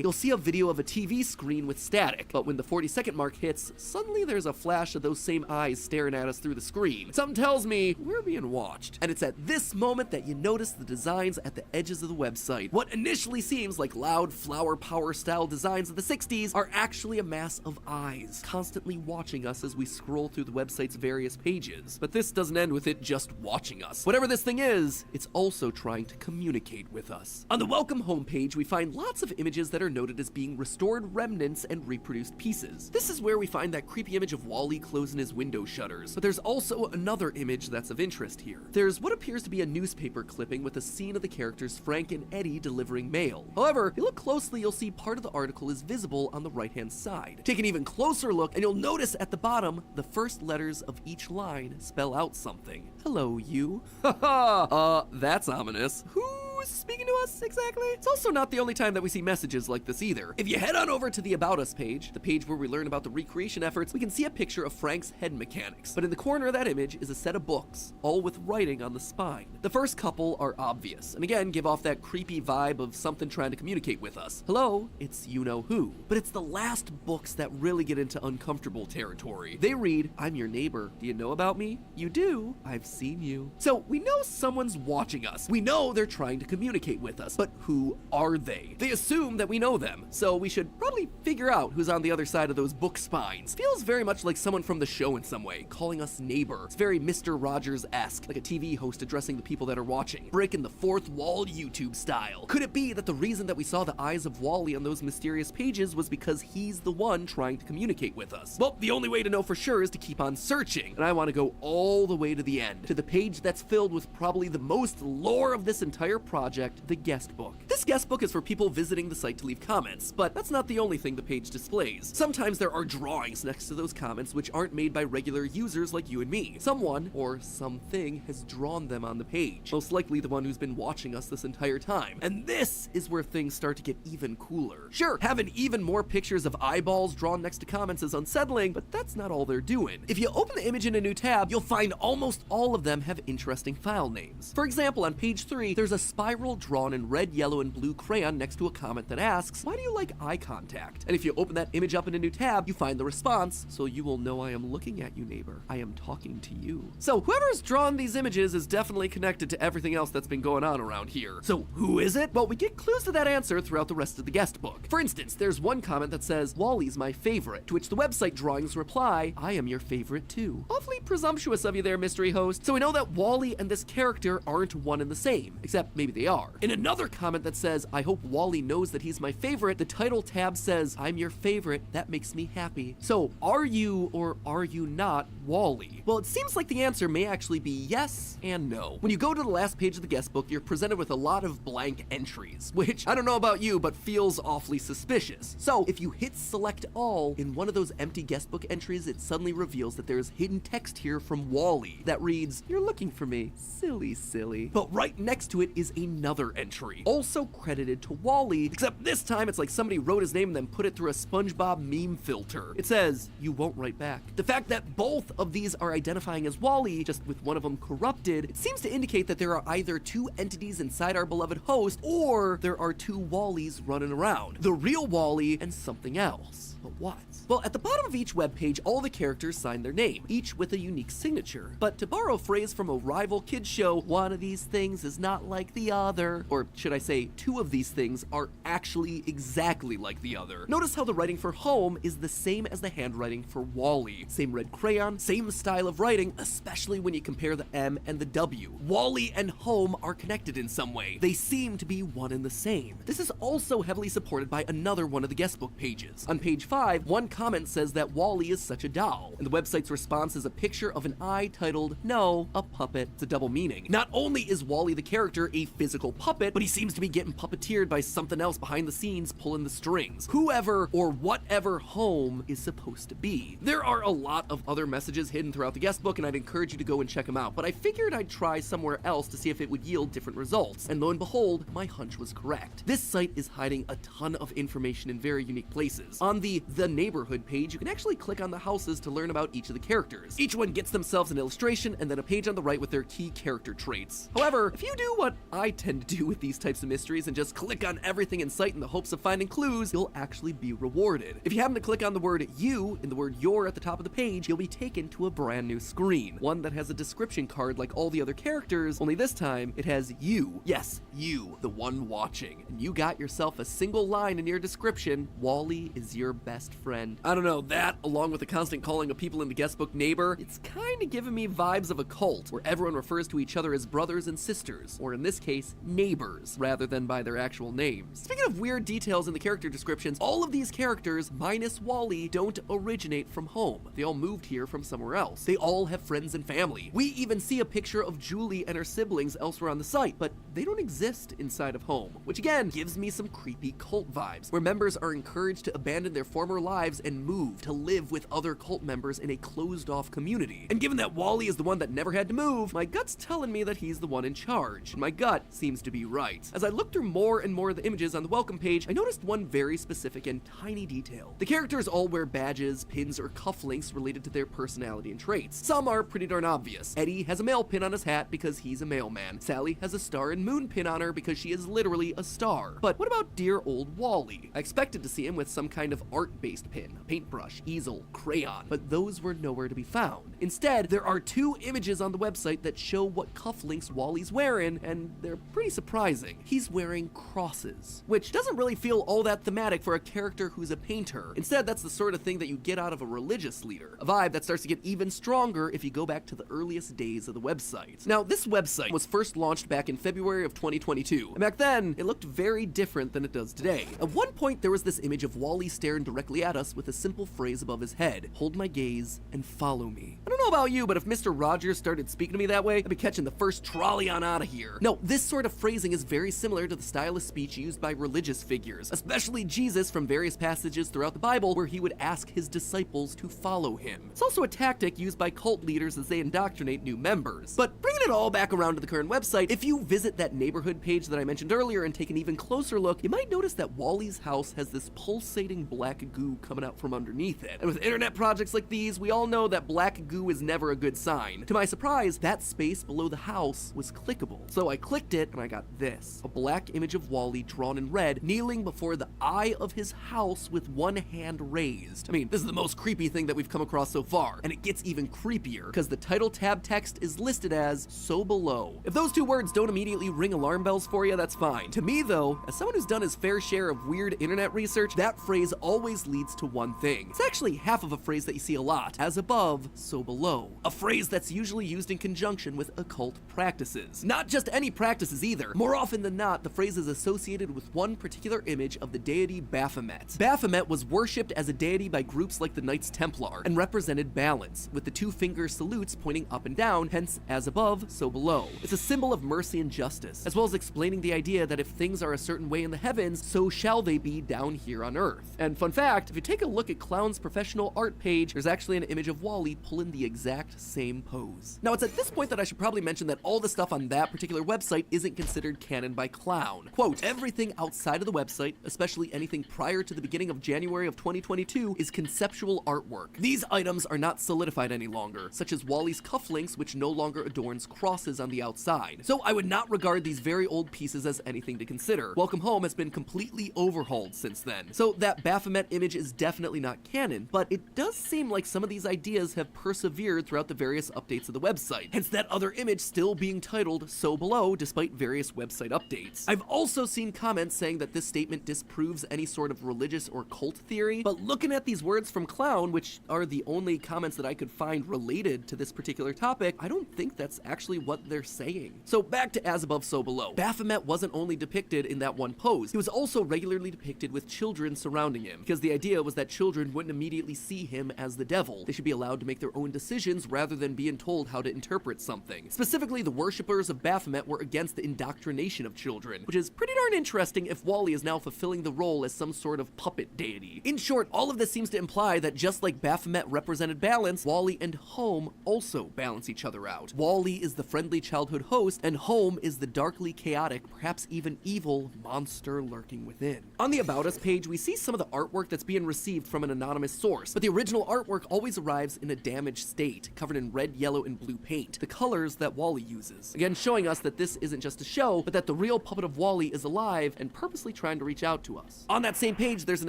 you'll see a video of a TV screen with static, but when the 40-second mark hits, suddenly there's a flash of those same eyes staring at us through the screen. Something tells me we're being watched. And it's at this moment that you notice the designs at the edges of the website. What initially seems like loud flower power style designs of the 60s are actually a mass of eyes, constantly watching us as we scroll through the website's various pages. But this doesn't end with it just watching us. Whatever this thing is, it's also trying to communicate with us. On the welcome homepage, we find lots of images that are noted as being restored remnants and reproduced pieces. This is where we find that creepy image of Wally closing his window shutters, but there's also another image that's of interest here. There's what appears to be a newspaper clipping with a scene of the characters Frank and Eddie delivering mail. However, if you look closely, you'll see part of the article is visible on the right-hand side. Take an even closer look, and you'll notice at the bottom, the first letters of each line spell out something. Hello, you. Haha, that's ominous. Who's speaking to us exactly? It's also not the only time that we see messages like this either. If you head on over to the About Us page, the page where we learn about the recreation efforts, we can see a picture of Frank's head mechanics. But in the corner of that image is a set of books, all with writing on the spine. The first couple are obvious, and again give off that creepy vibe of something trying to communicate with us. Hello, it's you-know-who. But it's the last books that really get into uncomfortable territory. They read, I'm your neighbor. Do you know about me? You do. I've seen you. So we know someone's watching us. We know they're trying to communicate with us, but who are they? They assume that we know them, so we should probably figure out who's on the other side of those book spines. Feels very much like someone from the show in some way, calling us neighbor. It's very Mr. Rogers-esque, like a TV host addressing the people that are watching, breaking the fourth wall YouTube style. Could it be that the reason that we saw the eyes of Wally on those mysterious pages was because he's the one trying to communicate with us? Well, the only way to know for sure is to keep on searching, and I want to go all the way to the end, to the page that's filled with probably the most lore of this entire project, the guest book. This guest book is for people visiting the site to leave comments, but that's not the only thing the page displays. Sometimes there are drawings next to those comments which aren't made by regular users like you and me. Someone, or something, has drawn them on the page. Most likely the one who's been watching us this entire time. And this is where things start to get even cooler. Sure, having even more pictures of eyeballs drawn next to comments is unsettling, but that's not all they're doing. If you open the image in a new tab, you'll find almost all of them have interesting file names. For example, on page 3, there's a spiral drawn in red, yellow, and blue crayon next to a comment that asks, why do you like eye contact? And if you open that image up in a new tab, you find the response, so you will know I am looking at you, neighbor. I am talking to you. So whoever's drawn these images is definitely connected to everything else that's been going on around here. So who is it? Well, we get clues to that answer throughout the rest of the guest book. For instance, there's one comment that says, Wally's my favorite, to which the website drawings reply, I am your favorite too. Awfully presumptuous of you there, mystery host. So we know that Wally and this character aren't one and the same, except maybe they are. In another comment that says, I hope Wally knows that he's my favorite, the title tab says, I'm your favorite, that makes me happy. So are you or are you not Wally? Well, it seems like the answer may actually be yes and no. When you go to the last page of the guest book, you're presented with a lot of blank entries, which I don't know about you, but feels awfully suspicious. So if you hit select all, in one of those empty guest book entries, it suddenly reveals that there's hidden text here from Wally that reads, you're looking for me, silly, silly. But right next to it is another entry, also credited to Wally, except this time it's like somebody wrote his name and then put it through a SpongeBob meme filter. It says, you won't write back. The fact that both of these are identifying as Wally, just with one of them corrupted, it seems to indicate that there are either two entities inside our beloved host, or there are two Wallys running around. The real Wally and something else. But what? Well, at the bottom of each webpage, all the characters sign their name, each with a unique signature. But to borrow a phrase from a rival kids show, one of these things is not like the other. Or should I say, two of these things are actually exactly like the other. Notice how the writing for home is the same as the handwriting for Wally. Same red crayon, same style of writing, especially when you compare the M and the W. Wally and home are connected in some way. They seem to be one and the same. This is also heavily supported by another one of the guestbook pages. On page 5, one comment says that Wally is such a doll, and the website's response is a picture of an eye titled, no, a puppet. It's a double meaning. Not only is Wally the character a physical puppet, but he seems to be getting puppeteered by something else behind the scenes pulling the strings. Whoever or whatever home is supposed to be. There are a lot of other messages hidden throughout the guest book, and I'd encourage you to go and check them out, but I figured I'd try somewhere else to see if it would yield different results, and lo and behold, my hunch was correct. This site is hiding a ton of information in very unique places. On the Neighborhood page, you can actually click on the houses to learn about each of the characters. Each one gets themselves an illustration and then a page on the right with their key character traits. However, if you do what I tend to do with these types of mysteries and just click on everything in sight in the hopes of finding clues, you'll actually be rewarded. If you happen to click on the word you in the word your at the top of the page, you'll be taken to a brand new screen. One that has a description card like all the other characters, only this time it has you. Yes, you, the one watching. And you got yourself a single line in your description: Wally is your best friend. I don't know, that, along with the constant calling of people in the guest book neighbor, it's kinda giving me vibes of a cult, where everyone refers to each other as brothers and sisters, or in this case, neighbors, rather than by their actual names. Speaking of weird details in the character descriptions, all of these characters, minus Wally, don't originate from home. They all moved here from somewhere else. They all have friends and family. We even see a picture of Julie and her siblings elsewhere on the site, but they don't exist inside of home, which again gives me some creepy cult vibes, where members are encouraged to abandon their former lives and move to live with other cult members in a closed-off community. And given that Wally is the one that never had to move, my gut's telling me that he's the one in charge, and my gut seems to be right. As I looked through more and more of the images on the welcome page, I noticed one very specific and tiny detail. The characters all wear badges, pins, or cufflinks related to their personality and traits. Some are pretty darn obvious. Eddie has a mail pin on his hat because he's a mailman. Sally has a star and moon pin on her because she is literally a star. But what about dear old Wally? I expected to see him with some kind of art-based pin, a paintbrush, easel, crayon, but those were nowhere to be found. Instead, there are two images on the website that show what cufflinks Wally's wearing, and they're pretty surprising. He's wearing crosses, which doesn't really feel all that thematic for a character who's a painter. Instead, that's the sort of thing that you get out of a religious leader, a vibe that starts to get even stronger if you go back to the earliest days of the website. Now, this website was first launched back in February of 2022, and back then, it looked very different than it does today. At one point, there was this image of Wally staring directly at us with a simple phrase above his head: "Hold my gaze and follow me." I don't know about you, but if Mr. Rogers started speaking to me that way, I'd be catching the first trolley on out of here. No, this sort of phrasing is very similar to the style of speech used by religious figures, especially Jesus from various passages throughout the Bible where he would ask his disciples to follow him. It's also a tactic used by cult leaders as they indoctrinate new members. But bringing it all back around to the current website, if you visit that neighborhood page that I mentioned earlier and take an even closer look, you might notice that Wally's house has this pulsating black goo coming out from underneath it. And with internet projects like these, we all know that black goo is never a good sign. To my surprise, that space below the house was clickable. So I clicked it and I got this: a black image of Wally drawn in red, kneeling before the eye of his house with one hand raised. I mean, this is the most creepy thing that we've come across so far, and it gets even creepier because the title tab text is listed as "so below." If those two words don't immediately ring alarm bells for you, that's fine. To me though, as someone who's done his fair share of weird internet research, that phrase always leads to one thing. It's actually half of a phrase that you see a lot: as above, so below. A phrase that's usually used in conjunction with occult practices. Not just any practices either. More often than not, the phrase is associated with one particular image of the deity Baphomet. Baphomet was worshipped as a deity by groups like the Knights Templar and represented balance, with the two finger salutes pointing up and down, hence as above, so below. It's a symbol of mercy and justice, as well as explaining the idea that if things are a certain way in the heavens, so shall they be down here on Earth. And fun fact, if you take a look at Clown's professional art page, there's actually an image of Wally pulling the exact same pose. Now, it's at this point that I should probably mention that all the stuff on that particular website isn't considered canon by Clown. Quote, "Everything outside of the website, especially anything prior to the beginning of January of 2022, is conceptual artwork. These items are not solidified any longer, such as Wally's cufflinks, which no longer adorns crosses on the outside. So I would not regard these very old pieces as anything to consider. Welcome Home has been completely overhauled since then. So that Baphomet image is definitely not canon, but it does seem like some of these ideas have persevered throughout the various updates of the website, hence that other image still being titled So Below despite various website updates. I've also seen comments saying that this statement disproves any sort of religious or cult theory, but looking at these words from Clown, which are the only comments that I could find related to this particular topic, I don't think that's actually what they're saying. So back to As Above, So Below. Baphomet wasn't only depicted in that one pose, he was also regularly depicted with children surrounding him, because the idea was that children wouldn't immediately see him as the devil. They should be allowed to make their own decisions rather than being told how to interpret something. Specifically, the worshippers of Baphomet were against against the indoctrination of children, which is pretty darn interesting if Wally is now fulfilling the role as some sort of puppet deity. In short, all of this seems to imply that just like Baphomet represented balance, Wally and Home also balance each other out. Wally is the friendly childhood host, and Home is the darkly chaotic, perhaps even evil monster lurking within. On the About Us page, we see some of the artwork that's being received from an anonymous source, but the original artwork always arrives in a damaged state, covered in red, yellow, and blue paint, the colors that Wally uses. Again, showing us that this isn't just a show, but that the real puppet of Wally is alive and purposely trying to reach out to us. On that same page, there's an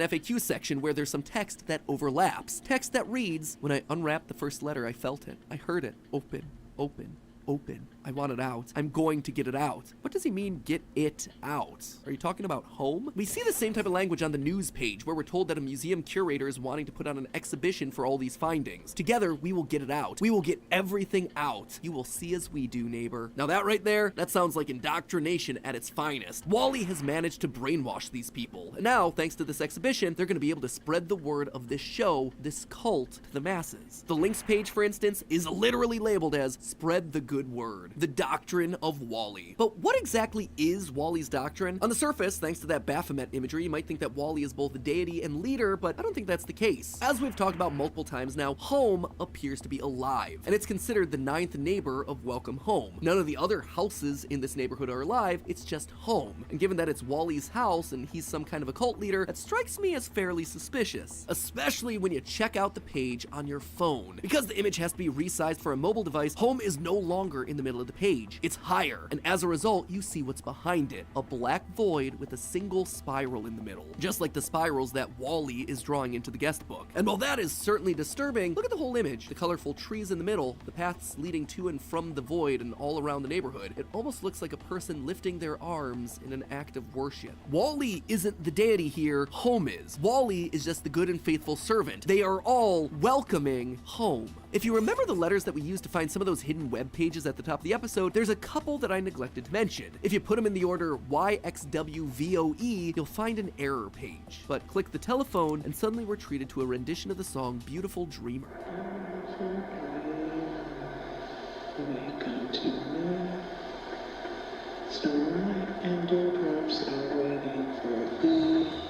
FAQ section where there's some text that overlaps. Text that reads, "When I unwrapped the first letter, I felt it. I heard it. Open, open, open. I want it out. I'm going to get it out." What does he mean, get it out? Are you talking about home? We see the same type of language on the news page, where we're told that a museum curator is wanting to put on an exhibition for all these findings. Together, we will get it out. We will get everything out. You will see as we do, neighbor. Now that right there, that sounds like indoctrination at its finest. Wally has managed to brainwash these people. And now, thanks to this exhibition, they're going to be able to spread the word of this show, this cult, to the masses. The links page, for instance, is literally labeled as "Spread the Good Word." The doctrine of Wally. But what exactly is Wally's doctrine? On the surface, thanks to that Baphomet imagery, you might think that Wally is both a deity and leader, but I don't think that's the case. As we've talked about multiple times now, Home appears to be alive, and it's considered the 9th neighbor of Welcome Home. None of the other houses in this neighborhood are alive, it's just Home. And given that it's Wally's house and he's some kind of a cult leader, that strikes me as fairly suspicious, especially when you check out the page on your phone. Because the image has to be resized for a mobile device, Home is no longer in the middle of the page. It's higher, and as a result, you see what's behind it. A black void with a single spiral in the middle, just like the spirals that Wally is drawing into the guest book. And while that is certainly disturbing, look at the whole image. The colorful trees in the middle, the paths leading to and from the void and all around the neighborhood. It almost looks like a person lifting their arms in an act of worship. Wally isn't the deity here, Home is. Wally is just the good and faithful servant. They are all welcoming Home. If you remember the letters that we used to find some of those hidden web pages at the top of the episode, there's a couple that I neglected to mention. If you put them in the order YXWVOE, you'll find an error page. But click the telephone, and suddenly we're treated to a rendition of the song Beautiful Dreamer.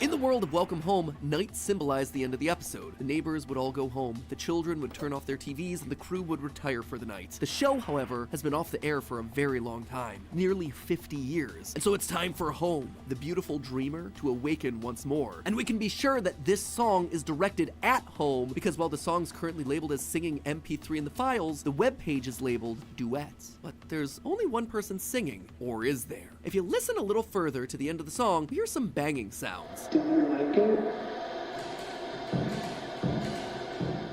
In the world of Welcome Home, night symbolized the end of the episode. The neighbors would all go home, the children would turn off their TVs, and the crew would retire for the night. The show, however, has been off the air for a very long time, nearly 50 years. And so it's time for Home, the beautiful dreamer, to awaken once more. And we can be sure that this song is directed at Home, because while the song's currently labeled as singing MP3 in the files, the webpage is labeled duets. But there's only one person singing, or is there? If you listen a little further to the end of the song, we hear some banging sounds. Do you like it?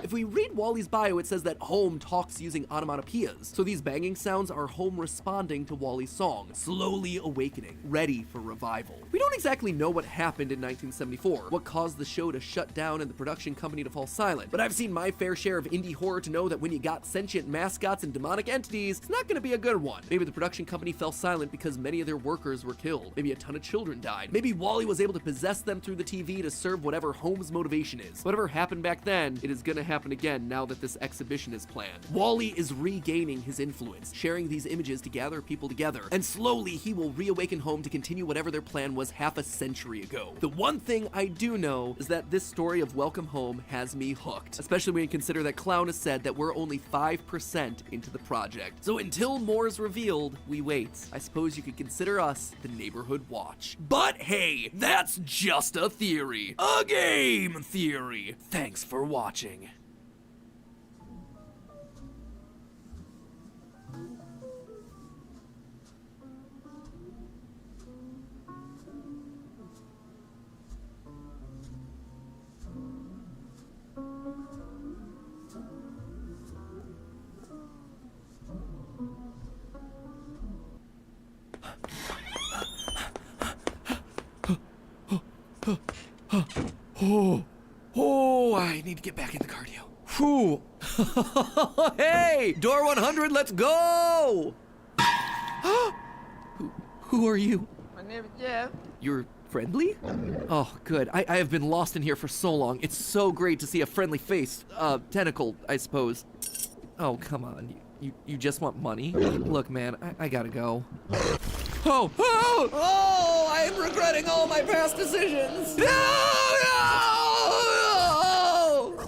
If we read Wally's bio, it says that Home talks using onomatopoeias. So these banging sounds are Home responding to Wally's song, slowly awakening, ready for revival. We don't exactly know what happened in 1974, what caused the show to shut down and the production company to fall silent, but I've seen my fair share of indie horror to know that when you got sentient mascots and demonic entities, it's not gonna be a good one. Maybe the production company fell silent because many of their workers were killed. Maybe a ton of children died. Maybe Wally was able to possess them through the TV to serve whatever Home's motivation is. Whatever happened back then, it is gonna happen again now that this exhibition is planned. Wally is regaining his influence, sharing these images to gather people together, and slowly he will reawaken Home to continue whatever their plan was half a century ago. The one thing I do know is that this story of Welcome Home has me hooked, especially when you consider that Clown has said that we're only 5% into the project. So until more is revealed, we wait. I suppose you could consider us the neighborhood watch. But hey, that's just a theory. A game theory. Thanks for watching. Oh, I need to get back in the cardio. Whew. Hey, door 100, let's go! Who are you? My name is Jeff. You're friendly? Oh, good. I have been lost in here for so long. It's so great to see a friendly face. Tentacle, I suppose. Oh, come on. You just want money? Look, man, I gotta go. Oh, I am regretting all my past decisions. No!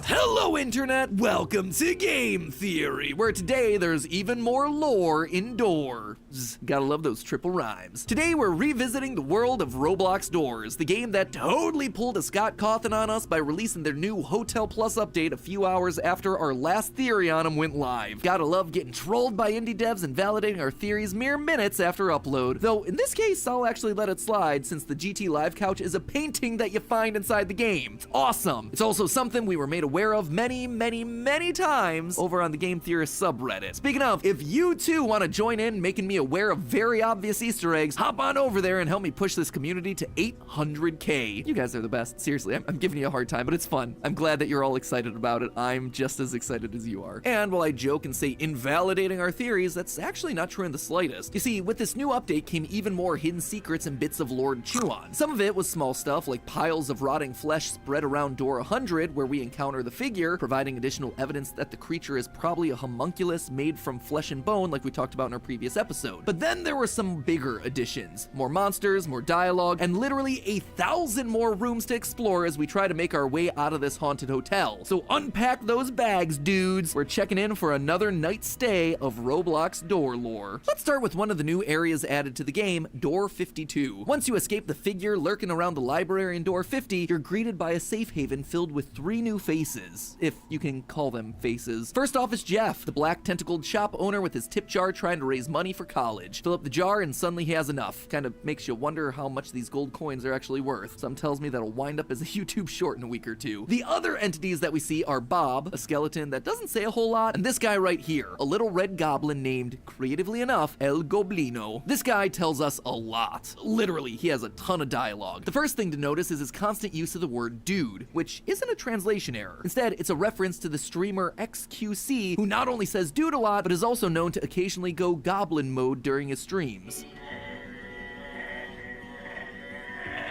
Hello, Internet. Welcome to Game Theory, where today there's even more lore indoors. Gotta love those triple rhymes. Today we're revisiting the world of Roblox Doors, the game that totally pulled a Scott Cawthon on us by releasing their new Hotel Plus update a few hours after our last theory on them went live. Gotta love getting trolled by indie devs and validating our theories mere minutes after upload. Though in this case, I'll actually let it slide since the GT Live Couch is a painting that you find inside the game. It's awesome. It's also something we were made aware of many times over on the Game Theorist subreddit. Speaking of, if you too want to join in making me aware of very obvious Easter eggs, hop on over there and help me push this community to 800K. You guys are the best. Seriously, I'm giving you a hard time, but it's fun. I'm glad that you're all excited about it. I'm just as excited as you are. And while I joke and say invalidating our theories, that's actually not true in the slightest. You see, with this new update came even more hidden secrets and bits of lore to chew on. Some of it was small stuff like piles of rotting flesh spread around door 100 where we encounter the figure, providing additional evidence that the creature is probably a homunculus made from flesh and bone like we talked about in our previous episode. But then there were some bigger additions. More monsters, more dialogue, and literally 1,000 more rooms to explore as we try to make our way out of this haunted hotel. So unpack those bags, dudes. We're checking in for another night stay of Roblox door lore. Let's start with one of the new areas added to the game, Door 52. Once you escape the figure lurking around the library in Door 50, you're greeted by a safe haven filled with 3 new faces, if you can call them faces. First off is Jeff, the black tentacled shop owner with his tip jar trying to raise money for college. Fill up the jar and suddenly he has enough. Kind of makes you wonder how much these gold coins are actually worth. Some tells me that'll wind up as a YouTube short in a week or two. The other entities that we see are Bob, a skeleton that doesn't say a whole lot, and this guy right here, a little red goblin named, creatively enough, El Goblino. This guy tells us a lot. Literally, he has a ton of dialogue. The first thing to notice is his constant use of the word dude, which isn't a translation error. Instead, it's a reference to the streamer XQC, who not only says dude a lot, but is also known to occasionally go goblin mode during his streams.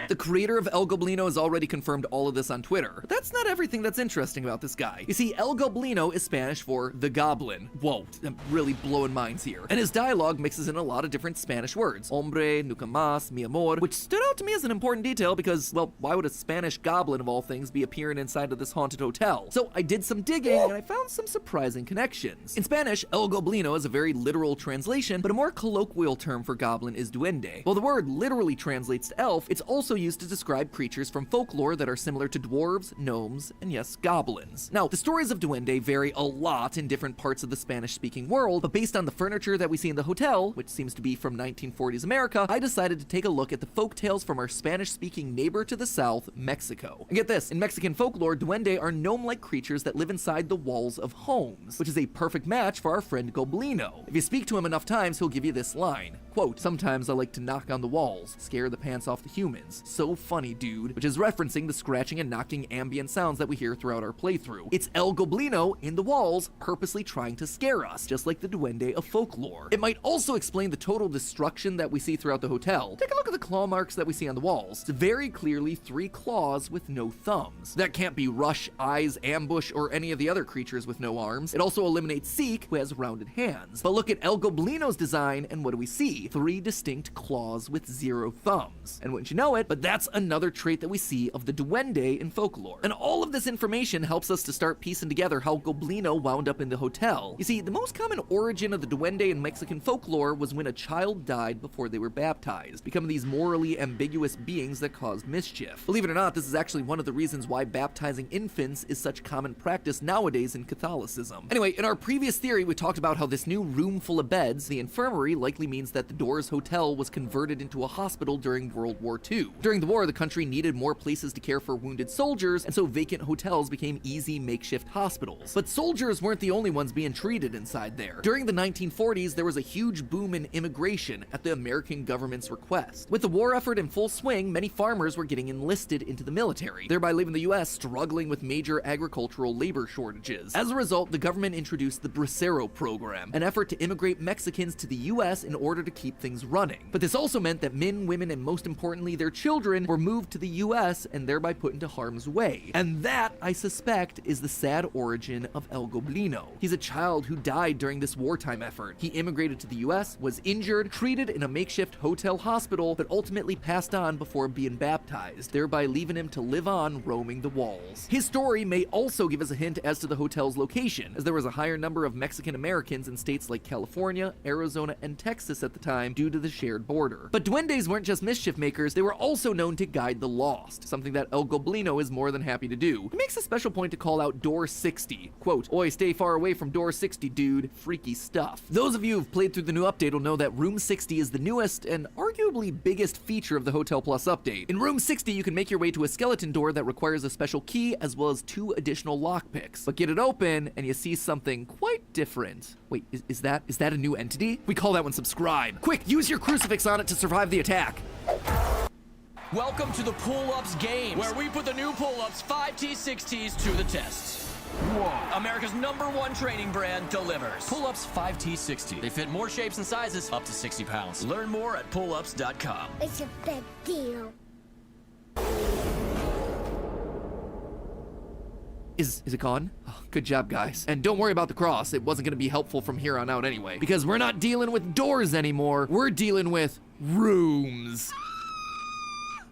The creator of El Goblino has already confirmed all of this on Twitter. But that's not everything that's interesting about this guy. You see, El Goblino is Spanish for the goblin. Whoa, I'm really blowing minds here. And his dialogue mixes in a lot of different Spanish words. Hombre, nunca más, mi amor, which stood out to me as an important detail because, well, why would a Spanish goblin of all things be appearing inside of this haunted hotel? So I did some digging and I found some surprising connections. In Spanish, El Goblino is a very literal translation, but a more colloquial term for goblin is duende. While the word literally translates to elf, it's also used to describe creatures from folklore that are similar to dwarves, gnomes, and yes, goblins. Now, the stories of duende vary a lot in different parts of the Spanish-speaking world, but based on the furniture that we see in the hotel, which seems to be from 1940s America, I decided to take a look at the folk tales from our Spanish-speaking neighbor to the south, Mexico. And get this, in Mexican folklore, duende are gnome-like creatures that live inside the walls of homes, which is a perfect match for our friend Goblino. If you speak to him enough times, he'll give you this line, quote, "Sometimes I like to knock on the walls, scare the pants off the humans. So funny, dude," which is referencing the scratching and knocking ambient sounds that we hear throughout our playthrough. It's El Goblino in the walls purposely trying to scare us, just like the duende of folklore. It might also explain the total destruction that we see throughout the hotel. Take a look at the claw marks that we see on the walls. It's very clearly 3 claws with no thumbs. That can't be Rush, Eyes, Ambush, or any of the other creatures with no arms. It also eliminates Seek, who has rounded hands. But look at El Goblino's design, and what do we see? 3 distinct claws with 0 thumbs. And wouldn't you know it, but that's another trait that we see of the duende in folklore. And all of this information helps us to start piecing together how Goblino wound up in the hotel. You see, the most common origin of the duende in Mexican folklore was when a child died before they were baptized, becoming these morally ambiguous beings that caused mischief. Believe it or not, this is actually one of the reasons why baptizing infants is such common practice nowadays in Catholicism. Anyway, in our previous theory, we talked about how this new room full of beds, the infirmary, likely means that the Doors Hotel was converted into a hospital during World War II. During the war, the country needed more places to care for wounded soldiers, and so vacant hotels became easy makeshift hospitals. But soldiers weren't the only ones being treated inside there. During the 1940s, there was a huge boom in immigration at the American government's request. With the war effort in full swing, many farmers were getting enlisted into the military, thereby leaving the US struggling with major agricultural labor shortages. As a result, the government introduced the Bracero program, an effort to immigrate Mexicans to the US in order to keep things running. But this also meant that men, women, and most importantly their children were moved to the US and thereby put into harm's way. And that, I suspect, is the sad origin of El Goblino. He's a child who died during this wartime effort. He immigrated to the US, was injured, treated in a makeshift hotel hospital, but ultimately passed on before being baptized, thereby leaving him to live on roaming the walls. His story may also give us a hint as to the hotel's location, as there was a higher number of Mexican Americans in states like California, Arizona, and Texas at the time due to the shared border. But duendes weren't just mischief makers, they were also known to guide the lost, something that El Goblino is more than happy to do. He makes a special point to call out Door 60. Quote, "Oi, stay far away from Door 60, dude. Freaky stuff." Those of you who've played through the new update will know that Room 60 is the newest and arguably biggest feature of the Hotel Plus update. In Room 60, you can make your way to a skeleton door that requires a special key as well as 2 additional lockpicks. But get it open and you see something quite different. Wait, is that a new entity? We call that one subscribe. Quick, use your crucifix on it to survive the attack. Welcome to the Pull-Ups Games, where we put the new Pull-Ups 5T, 6Ts to the test. Whoa. America's #1 training brand delivers. Pull-Ups 5T, 6T. They fit more shapes and sizes, up to 60 pounds. Learn more at pullups.com. It's a big deal. Is it gone? Oh, good job, guys. And don't worry about the cross. It wasn't going to be helpful from here on out anyway. Because we're not dealing with doors anymore. We're dealing with rooms.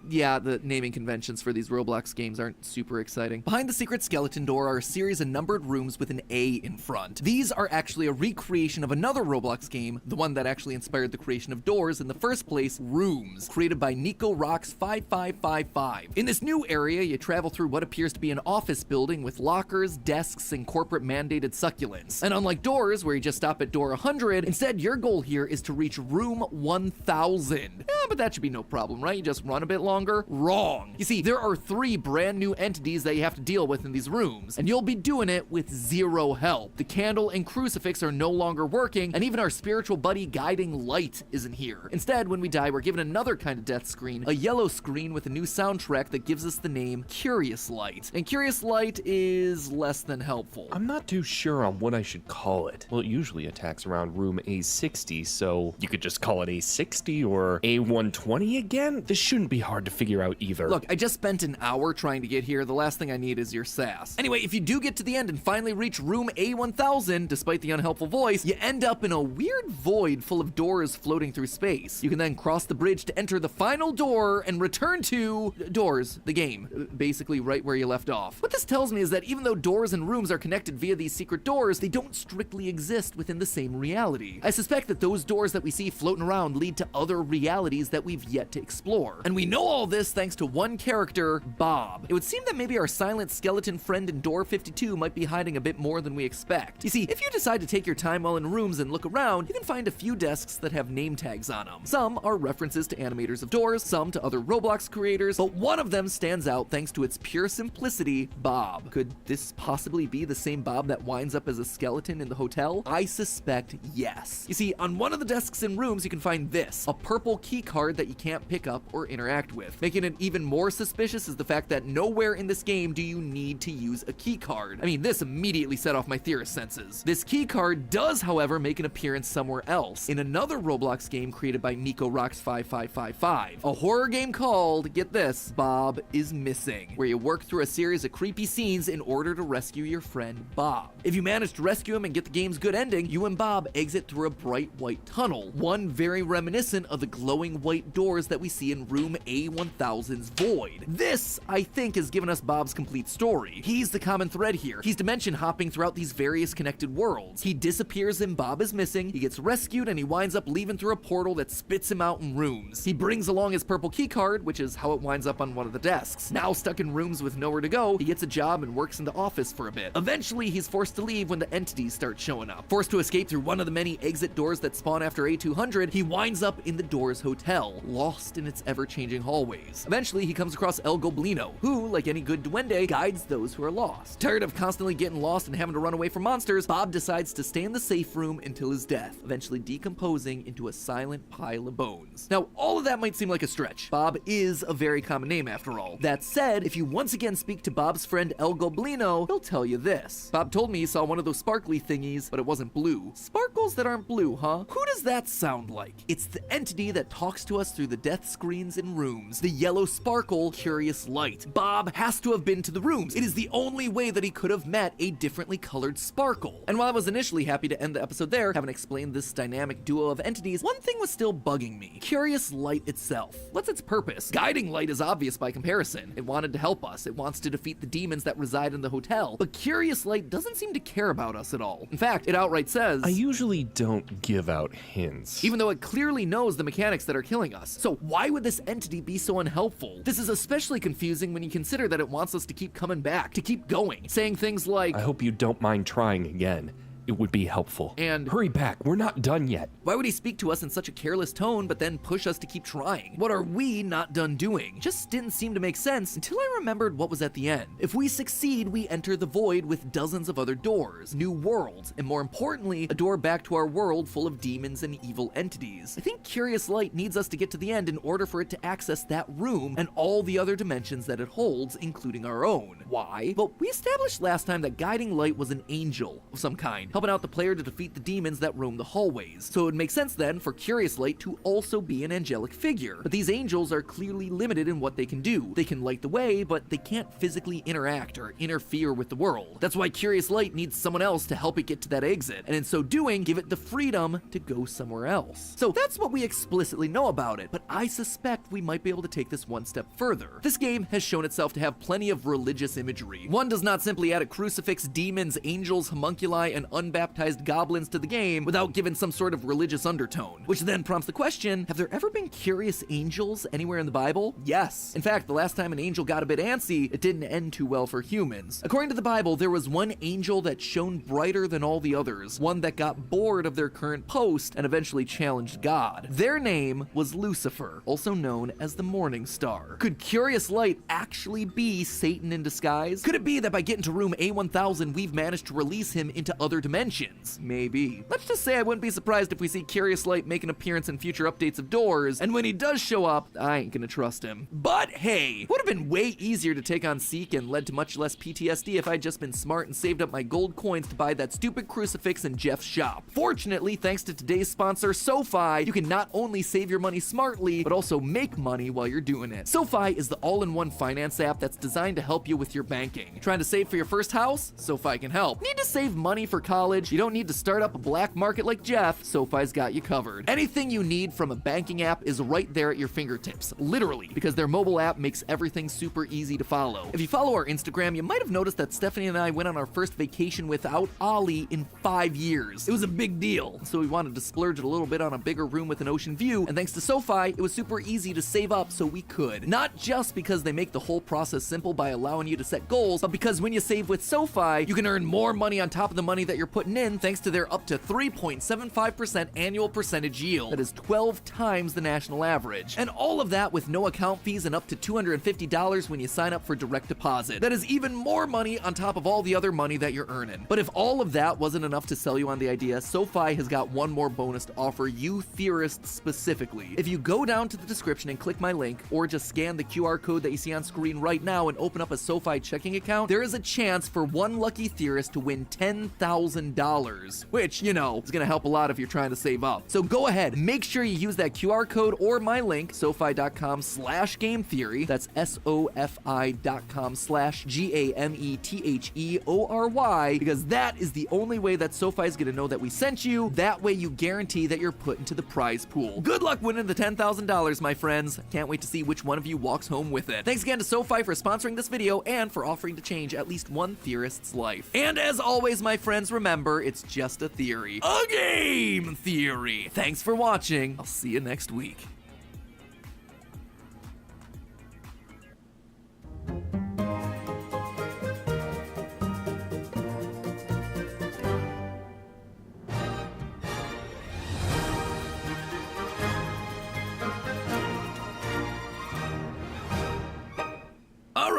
Yeah, the naming conventions for these Roblox games aren't super exciting. Behind the secret skeleton door are a series of numbered rooms with an A in front. These are actually a recreation of another Roblox game, the one that actually inspired the creation of doors in the first place, Rooms, created by Nico Rocks 5555. In this new area, you travel through what appears to be an office building with lockers, desks, and corporate mandated succulents. And unlike doors, where you just stop at door 100, instead your goal here is to reach room 1000. Yeah, but that should be no problem, right? You just run a bit longer. Wrong. You see, there are 3 brand new entities that you have to deal with in these rooms, and you'll be doing it with 0 help. The candle and crucifix are no longer working, and even our spiritual buddy guiding light isn't here. Instead, when we die, we're given another kind of death screen, a yellow screen with a new soundtrack that gives us the name Curious Light. And Curious Light is less than helpful. I'm not too sure on what I should call it. Well, it usually attacks around room A60, so you could just call it A60 or A120 again? This shouldn't be hard to figure out either. Look, I just spent an hour trying to get here. The last thing I need is your sass. Anyway, if you do get to the end and finally reach room A1000, despite the unhelpful voice, you end up in a weird void full of doors floating through space. You can then cross the bridge to enter the final door and return to Doors, the game, basically right where you left off. What this tells me is that even though doors and rooms are connected via these secret doors, they don't strictly exist within the same reality. I suspect that those doors that we see floating around lead to other realities that we've yet to explore. And we know all this thanks to one character, Bob. It would seem that maybe our silent skeleton friend in door 52 might be hiding a bit more than we expect. You see, if you decide to take your time while in rooms and look around, you can find a few desks that have name tags on them. Some are references to animators of doors, some to other Roblox creators, but one of them stands out thanks to its pure simplicity, Bob. Could this possibly be the same Bob that winds up as a skeleton in the hotel? I suspect yes. You see, on one of the desks in rooms, you can find this, a purple key card that you can't pick up or interact with. Making it even more suspicious is the fact that nowhere in this game do you need to use a key card. I mean, this immediately set off my theorist senses. This key card does, however, make an appearance somewhere else, in another Roblox game created by Nico Rocks 5555. A horror game called, get this, Bob is Missing, where you work through a series of creepy scenes in order to rescue your friend Bob. If you manage to rescue him and get the game's good ending, you and Bob exit through a bright white tunnel, one very reminiscent of the glowing white doors that we see in room A1000's void. This, I think, has given us Bob's complete story. He's the common thread here. He's dimension hopping throughout these various connected worlds. He disappears and Bob is missing, he gets rescued, and he winds up leaving through a portal that spits him out in rooms. He brings along his purple key card, which is how it winds up on one of the desks. Now stuck in rooms with nowhere to go, he gets a job and works in the office for a bit. Eventually, he's forced to leave when the entities start showing up. Forced to escape through one of the many exit doors that spawn after A200, he winds up in the Doors Hotel, lost in its ever-changing hallways. hallways. Eventually, he comes across El Goblino, who, like any good duende, guides those who are lost. Tired of constantly getting lost and having to run away from monsters, Bob decides to stay in the safe room until his death, eventually decomposing into a silent pile of bones. Now, all of that might seem like a stretch. Bob is a very common name after all. That said, if you once again speak to Bob's friend El Goblino, he'll tell you this. Bob told me he saw one of those sparkly thingies, but it wasn't blue. Sparkles that aren't blue, huh? Who does that sound like? It's the entity that talks to us through the death screens in rooms. The yellow sparkle, Curious Light. Bob has to have been to the rooms. It is the only way that he could have met a differently colored sparkle. And while I was initially happy to end the episode there, having explained this dynamic duo of entities, one thing was still bugging me. Curious Light itself. What's its purpose? Guiding Light is obvious by comparison. It wanted to help us. It wants to defeat the demons that reside in the hotel. But Curious Light doesn't seem to care about us at all. In fact, it outright says, I usually don't give out hints. Even though it clearly knows the mechanics that are killing us. So why would this entity be so unhelpful? This is especially confusing when you consider that it wants us to keep coming back, to keep going, saying things like, I hope you don't mind trying again. It would be helpful. And hurry back, we're not done yet. Why would he speak to us in such a careless tone, but then push us to keep trying? What are we not done doing? Just didn't seem to make sense until I remembered what was at the end. If we succeed, we enter the void with dozens of other doors, new worlds, and more importantly, a door back to our world full of demons and evil entities. I think Curious Light needs us to get to the end in order for it to access that room and all the other dimensions that it holds, including our own. Why? Well, we established last time that Guiding Light was an angel of some kind, helping out the player to defeat the demons that roam the hallways. So it would make sense then for Curious Light to also be an angelic figure. But these angels are clearly limited in what they can do. They can light the way, but they can't physically interact or interfere with the world. That's why Curious Light needs someone else to help it get to that exit, and in so doing, give it the freedom to go somewhere else. So that's what we explicitly know about it, but I suspect we might be able to take this one step further. This game has shown itself to have plenty of religious imagery. One does not simply add a crucifix, demons, angels, homunculi, and unbaptized goblins to the game without giving some sort of religious undertone. Which then prompts the question, have there ever been curious angels anywhere in the Bible? Yes. In fact, the last time an angel got a bit antsy, it didn't end too well for humans. According to the Bible, there was one angel that shone brighter than all the others, one that got bored of their current post and eventually challenged God. Their name was Lucifer, also known as the Morning Star. Could Curious Light actually be Satan in disguise? Could it be that by getting to room A1000, we've managed to release him into other dimensions? Maybe. Let's just say I wouldn't be surprised if we see Curious Light make an appearance in future updates of Doors, and when he does show up, I ain't gonna trust him. But hey, would have been way easier to take on Seek and led to much less PTSD if I'd just been smart and saved up my gold coins to buy that stupid crucifix in Jeff's shop. Fortunately, thanks to today's sponsor, SoFi, you can not only save your money smartly, but also make money while you're doing it. SoFi is the all-in-one finance app that's designed to help you with your banking. Trying to save for your first house? SoFi can help. Need to save money for college? You don't need to start up a black market like Jeff. SoFi's got you covered. Anything you need from a banking app is right there at your fingertips, literally, because their mobile app makes everything super easy to follow. If you follow our Instagram, you might have noticed that Stephanie and I went on our first vacation without Ollie in 5 years. It was a big deal, so we wanted to splurge a little bit on a bigger room with an ocean view, and thanks to SoFi, it was super easy to save up so we could. Not just because they make the whole process simple by allowing you to set goals, but because when you save with SoFi, you can earn more money on top of the money that you're putting in thanks to their up to 3.75% annual percentage yield. That is 12 times the national average. And all of that with no account fees and up to $250 when you sign up for direct deposit. That is even more money on top of all the other money that you're earning. But if all of that wasn't enough to sell you on the idea, SoFi has got one more bonus to offer you theorists specifically. If you go down to the description and click my link, or just scan the QR code that you see on screen right now and open up a SoFi checking account, there is a chance for one lucky theorist to win $10,000, which, you know, is gonna help a lot if you're trying to save up. So go ahead, make sure you use that QR code or my link, SoFi.com/GameTheory. That's SoFi.com/GameTheory, because that is the only way that SoFi is gonna know that we sent you. That way you guarantee that you're put into the prize pool. Good luck winning the $10,000, my friends. Can't wait to see which one of you walks home with it. Thanks again to SoFi for sponsoring this video and for offering to change at least one theorist's life. And as always, my friends, remember, it's just a theory. A game theory! Thanks for watching. I'll see you next week.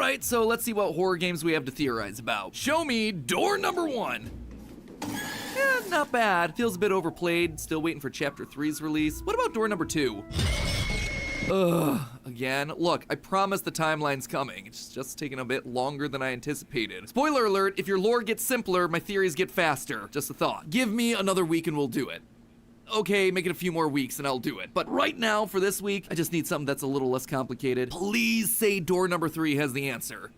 Alright, so let's see what horror games we have to theorize about. Show me door number 1. Not bad. Feels a bit overplayed. Still waiting for Chapter 3's release. What about door number 2? Ugh, again. Look, I promise the timeline's coming. It's just taking a bit longer than I anticipated. Spoiler alert, if your lore gets simpler, my theories get faster. Just a thought. Give me another week and we'll do it. Okay, make it a few more weeks and I'll do it. But right now, for this week, I just need something that's a little less complicated. Please say door number 3 has the answer.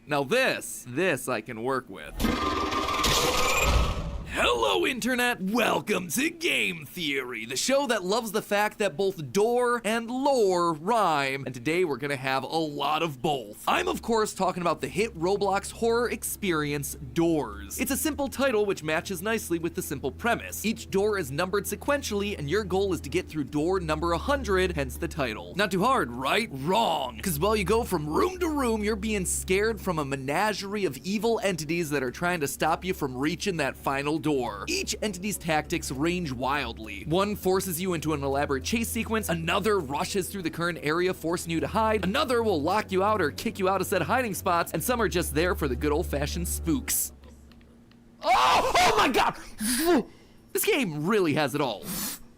Now this I can work with. Hello, Internet! Welcome to Game Theory, the show that loves the fact that both door and lore rhyme, and today we're gonna have a lot of both. I'm, of course, talking about the hit Roblox horror experience, Doors. It's a simple title which matches nicely with the simple premise. Each door is numbered sequentially, and your goal is to get through door number 100, hence the title. Not too hard, right? Wrong! Because while you go from room to room, you're being scared from a menagerie of evil entities that are trying to stop you from reaching that final door. Each entity's tactics range wildly. One forces you into an elaborate chase sequence, another rushes through the current area forcing you to hide, another will lock you out or kick you out of said hiding spots, and some are just there for the good old-fashioned spooks. Oh my god! This game really has it all.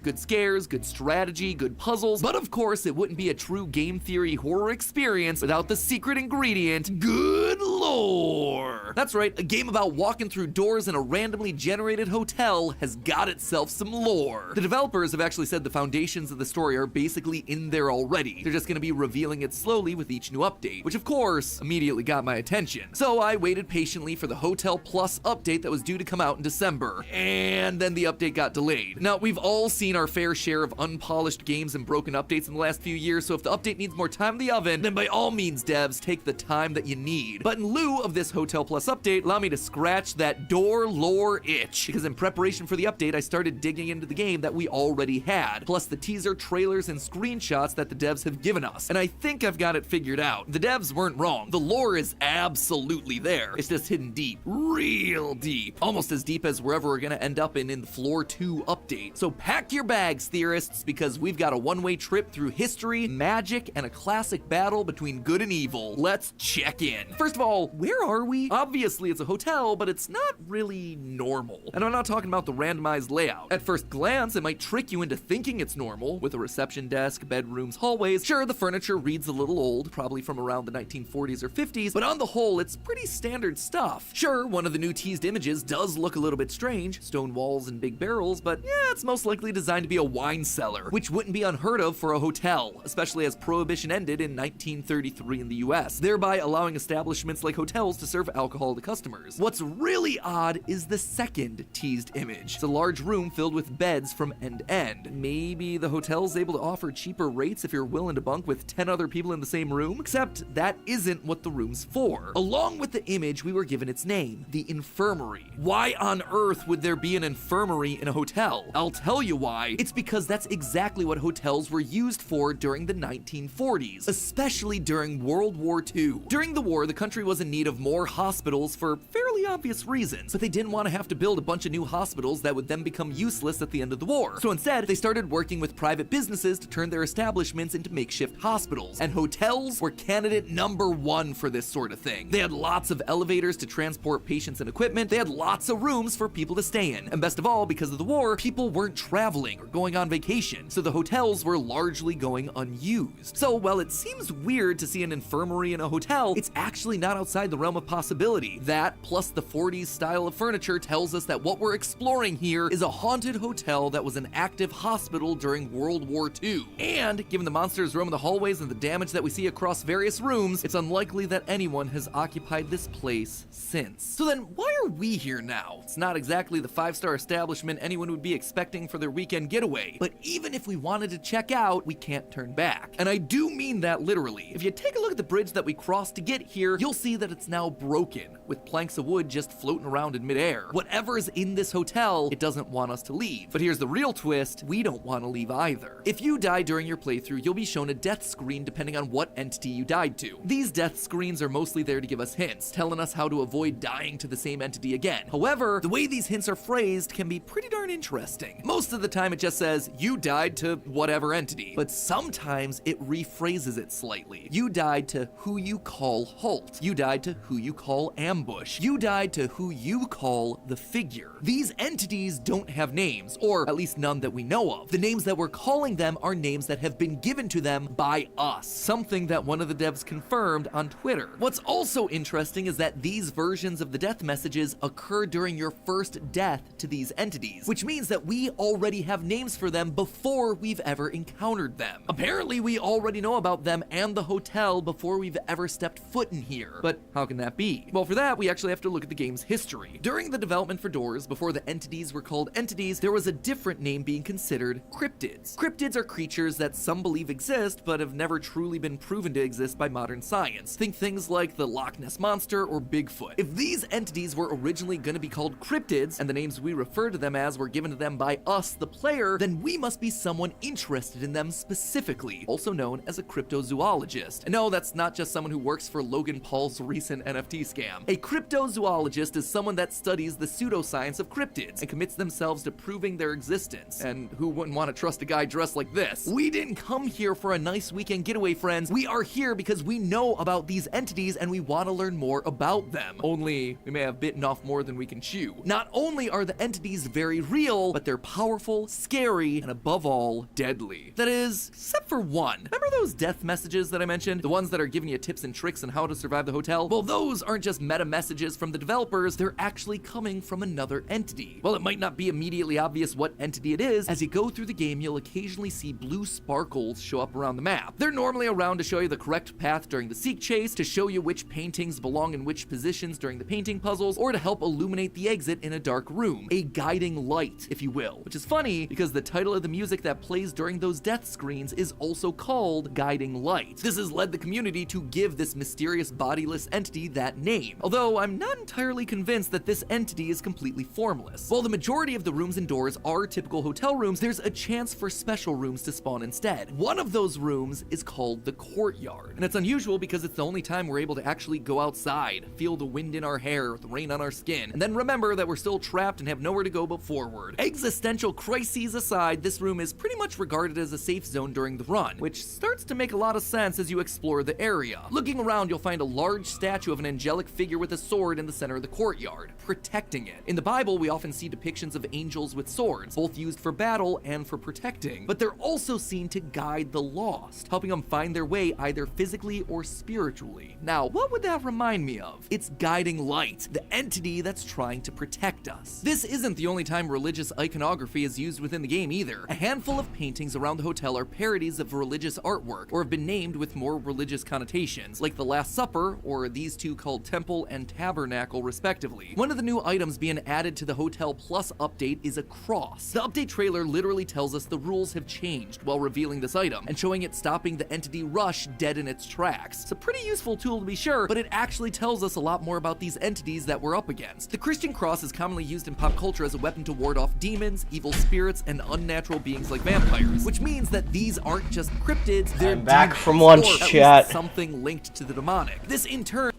Good scares, good strategy, good puzzles, but of course it wouldn't be a true game theory horror experience without the secret ingredient, good lore. That's right, a game about walking through doors in a randomly generated hotel has got itself some lore. The developers have actually said the foundations of the story are basically in there already. They're just gonna be revealing it slowly with each new update, which of course immediately got my attention. So I waited patiently for the Hotel Plus update that was due to come out in December, and then the update got delayed. Now, we've all seen our fair share of unpolished games and broken updates in the last few years, so if the update needs more time in the oven, then by all means, devs, take the time that you need. But in lieu of this Hotel Plus update, allow me to scratch that door lore itch, because in preparation for the update, I started digging into the game that we already had, plus the teaser, trailers, and screenshots that the devs have given us, and I think I've got it figured out. The devs weren't wrong. The lore is absolutely there. It's just hidden deep, real deep, almost as deep as wherever we're gonna end up in the Floor 2 update. So pack your bags, theorists, because we've got a one-way trip through history, magic, and a classic battle between good and evil. Let's check in. First of all, where are we? Obviously, it's a hotel, but it's not really normal. And I'm not talking about the randomized layout. At first glance, it might trick you into thinking it's normal, with a reception desk, bedrooms, hallways. Sure, the furniture reads a little old, probably from around the 1940s or 50s, but on the whole, it's pretty standard stuff. Sure, one of the new teased images does look a little bit strange, stone walls and big barrels, but yeah, it's most likely designed to be a wine cellar, which wouldn't be unheard of for a hotel, especially as Prohibition ended in 1933 in the US, thereby allowing establishments like hotels to serve alcohol to customers. What's really odd is the second teased image. It's a large room filled with beds from end to end. Maybe the hotel's able to offer cheaper rates if you're willing to bunk with 10 other people in the same room, except that isn't what the room's for. Along with the image, we were given its name, the infirmary. Why on earth would there be an infirmary in a hotel? I'll tell you why. It's because that's exactly what hotels were used for during the 1940s, especially during World War II. During the war, the country was in need of more hospitals for fairly obvious reasons, but they didn't want to have to build a bunch of new hospitals that would then become useless at the end of the war. So instead, they started working with private businesses to turn their establishments into makeshift hospitals, and hotels were candidate number one for this sort of thing. They had lots of elevators to transport patients and equipment, they had lots of rooms for people to stay in, and best of all, because of the war, people weren't traveling or going on vacation, so the hotels were largely going unused. So while it seems weird to see an infirmary in a hotel, it's actually not outside the realm of possibility. That, plus the 40s style of furniture, tells us that what we're exploring here is a haunted hotel that was an active hospital during World War II. And given the monsters roam the hallways and the damage that we see across various rooms, it's unlikely that anyone has occupied this place since. So then why are we here now? It's not exactly the 5-star establishment anyone would be expecting for their weekend getaway, but even if we wanted to check out, we can't turn back. And I do mean that literally. If you take a look at the bridge that we crossed to get here, you'll see that it's now broken, with planks of wood just floating around in midair. Whatever's in this hotel, it doesn't want us to leave. But here's the real twist, we don't want to leave either. If you die during your playthrough, you'll be shown a death screen depending on what entity you died to. These death screens are mostly there to give us hints, telling us how to avoid dying to the same entity again. However, the way these hints are phrased can be pretty darn interesting. Most of the time it just says, you died to whatever entity, but sometimes it rephrases it slightly. You died to who you call Halt. You died to who you call Ambush. You died to who you call the Figure. These entities don't have names, or at least none that we know of. The names that we're calling them are names that have been given to them by us, something that one of the devs confirmed on Twitter. What's also interesting is that these versions of the death messages occur during your first death to these entities, which means that we already have names for them before we've ever encountered them. Apparently, we already know about them and the hotel before we've ever stepped foot in here. But how can that be? Well, for that, we actually have to look at the game's history. During the development for Doors, before the entities were called entities, there was a different name being considered cryptids. Cryptids are creatures that some believe exist, but have never truly been proven to exist by modern science. Think things like the Loch Ness Monster or Bigfoot. If these entities were originally going to be called cryptids, and the names we refer to them as were given to them by us, the player, then we must be someone interested in them specifically, also known as a cryptozoologist. And no, that's not just someone who works for Logan Paul's recent NFT scam. A cryptozoologist is someone that studies the pseudoscience of cryptids and commits themselves to proving their existence. And who wouldn't want to trust a guy dressed like this? We didn't come here for a nice weekend getaway, friends. We are here because we know about these entities and we want to learn more about them. Only, we may have bitten off more than we can chew. Not only are the entities very real, but they're powerful, scary, and above all, deadly. That is, except for one. Remember those death messages that I mentioned? The ones that are giving you tips and tricks on how to survive the hotel? Well, those aren't just meta messages from the developers, they're actually coming from another entity. While it might not be immediately obvious what entity it is, as you go through the game, you'll occasionally see blue sparkles show up around the map. They're normally around to show you the correct path during the seek chase, to show you which paintings belong in which positions during the painting puzzles, or to help illuminate the exit in a dark room. A guiding light, if you will. Which is funny, because the title of the music that plays during those death screens is also called Guiding Light. This has led the community to give this mysterious bodiless entity that name, although I'm not entirely convinced that this entity is completely formless. While the majority of the rooms and doors are typical hotel rooms, there's a chance for special rooms to spawn instead. One of those rooms is called the Courtyard, and it's unusual because it's the only time we're able to actually go outside, feel the wind in our hair, the rain on our skin, and then remember that we're still trapped and have nowhere to go but forward. Existential crises aside, this room is pretty much regarded as a safe zone during the run, which starts to make a lot of sense as you explore the area. Looking around, you'll find a large statue of an angelic figure with a sword in the center of the courtyard, protecting it. In the Bible, we often see depictions of angels with swords, both used for battle and for protecting, but they're also seen to guide the lost, helping them find their way either physically or spiritually. Now, what would that remind me of? It's Guiding Light, the entity that's trying to protect us. This isn't the only time religious iconography is used within the game either. A handful of paintings around the hotel are parodies of religious artwork, or have been named with more religious connotations, like the Last Supper, or these two called Temple and Tabernacle respectively. One of the new items being added to the Hotel Plus update is a cross. The update trailer literally tells us the rules have changed while revealing this item, and showing it stopping the entity Rush dead in its tracks. It's a pretty useful tool to be sure, but it actually tells us a lot more about these entities that we're up against. The Christian cross is commonly used in pop culture as a weapon to ward off demons, evil spirits, and unnatural beings like vampires, which means that these aren't just cryptids, they're I'm back demons, from lunch, or at chat. least something linked to the demonic. This in turn...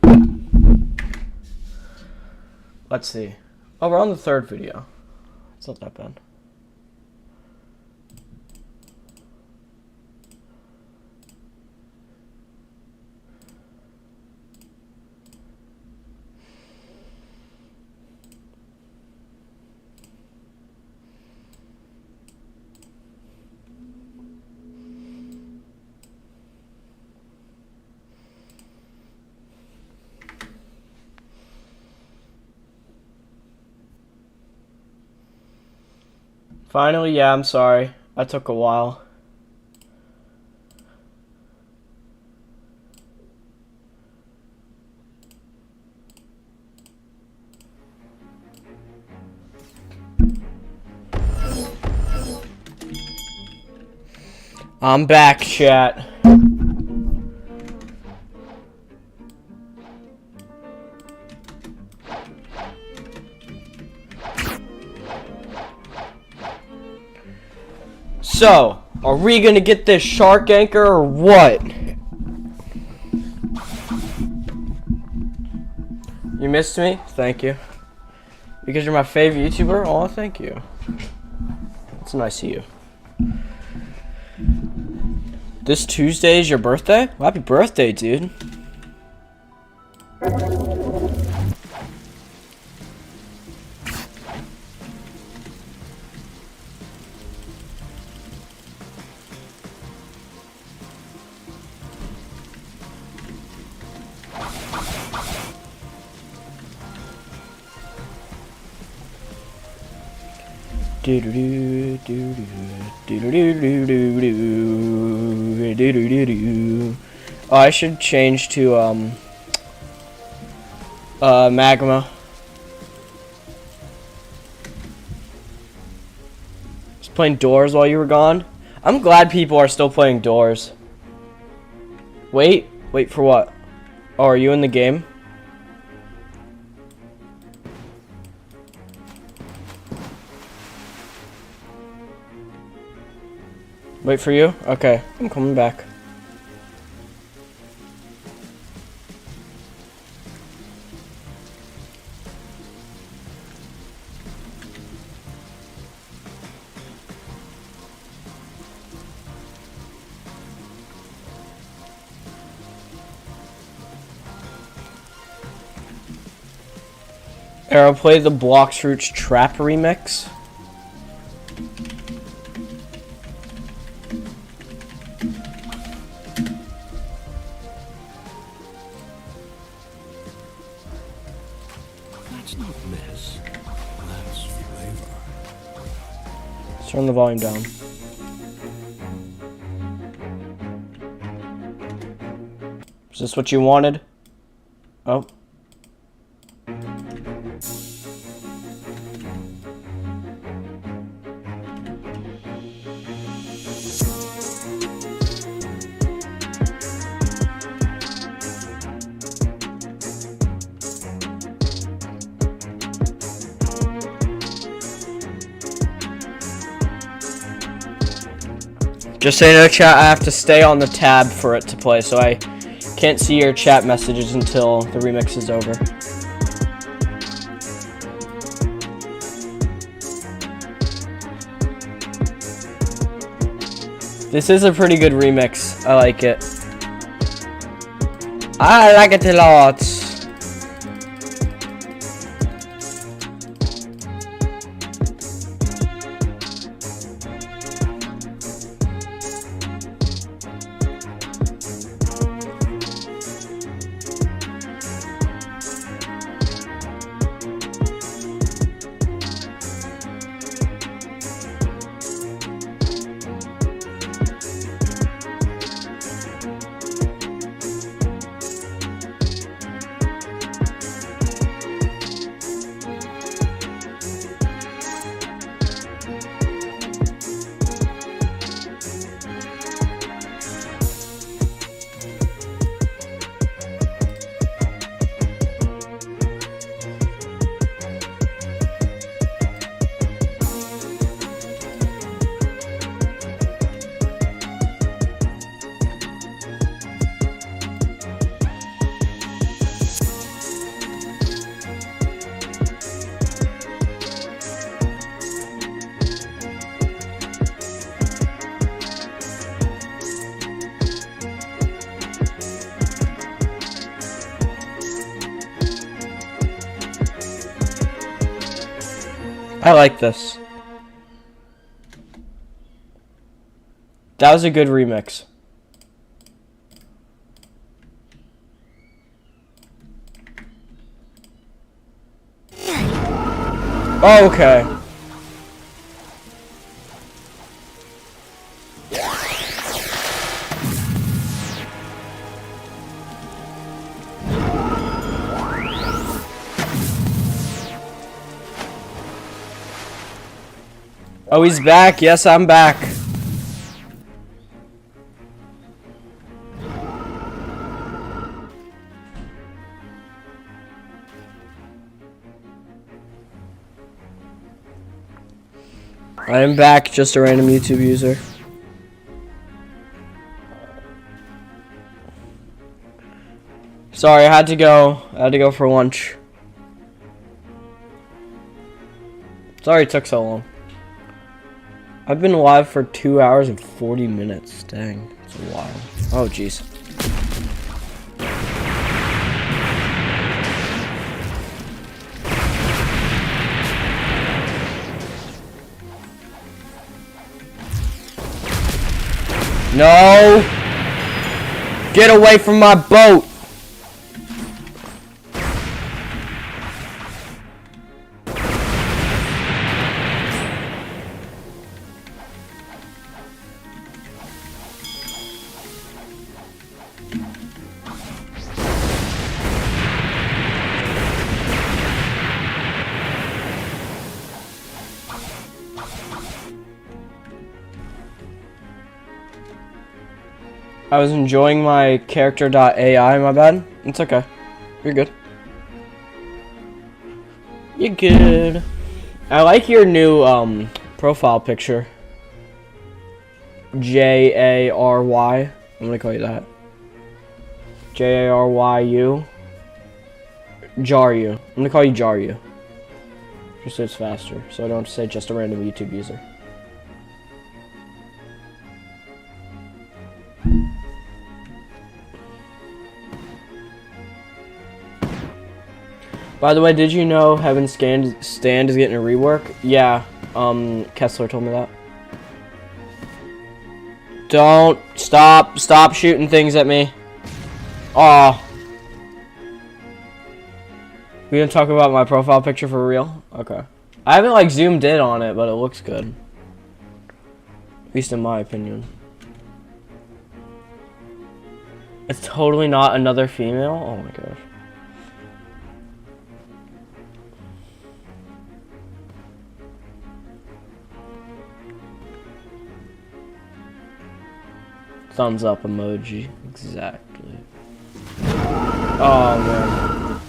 Let's see. Oh, we're on the third video. It's not that bad. Finally, yeah, I'm sorry. That took a while. I'm back, chat. So, are we gonna get this shark anchor or what? You missed me? Thank you. Because you're my favorite YouTuber? Oh, thank you. It's nice of you. This Tuesday is your birthday? Well, happy birthday, dude. Oh, I should change to magma. Just playing Doors while you were gone. I'm glad people are still playing Doors. Wait for what? Oh, are you in the game? Wait for you? Okay, I'm coming back. Arrow, play the Blox Roots Trap remix. That's not mess. That's flavor. Let's turn the volume down. Is this what you wanted? Oh. Just so you know, chat, I have to stay on the tab for it to play, so I can't see your chat messages until the remix is over. This is a pretty good remix. I like it. I like it a lot. I like this. That was a good remix. Oh, okay. Oh, he's back. Yes, I'm back. I am back, just a random YouTube user. Sorry, I had to go. I had to go for lunch. Sorry it took so long. I've been live for 2 hours and 40 minutes. Dang, it's a while. Oh, jeez. No! Get away from my boat! I was enjoying my character.ai, my bad. It's okay. You're good. You're good. I like your new profile picture. Jary. I'm gonna call you that. Jaryu. Jaryu. I'm gonna call you Jaryu. Just so it's faster, so I don't have to say just a random YouTube user. By the way, did you know Heaven's Stand is getting a rework? Yeah, Kessler told me that. Don't stop shooting things at me. Aw. We gonna talk about my profile picture for real? Okay. I haven't like zoomed in on it, but it looks good. At least in my opinion. It's totally not another female? Oh my gosh. Thumbs up emoji. Exactly. Oh man.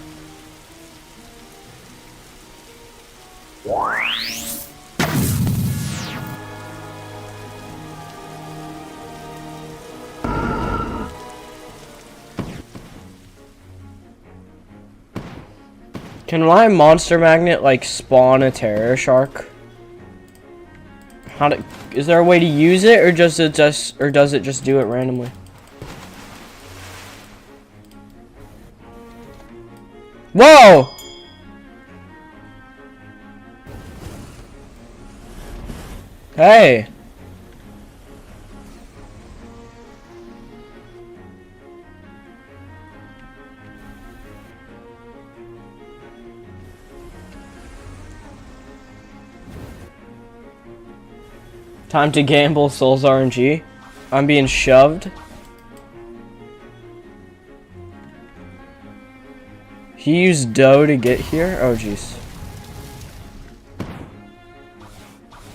Can my monster magnet like spawn a terror shark? Is there a way to use it, or does it just do it randomly? Whoa! Hey. Time to gamble, Souls RNG. I'm being shoved. He used dough to get here? Oh, jeez.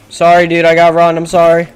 Sorry, dude, I got run. I'm sorry.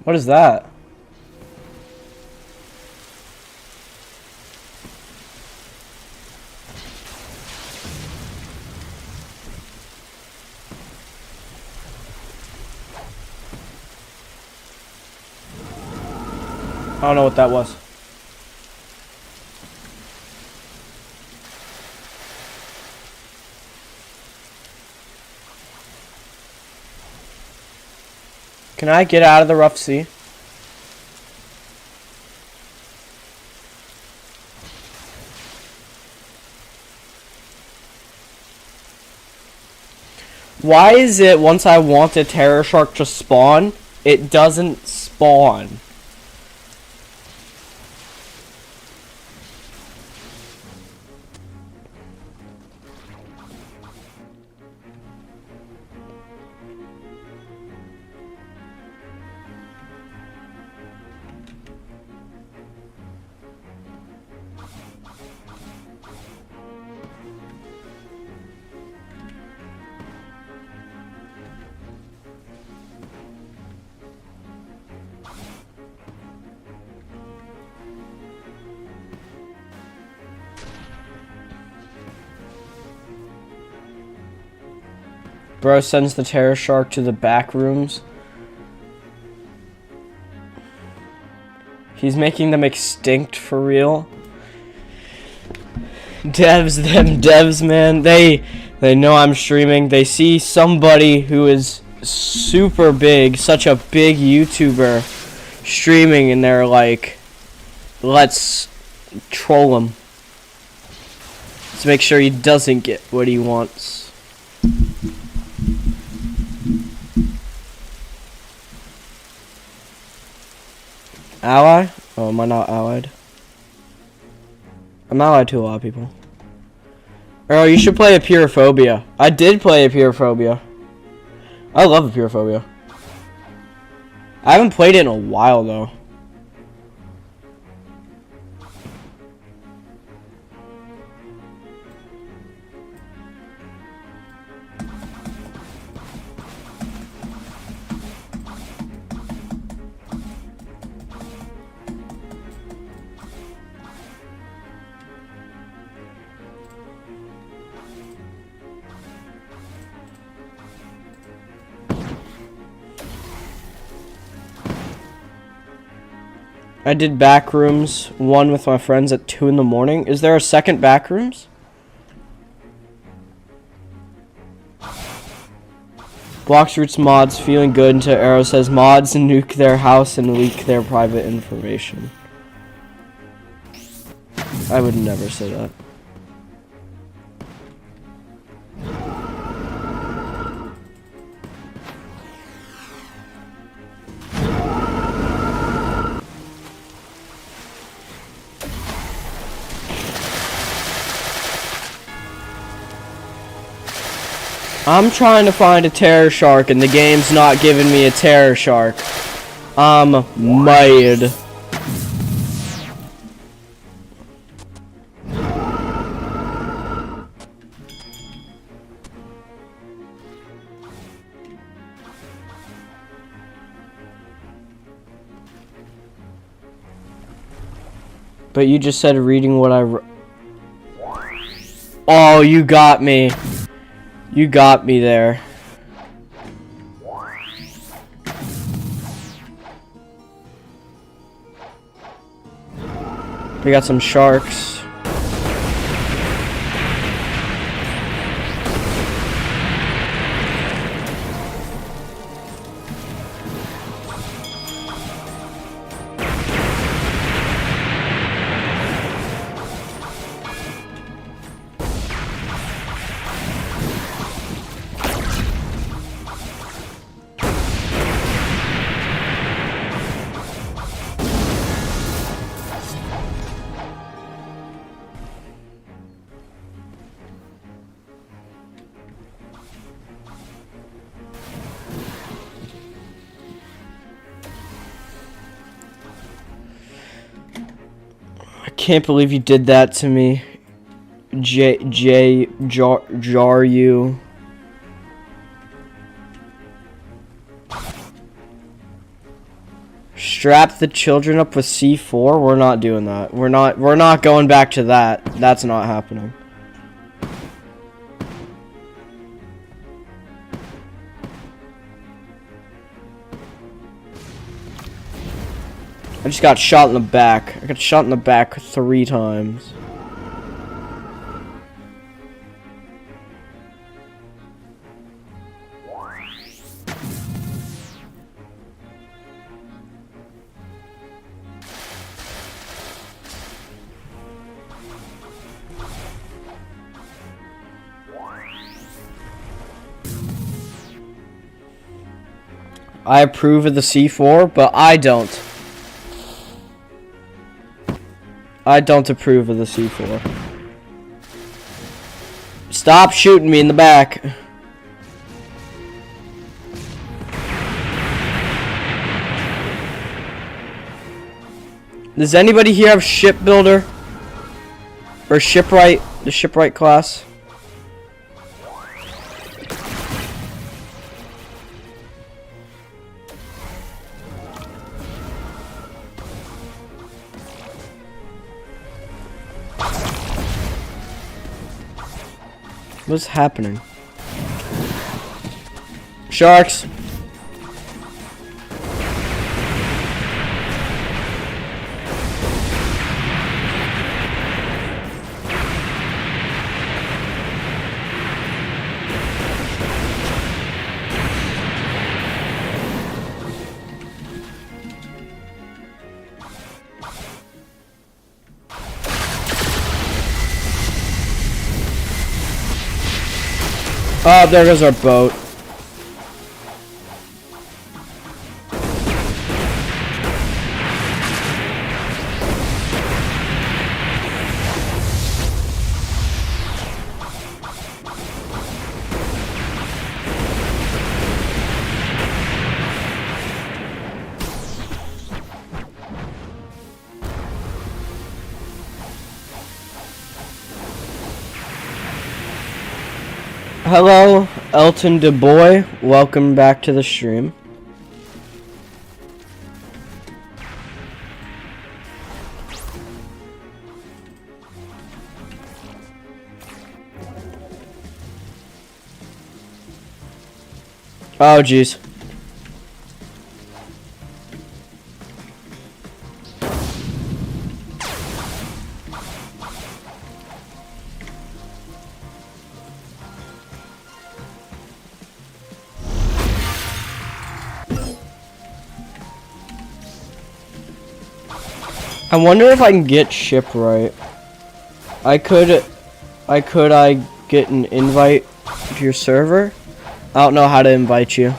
What is that? I don't know what that was. Can I get out of the rough sea? Why is it once I want a terror shark to spawn, it doesn't spawn? Bro sends the terror shark to the back rooms. He's making them extinct for real. Devs, man. They know I'm streaming. They see somebody who is super big, such a big YouTuber, streaming, and they're like, let's troll him. Let's make sure he doesn't get what he wants. Ally? Oh, am I not allied? I'm allied to a lot of people. Earl, you should play a Purophobia. I did play a Purophobia. I love a Purophobia. I haven't played it in a while, though. I did backrooms, one with my friends at 2 in the morning. Is there a second backrooms? Blox Roots mods feeling good until Arrow says mods nuke their house and leak their private information. I would never say that. I'm trying to find a terror shark and the game's not giving me a terror shark. I'm mad. But you just said reading what I wrote. Oh, you got me. You got me there. We got some sharks. Can't believe you did that to me. Jar you. Strap the children up with C4? We're not doing that. We're not going back to that. That's not happening. I just got shot in the back. I got shot in the back 3 times. I approve of the C4, but I don't. I don't approve of the C4. Stop shooting me in the back. Does anybody here have shipbuilder? Or shipwright? The shipwright class? What's happening? Sharks! Oh, there goes our boat. Hello, Elton DeBoy. Welcome back to the stream. Oh, jeez. I wonder if I can get shipwright. I could get an invite to your server? I don't know how to invite you.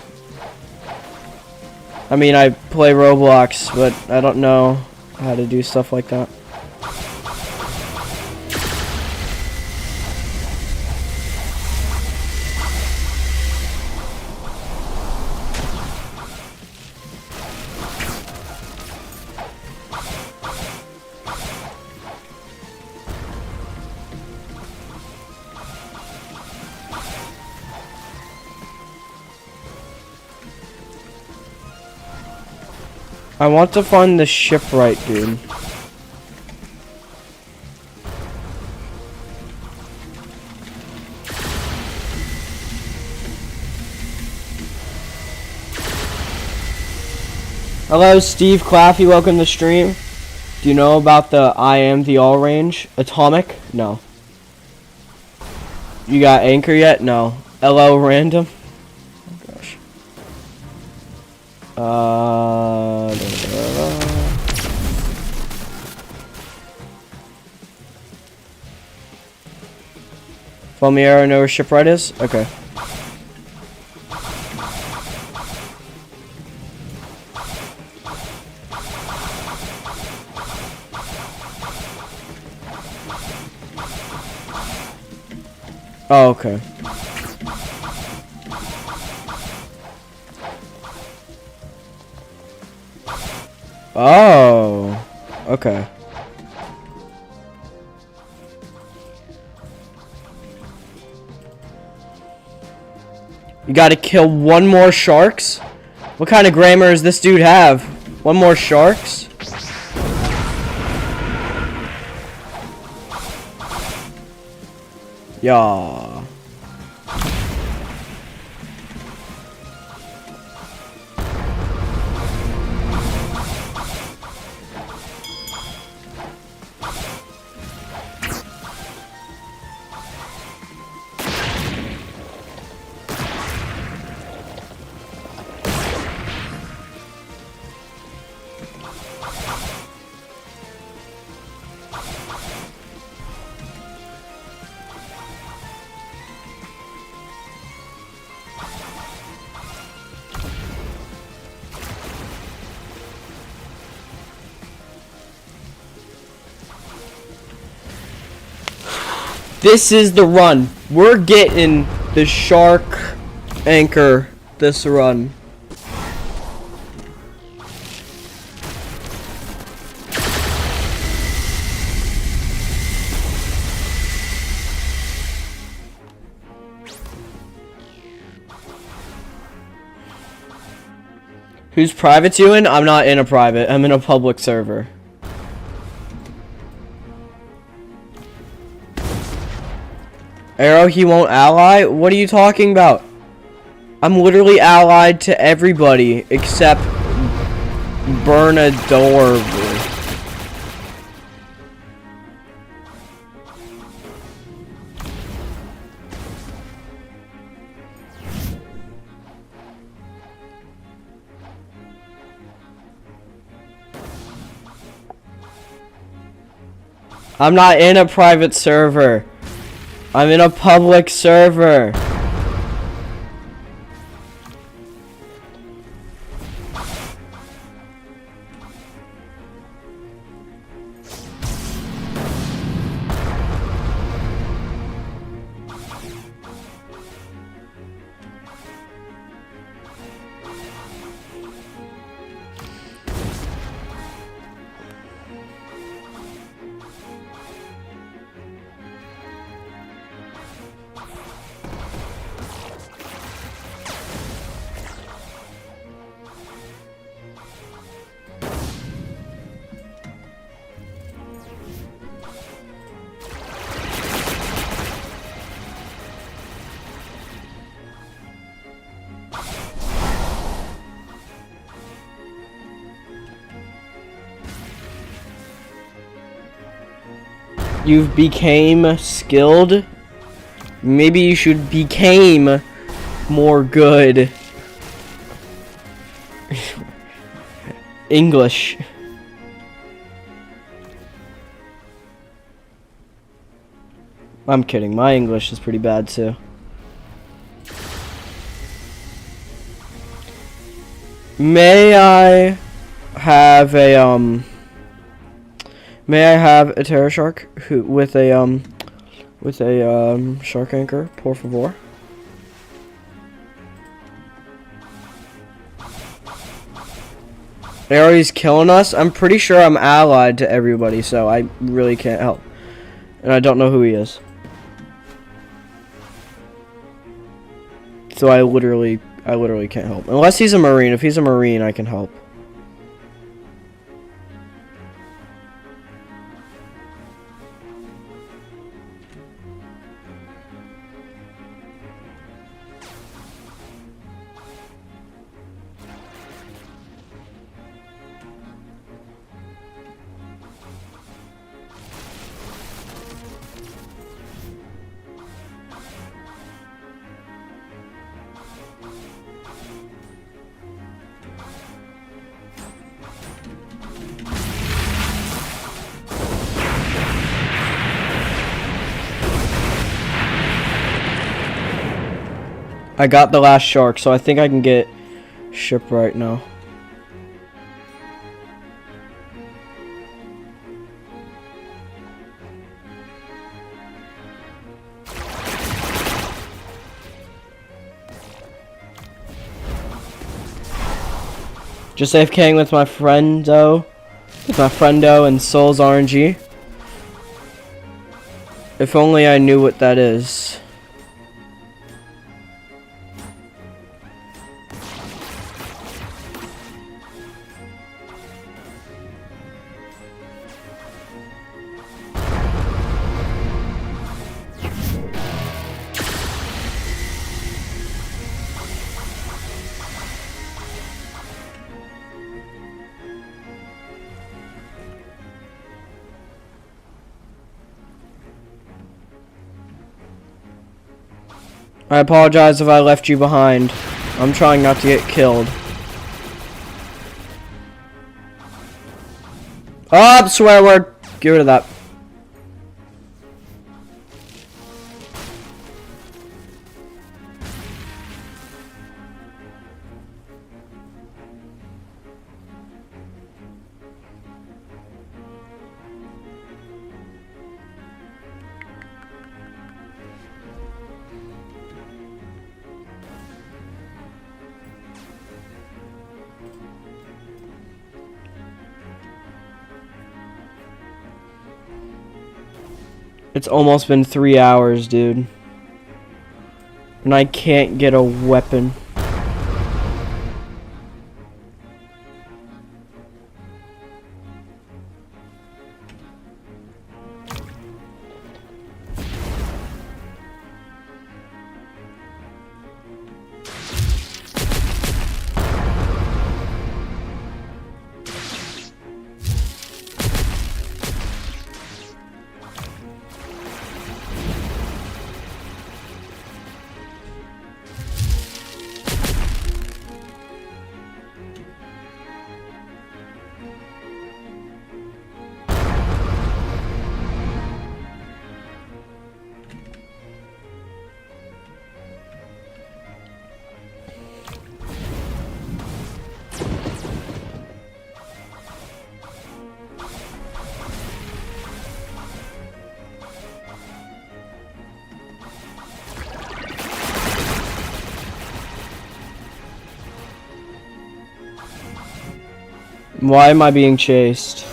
I mean, I play Roblox, but I don't know how to do stuff like that. I want to find the shipwright dude. Hello, Steve Claffey. Welcome to the stream. Do you know about the I am the all range? Atomic? No. You got Anchor yet? No. LO random? Oh gosh. Follow me, arrow, know where shipwright is? Okay. Oh, okay. Oh, okay. You gotta kill one more sharks? What kind of grammar does this dude have? One more sharks? Yeah. This is the run. We're getting the shark anchor this run. Whose private you in? I'm not in a private. I'm in a public server. Arrow, he won't ally? What are you talking about? I'm literally allied to everybody except Bernador. I'm not in a private server. I'm in a public server. You've became skilled. Maybe you should became more good. English. I'm kidding. My English is pretty bad too. May I have a Terra Shark who with a shark anchor, por favor? Aries killing us? I'm pretty sure I'm allied to everybody, so I really can't help. And I don't know who he is. So I literally can't help. Unless he's a Marine. If he's a Marine, I can help. I got the last shark, so I think I can get shipwright now. Just AFKing with my friendo, and Souls RNG. If only I knew what that is. I apologize if I left you behind. I'm trying not to get killed. Oh, swear word. Get rid of that. It's almost been 3 hours, dude. And I can't get a weapon. Why am I being chased?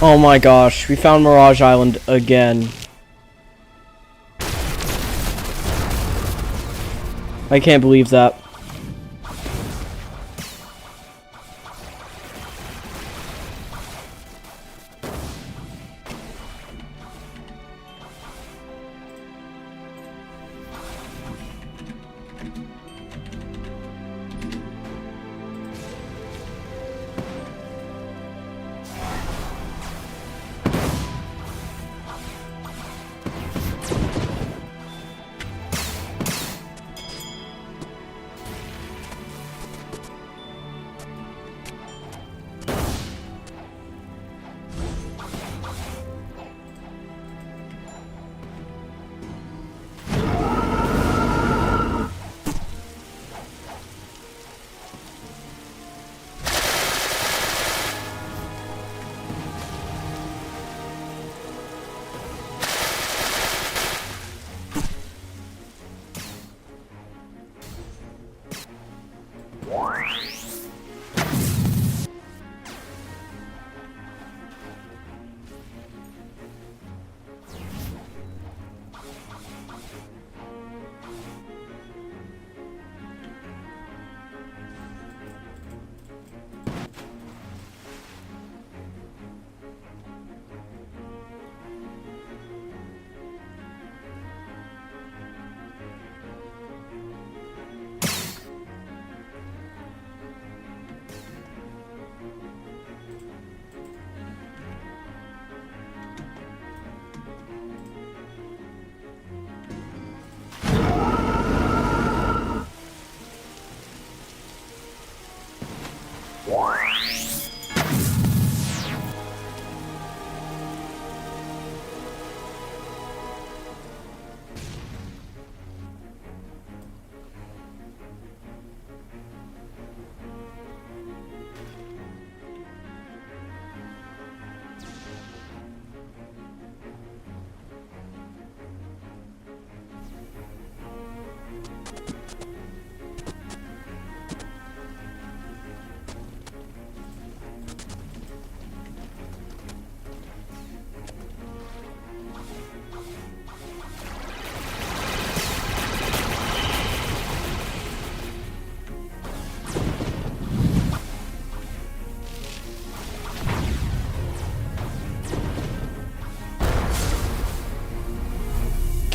Oh my gosh, we found Mirage Island again. I can't believe that.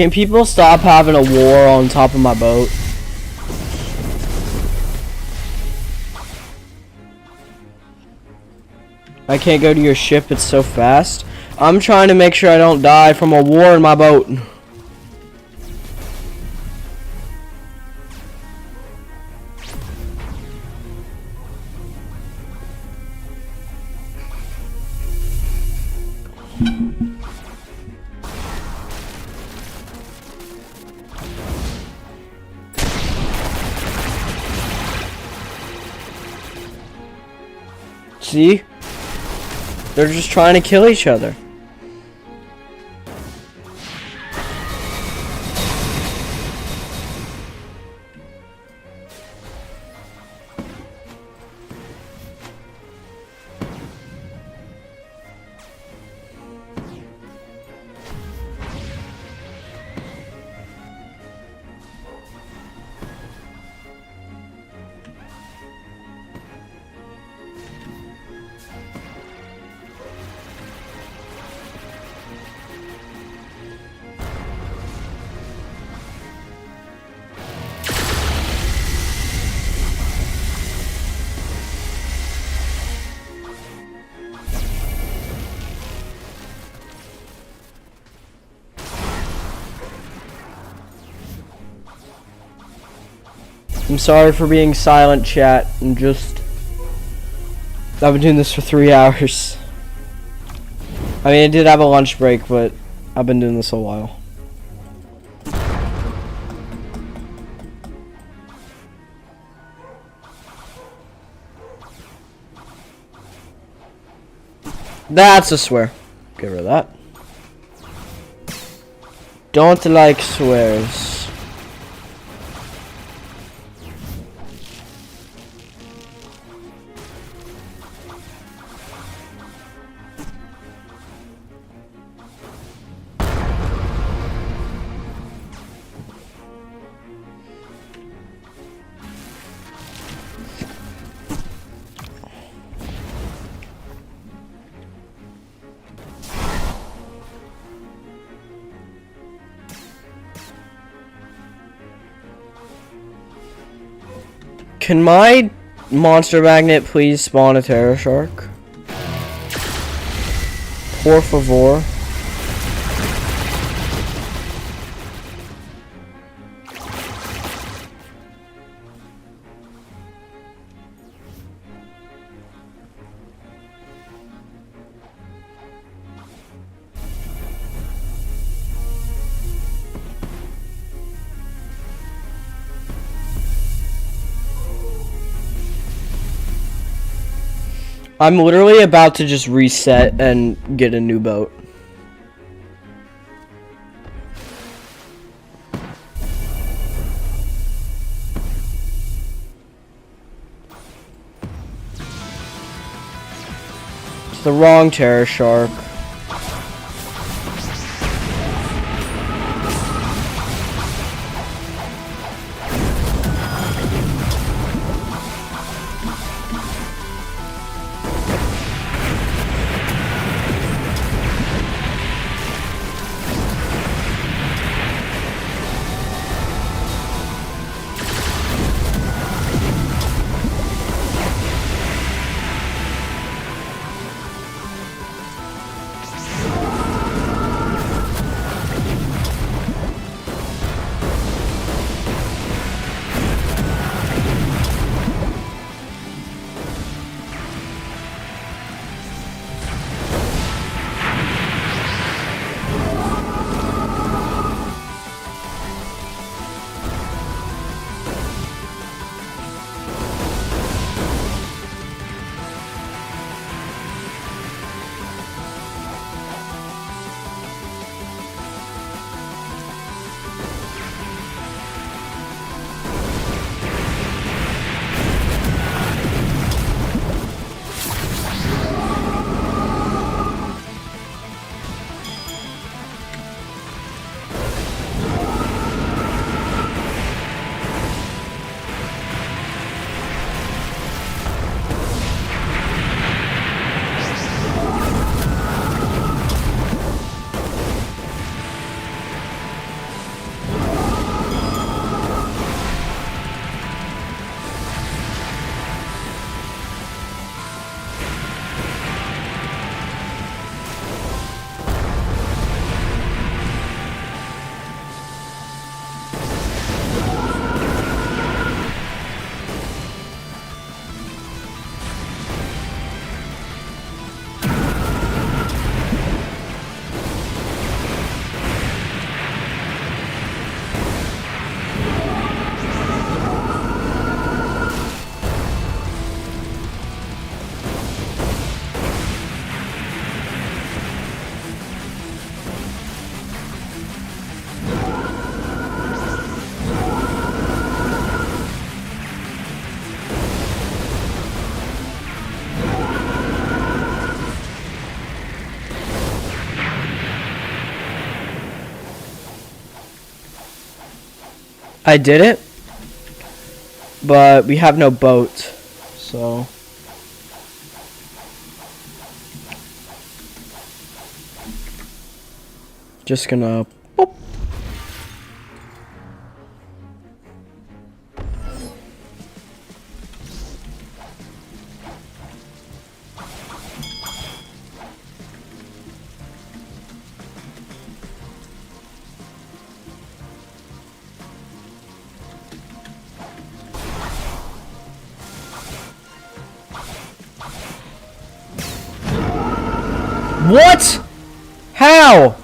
Can people stop having a war on top of my boat? I can't go to your ship, it's so fast. I'm trying to make sure I don't die from a war in my boat. See? They're just trying to kill each other. I'm sorry for being silent, chat. I've been doing this for 3 hours. I mean, I did have a lunch break, but I've been doing this a while. That's a swear. Get rid of that. Don't like swears. Can my monster magnet please spawn a terror shark? Por favor. I'm literally about to just reset and get a new boat. It's the wrong terror shark. I did it, but we have no boat, so. Just gonna. Boop. What? How?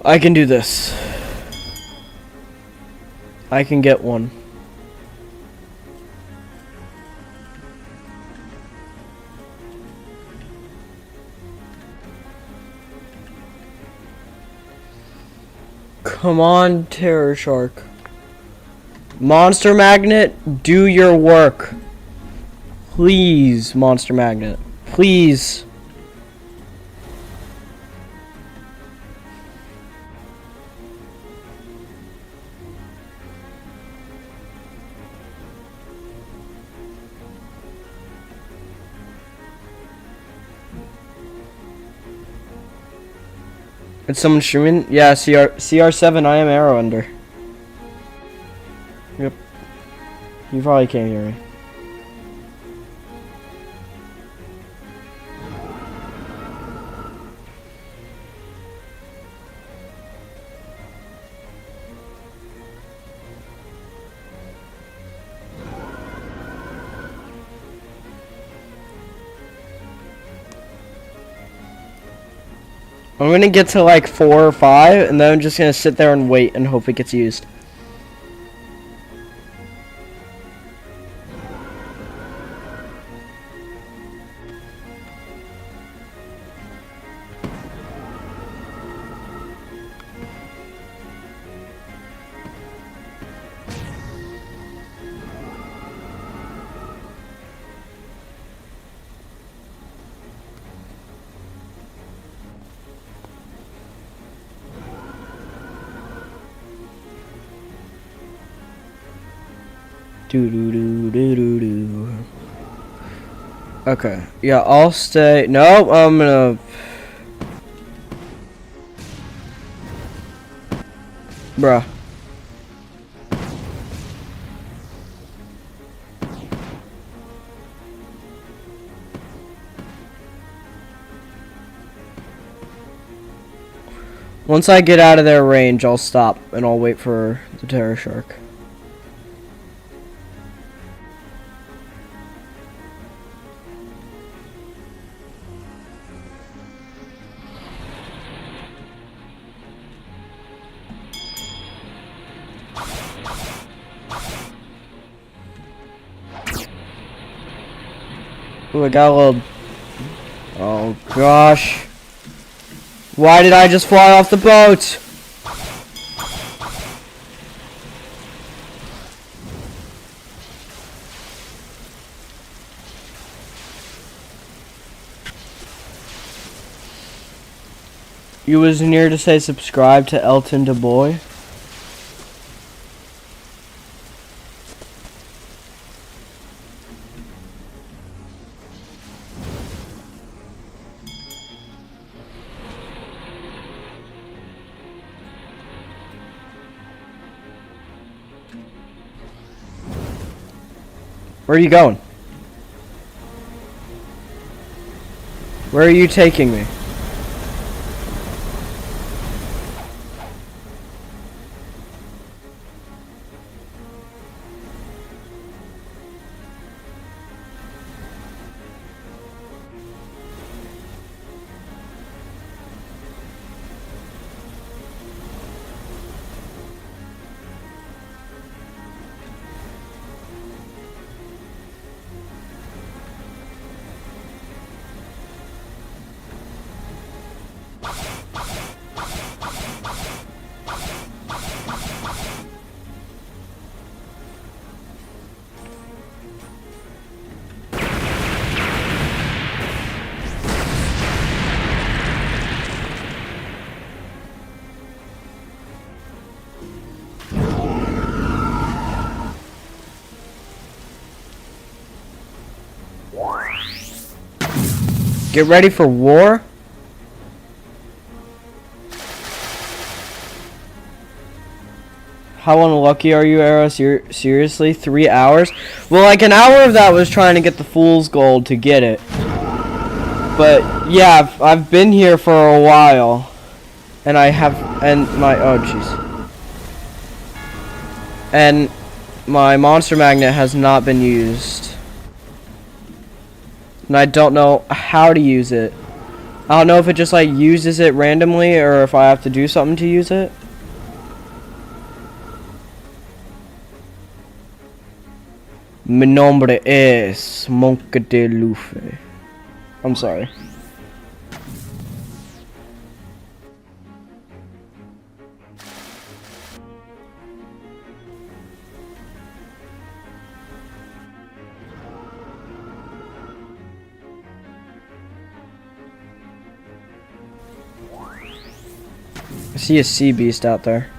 I can do this. I can get one. Come on, Terror Shark. Monster Magnet, do your work. Please, Monster Magnet. Please. Is someone streaming? Yeah, CR7, I am Arrow Under. Yep. You probably can't hear me. I'm gonna get to like 4 or 5, and then I'm just gonna sit there and wait and hope it gets used. Do. Okay. Yeah, I'll stay. No, I'm gonna. Bruh. Once I get out of their range, I'll stop and I'll wait for the Terror Shark. Ooh, I got a little... Oh, gosh. Why did I just fly off the boat? You was near to say subscribe to Elton DeBoy. Where are you going? Where are you taking me? Get ready for war? How unlucky are you, Arrow? Seriously? 3 hours? Well, like an hour of that was trying to get the Fool's Gold to get it. But, yeah, I've been here for a while. And I have, and my, oh jeez. And my Monster Magnet has not been used. And I don't know how to use it. I don't know if it just, like, uses it randomly or if I have to do something to use it. Mi nombre es Monk de Luffy. I'm sorry. I see a sea beast out there.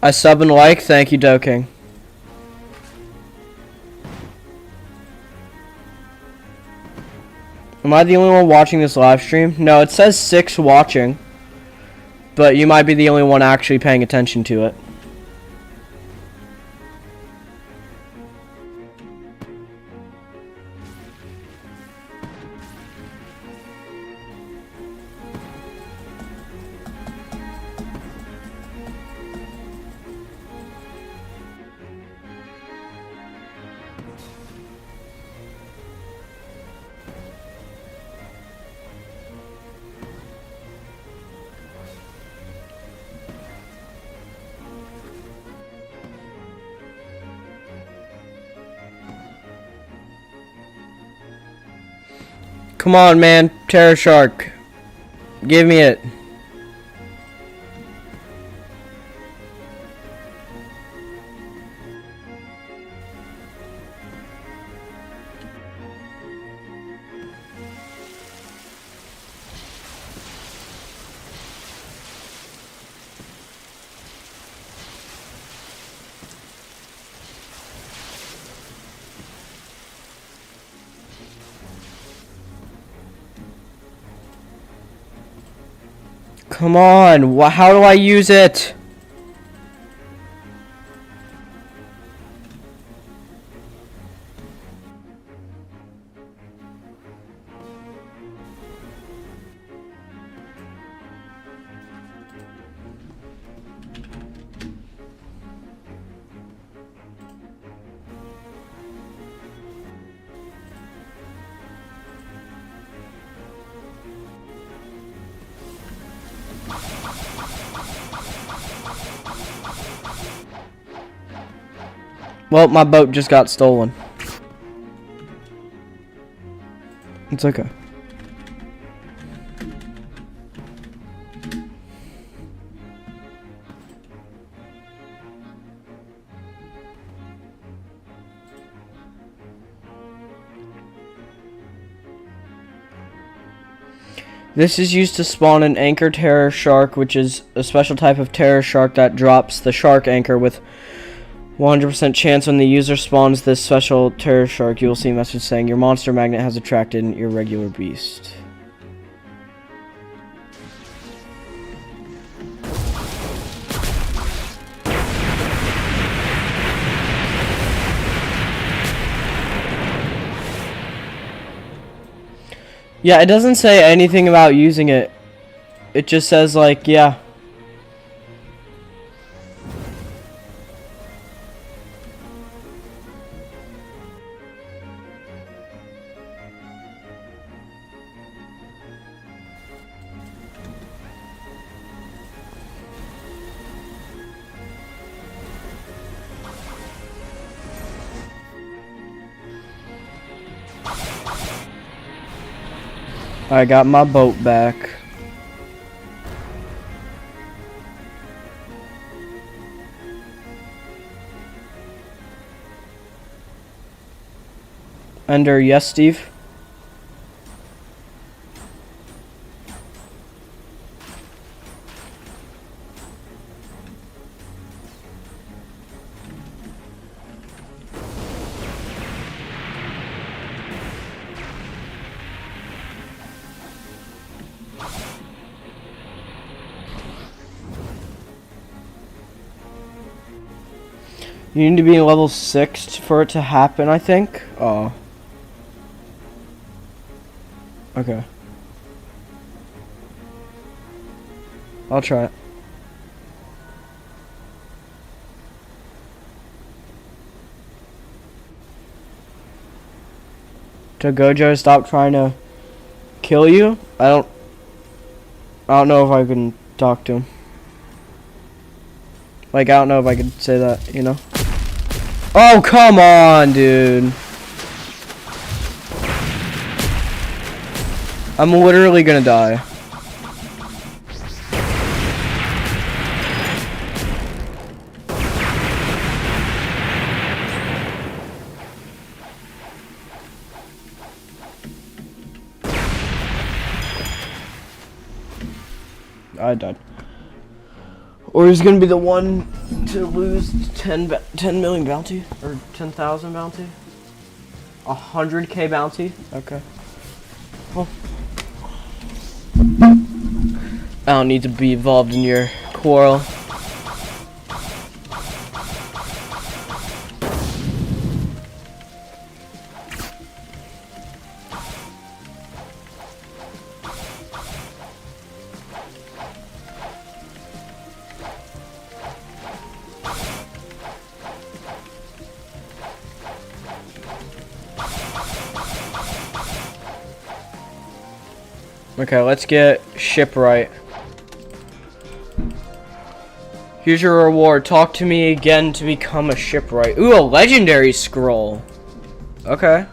I sub and like, thank you, Doking. Am I the only one watching this live stream? No, it says 6 watching. But you might be the only one actually paying attention to it. Come on, man. Terror Shark. Give me it. Come on, how do I use it? Well, my boat just got stolen. It's okay. This is used to spawn an anchor terror shark, which is a special type of terror shark that drops the shark anchor with 100% chance. When the user spawns this special terror shark, you will see a message saying your monster magnet has attracted an irregular beast. Yeah, it doesn't say anything about using it. It just says, like, yeah. I got my boat back. Ender, yes, Steve? You need to be level 6 for it to happen, I think. Oh. Okay. I'll try it. To Gojo, stop trying to kill you? I don't know if I can talk to him. Like, I don't know if I could say that, you know? Oh, come on, dude. I'm literally gonna die. I died. Or he's gonna be the one to lose 10 million bounty? Or 10,000 bounty? 100k bounty? Okay. Well, I don't need to be involved in your quarrel. Okay, let's get shipwright. Here's your reward. Talk to me again to become a shipwright. Ooh, a legendary scroll. Okay.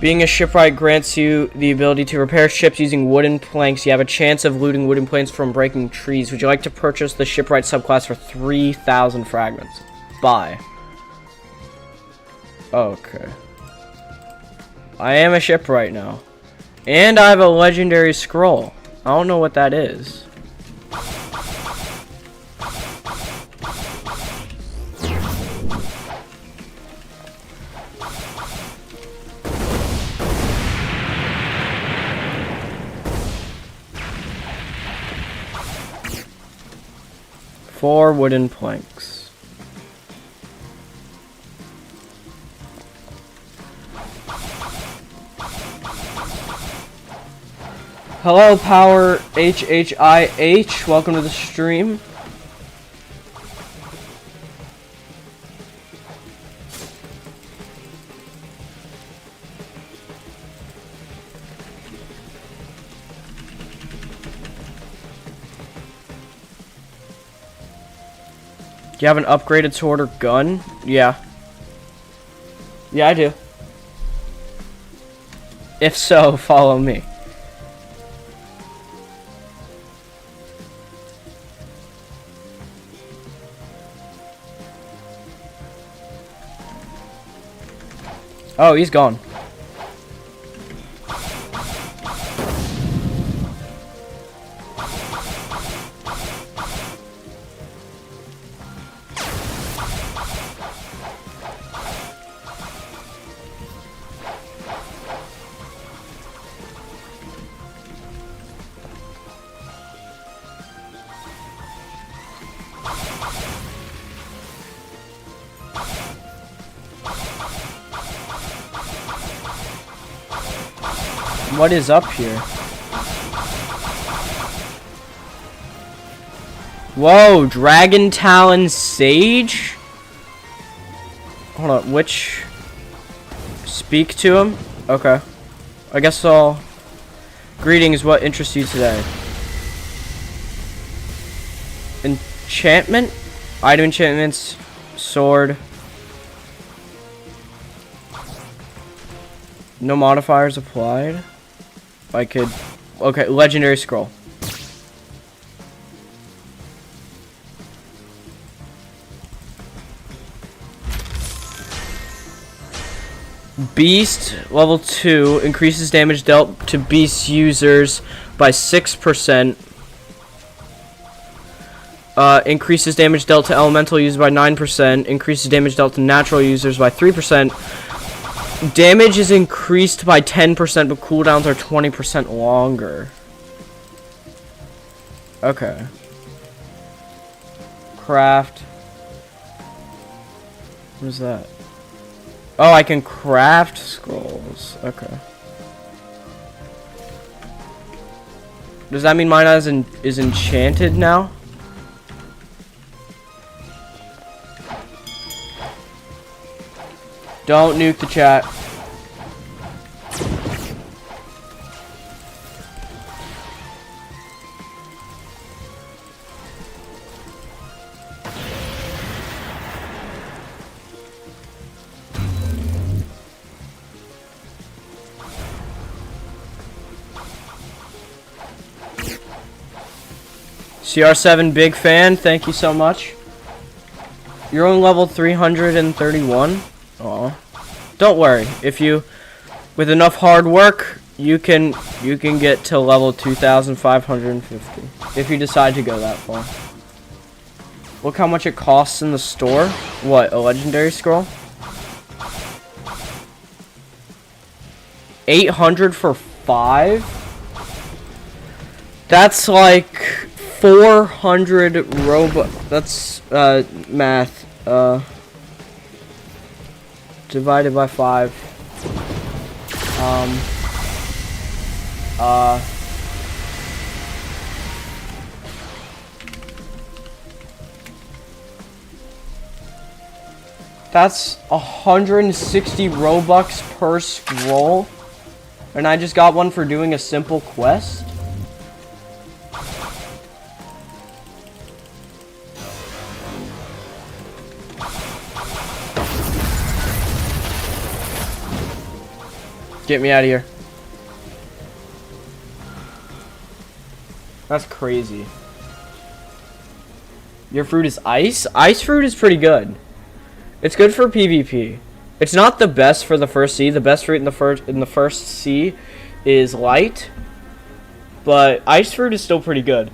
Being a shipwright grants you the ability to repair ships using wooden planks. You have a chance of looting wooden planks from breaking trees. Would you like to purchase the shipwright subclass for 3,000 fragments? Buy. Okay. I am a shipwright now. And I have a legendary scroll. I don't know what that is. Four wooden planks. Hello, Power HHIH. Welcome to the stream. Do you have an upgraded sword or gun? Yeah. Yeah, I do. If so, follow me. Oh, he's gone. What is up here? Whoa, Dragon Talon Sage? Hold on, which... Speak to him? Okay. I guess I'll... Greetings, what interests you today? Enchantment? Item enchantments. Sword. No modifiers applied. I could... Okay, legendary scroll. Beast, level 2, increases damage dealt to beast users by 6%. Increases damage dealt to elemental users by 9%. Increases damage dealt to natural users by 3%. Damage is increased by 10%, but cooldowns are 20% longer. Okay. Craft. What is that? Oh, I can craft scrolls. Okay. Does that mean mine is enchanted now? Don't nuke the chat. CR7 big fan, thank you so much. You're on level 331. Aw. Don't worry, if you, with enough hard work, you can get to level 2,550 if you decide to go that far. Look how much it costs in the store. What, a legendary scroll? 800 for 5? That's like 400 that's math. Divided by 5. That's 160 Robux per scroll. And I just got one for doing a simple quest. Get me out of here. That's crazy. Your fruit is ice? Ice fruit is pretty good. It's good for PvP. It's not the best for the first sea. The best fruit in the first sea is light. But ice fruit is still pretty good.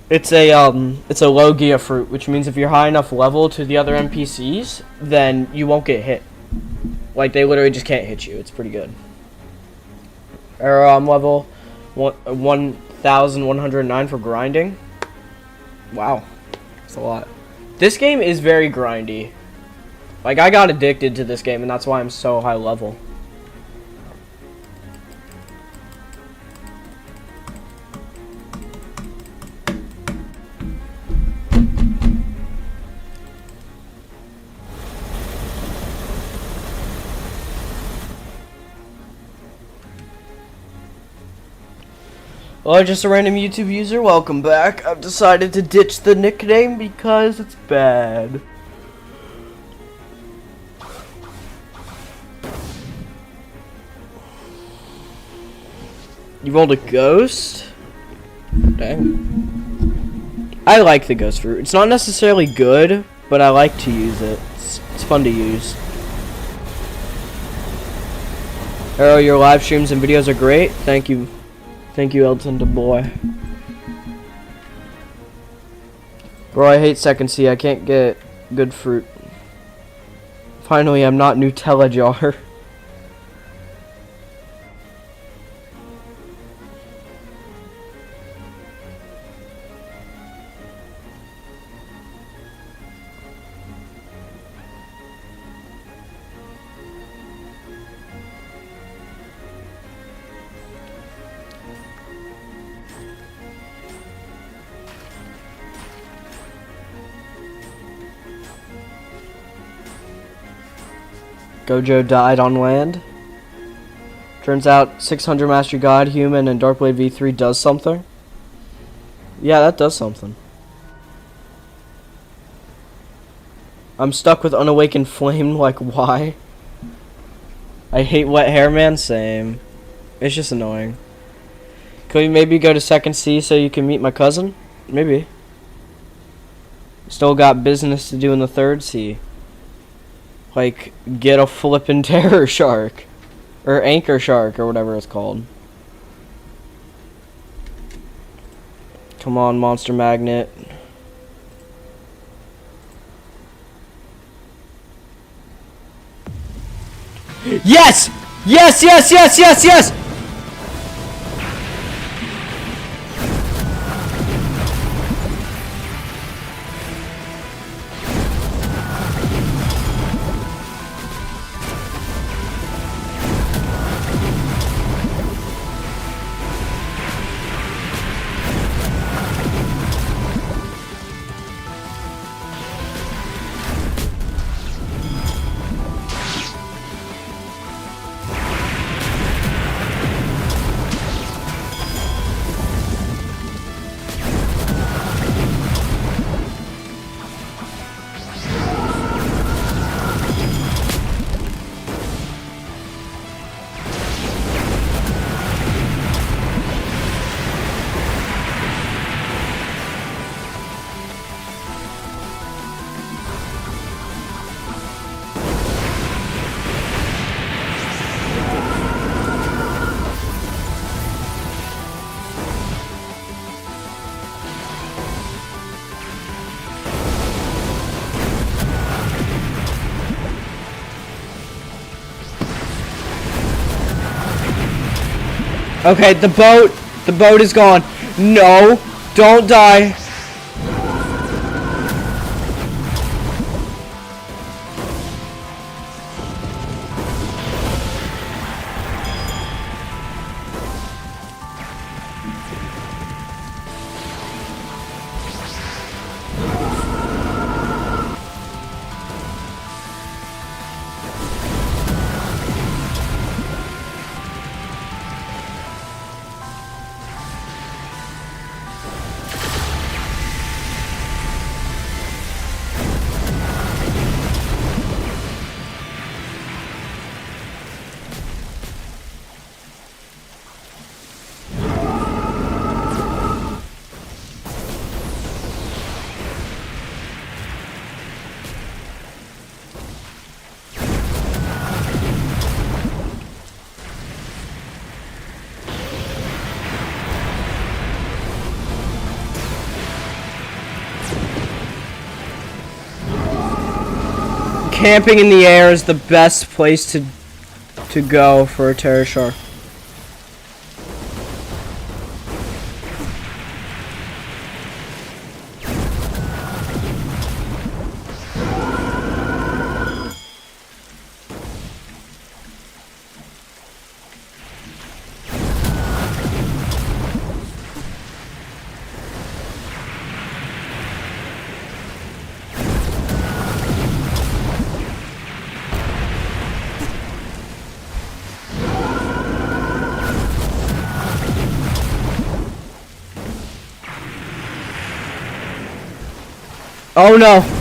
It's a Logia fruit, which means if you're high enough level to the other NPCs, then you won't get hit. Like, they literally just can't hit you. It's pretty good. Level 1,109 for grinding. Wow. That's a lot. This game is very grindy. Like, I got addicted to this game, and that's why I'm so high level. Well, just a random YouTube user, welcome back. I've decided to ditch the nickname because it's bad. You rolled a ghost? Dang. I like the ghost fruit. It's not necessarily good, but I like to use it. It's fun to use. Arrow, your live streams and videos are great. Thank you. Thank you, Elton to boy. Bro, I hate second C. I can't get good fruit. Finally, I'm not Nutella jar. Gojo died on land. Turns out 600 Mastery God, Human, and Darkblade V3 does something. Yeah, that does something. I'm stuck with Unawakened Flame, like, why? I hate Wet Hair Man, same. It's just annoying. Could we maybe go to second C so you can meet my cousin? Maybe. Still got business to do in the third C. Like, get a flippin' terror shark. Or anchor shark, or whatever it's called. Come on, Monster Magnet. Yes! Yes, yes, yes, yes, yes! Okay, the boat is gone. No, don't die. Camping in the air is the best place to go for a terror shark. Oh no!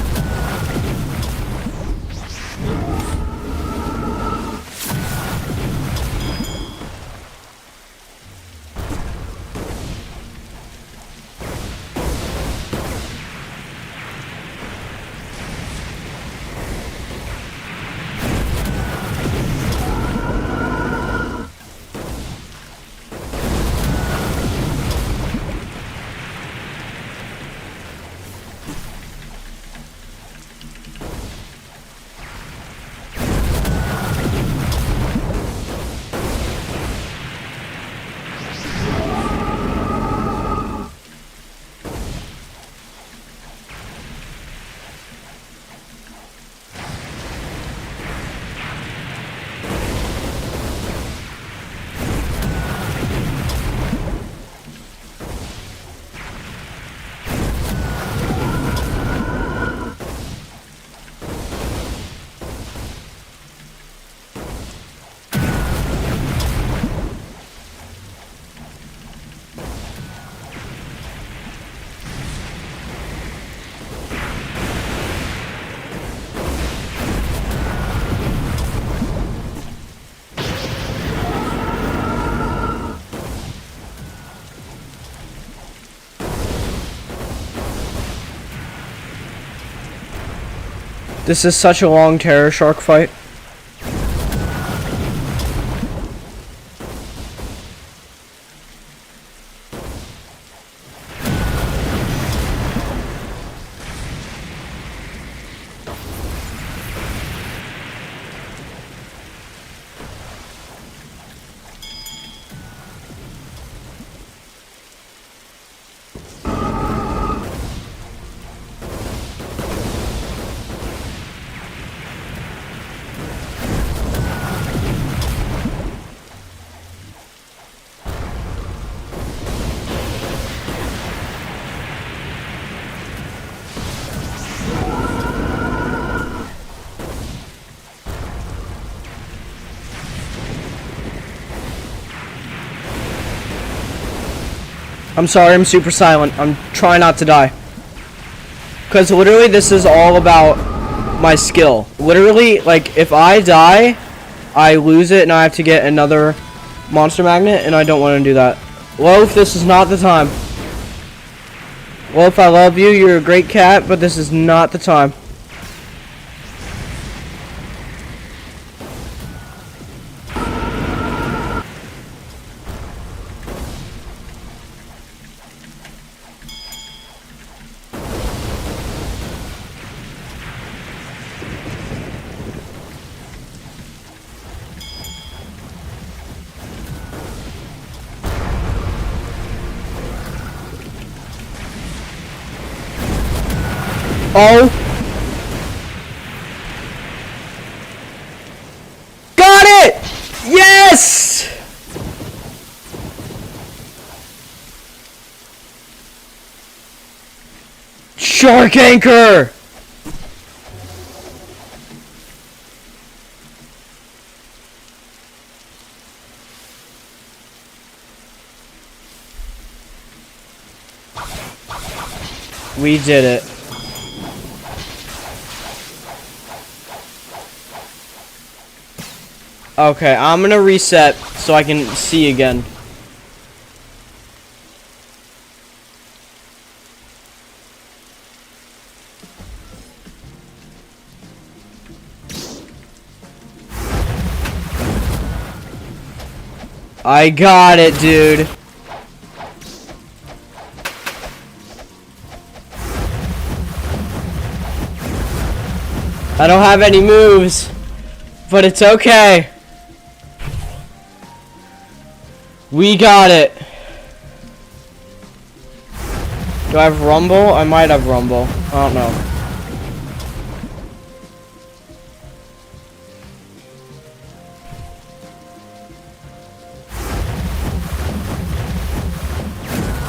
This is such a long terror shark fight. I'm sorry, I'm super silent. I'm trying not to die. Because literally this is all about my skill. Literally, like, if I die, I lose it and I have to get another monster magnet, and I don't want to do that. Loaf, this is not the time. Loaf, I love you. You're a great cat, but this is not the time. Oh! Got it! Yes! Shark anchor! We did it. Okay, I'm gonna reset so I can see again. I got it, dude. I don't have any moves, but it's okay. We got it. Do I have Rumble? I might have Rumble. I don't know.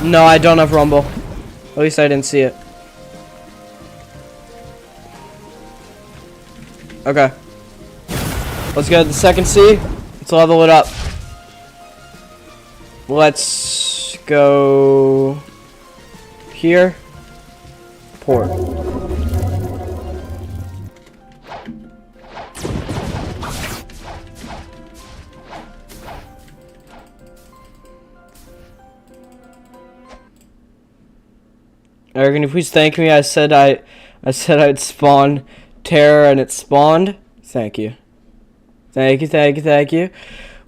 No, I don't have Rumble. At least I didn't see it. Okay. Let's go to the second C. Let's level it up. Let's go here. Port. Eric, can you please thank me? I said I'd spawn terror and it spawned. Thank you. Thank you, thank you, thank you.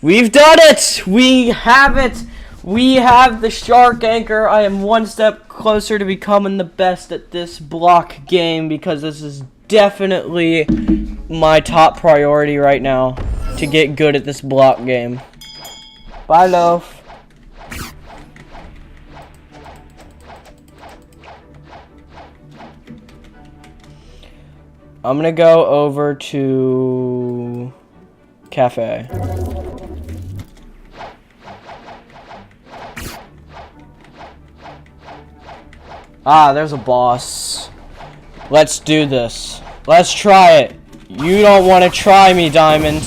We've done it! We have it! We have the shark anchor. I am one step closer to becoming the best at this block game because this is definitely my top priority right now to get good at this block game. Bye, Loaf. I'm gonna go over to cafe. Ah, there's a boss. Let's do this. Let's try it. You don't want to try me, Diamond.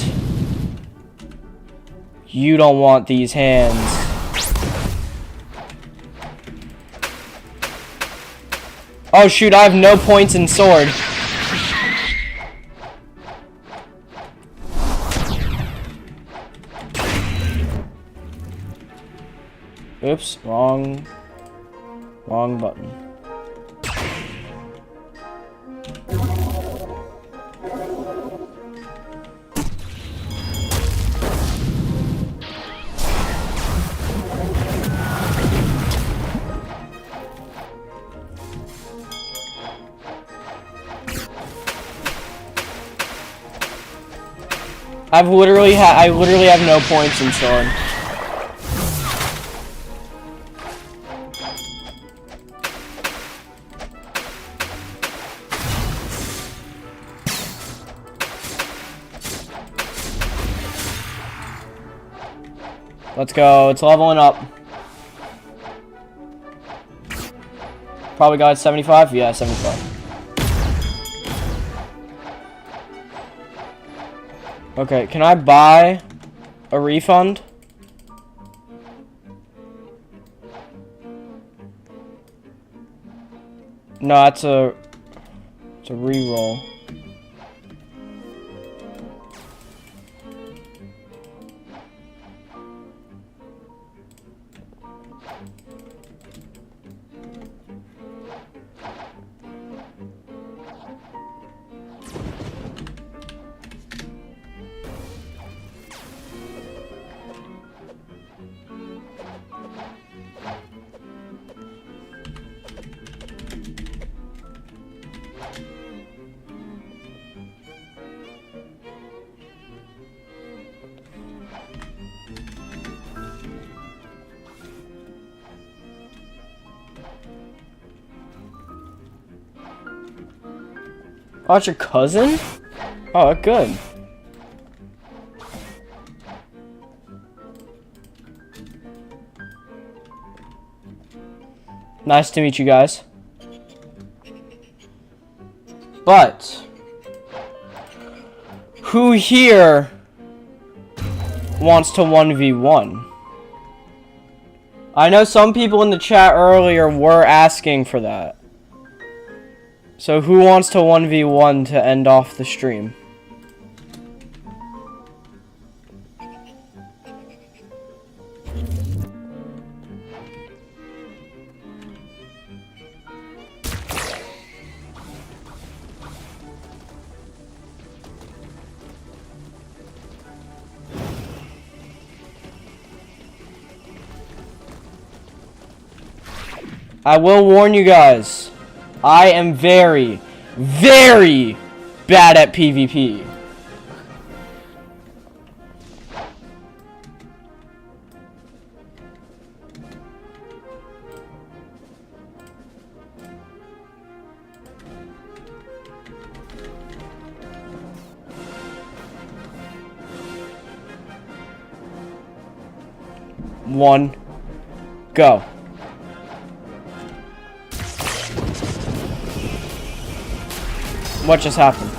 You don't want these hands. Oh shoot, I have no points in sword. Oops, wrong button. I literally have no points in sword. Let's go. It's leveling up. Probably got 75? Yeah, 75. Okay, can I buy a refund? No, it's a reroll. Oh, it's your cousin? Oh, good. Nice to meet you guys. But who here wants to 1v1? I know some people in the chat earlier were asking for that. So who wants to 1v1 to end off the stream? I will warn you guys, I am very, very bad at PvP. One, go. What just happened?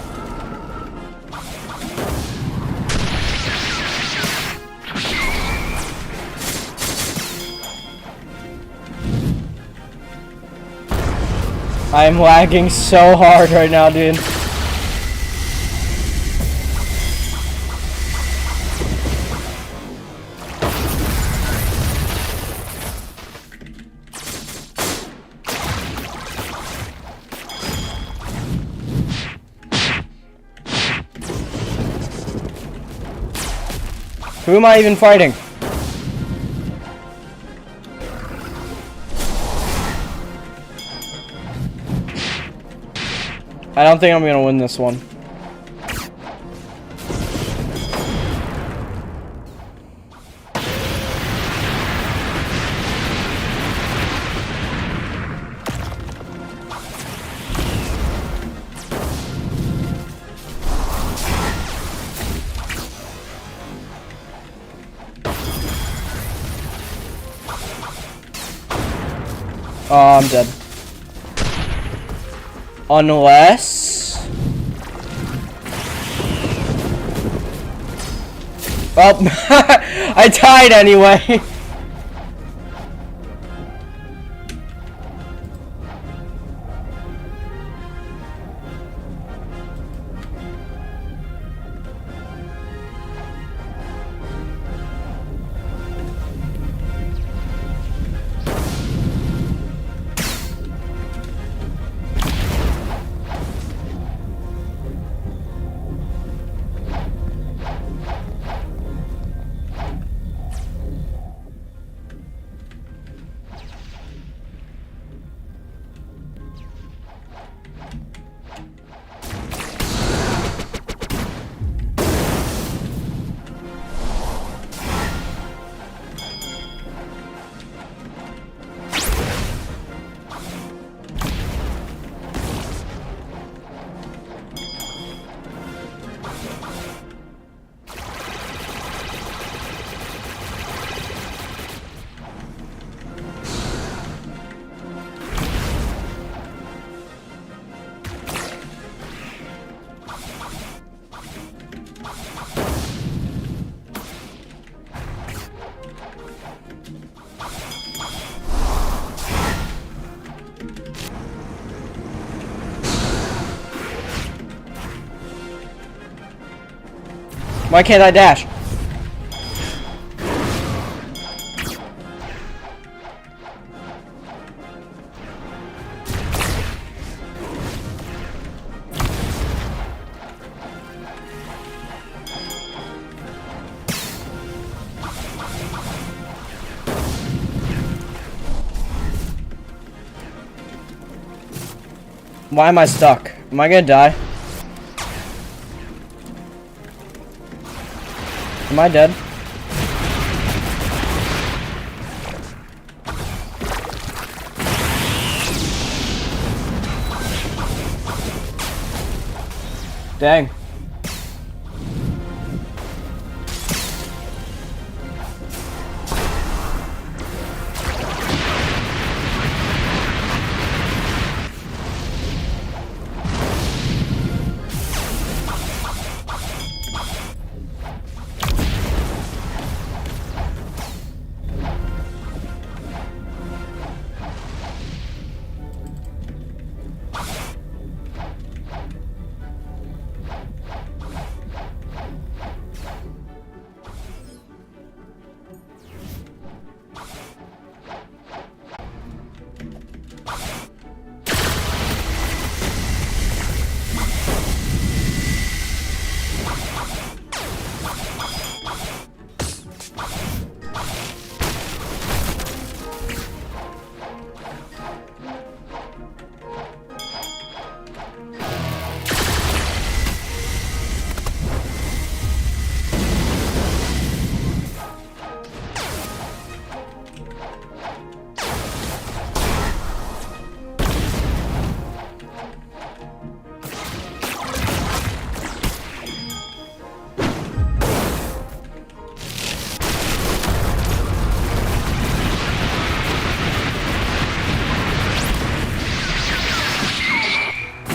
I'm lagging so hard right now, dude. Who am I even fighting? I don't think I'm gonna win this one. Oh, I'm dead. Unless... Oh, I died anyway. Why can't I dash? Why am I stuck? Am I gonna die? Am I dead? Dang.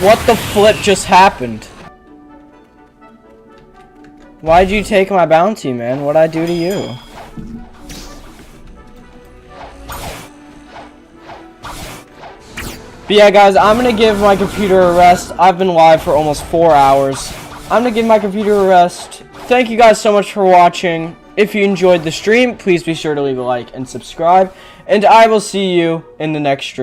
What the flip just happened? Why'd you take my bounty, man? What'd I do to you? But yeah, guys, I'm gonna give my computer a rest. I've been live for almost 4 hours. I'm gonna give my computer a rest. Thank you guys so much for watching. If you enjoyed the stream, please be sure to leave a like and subscribe. And I will see you in the next stream.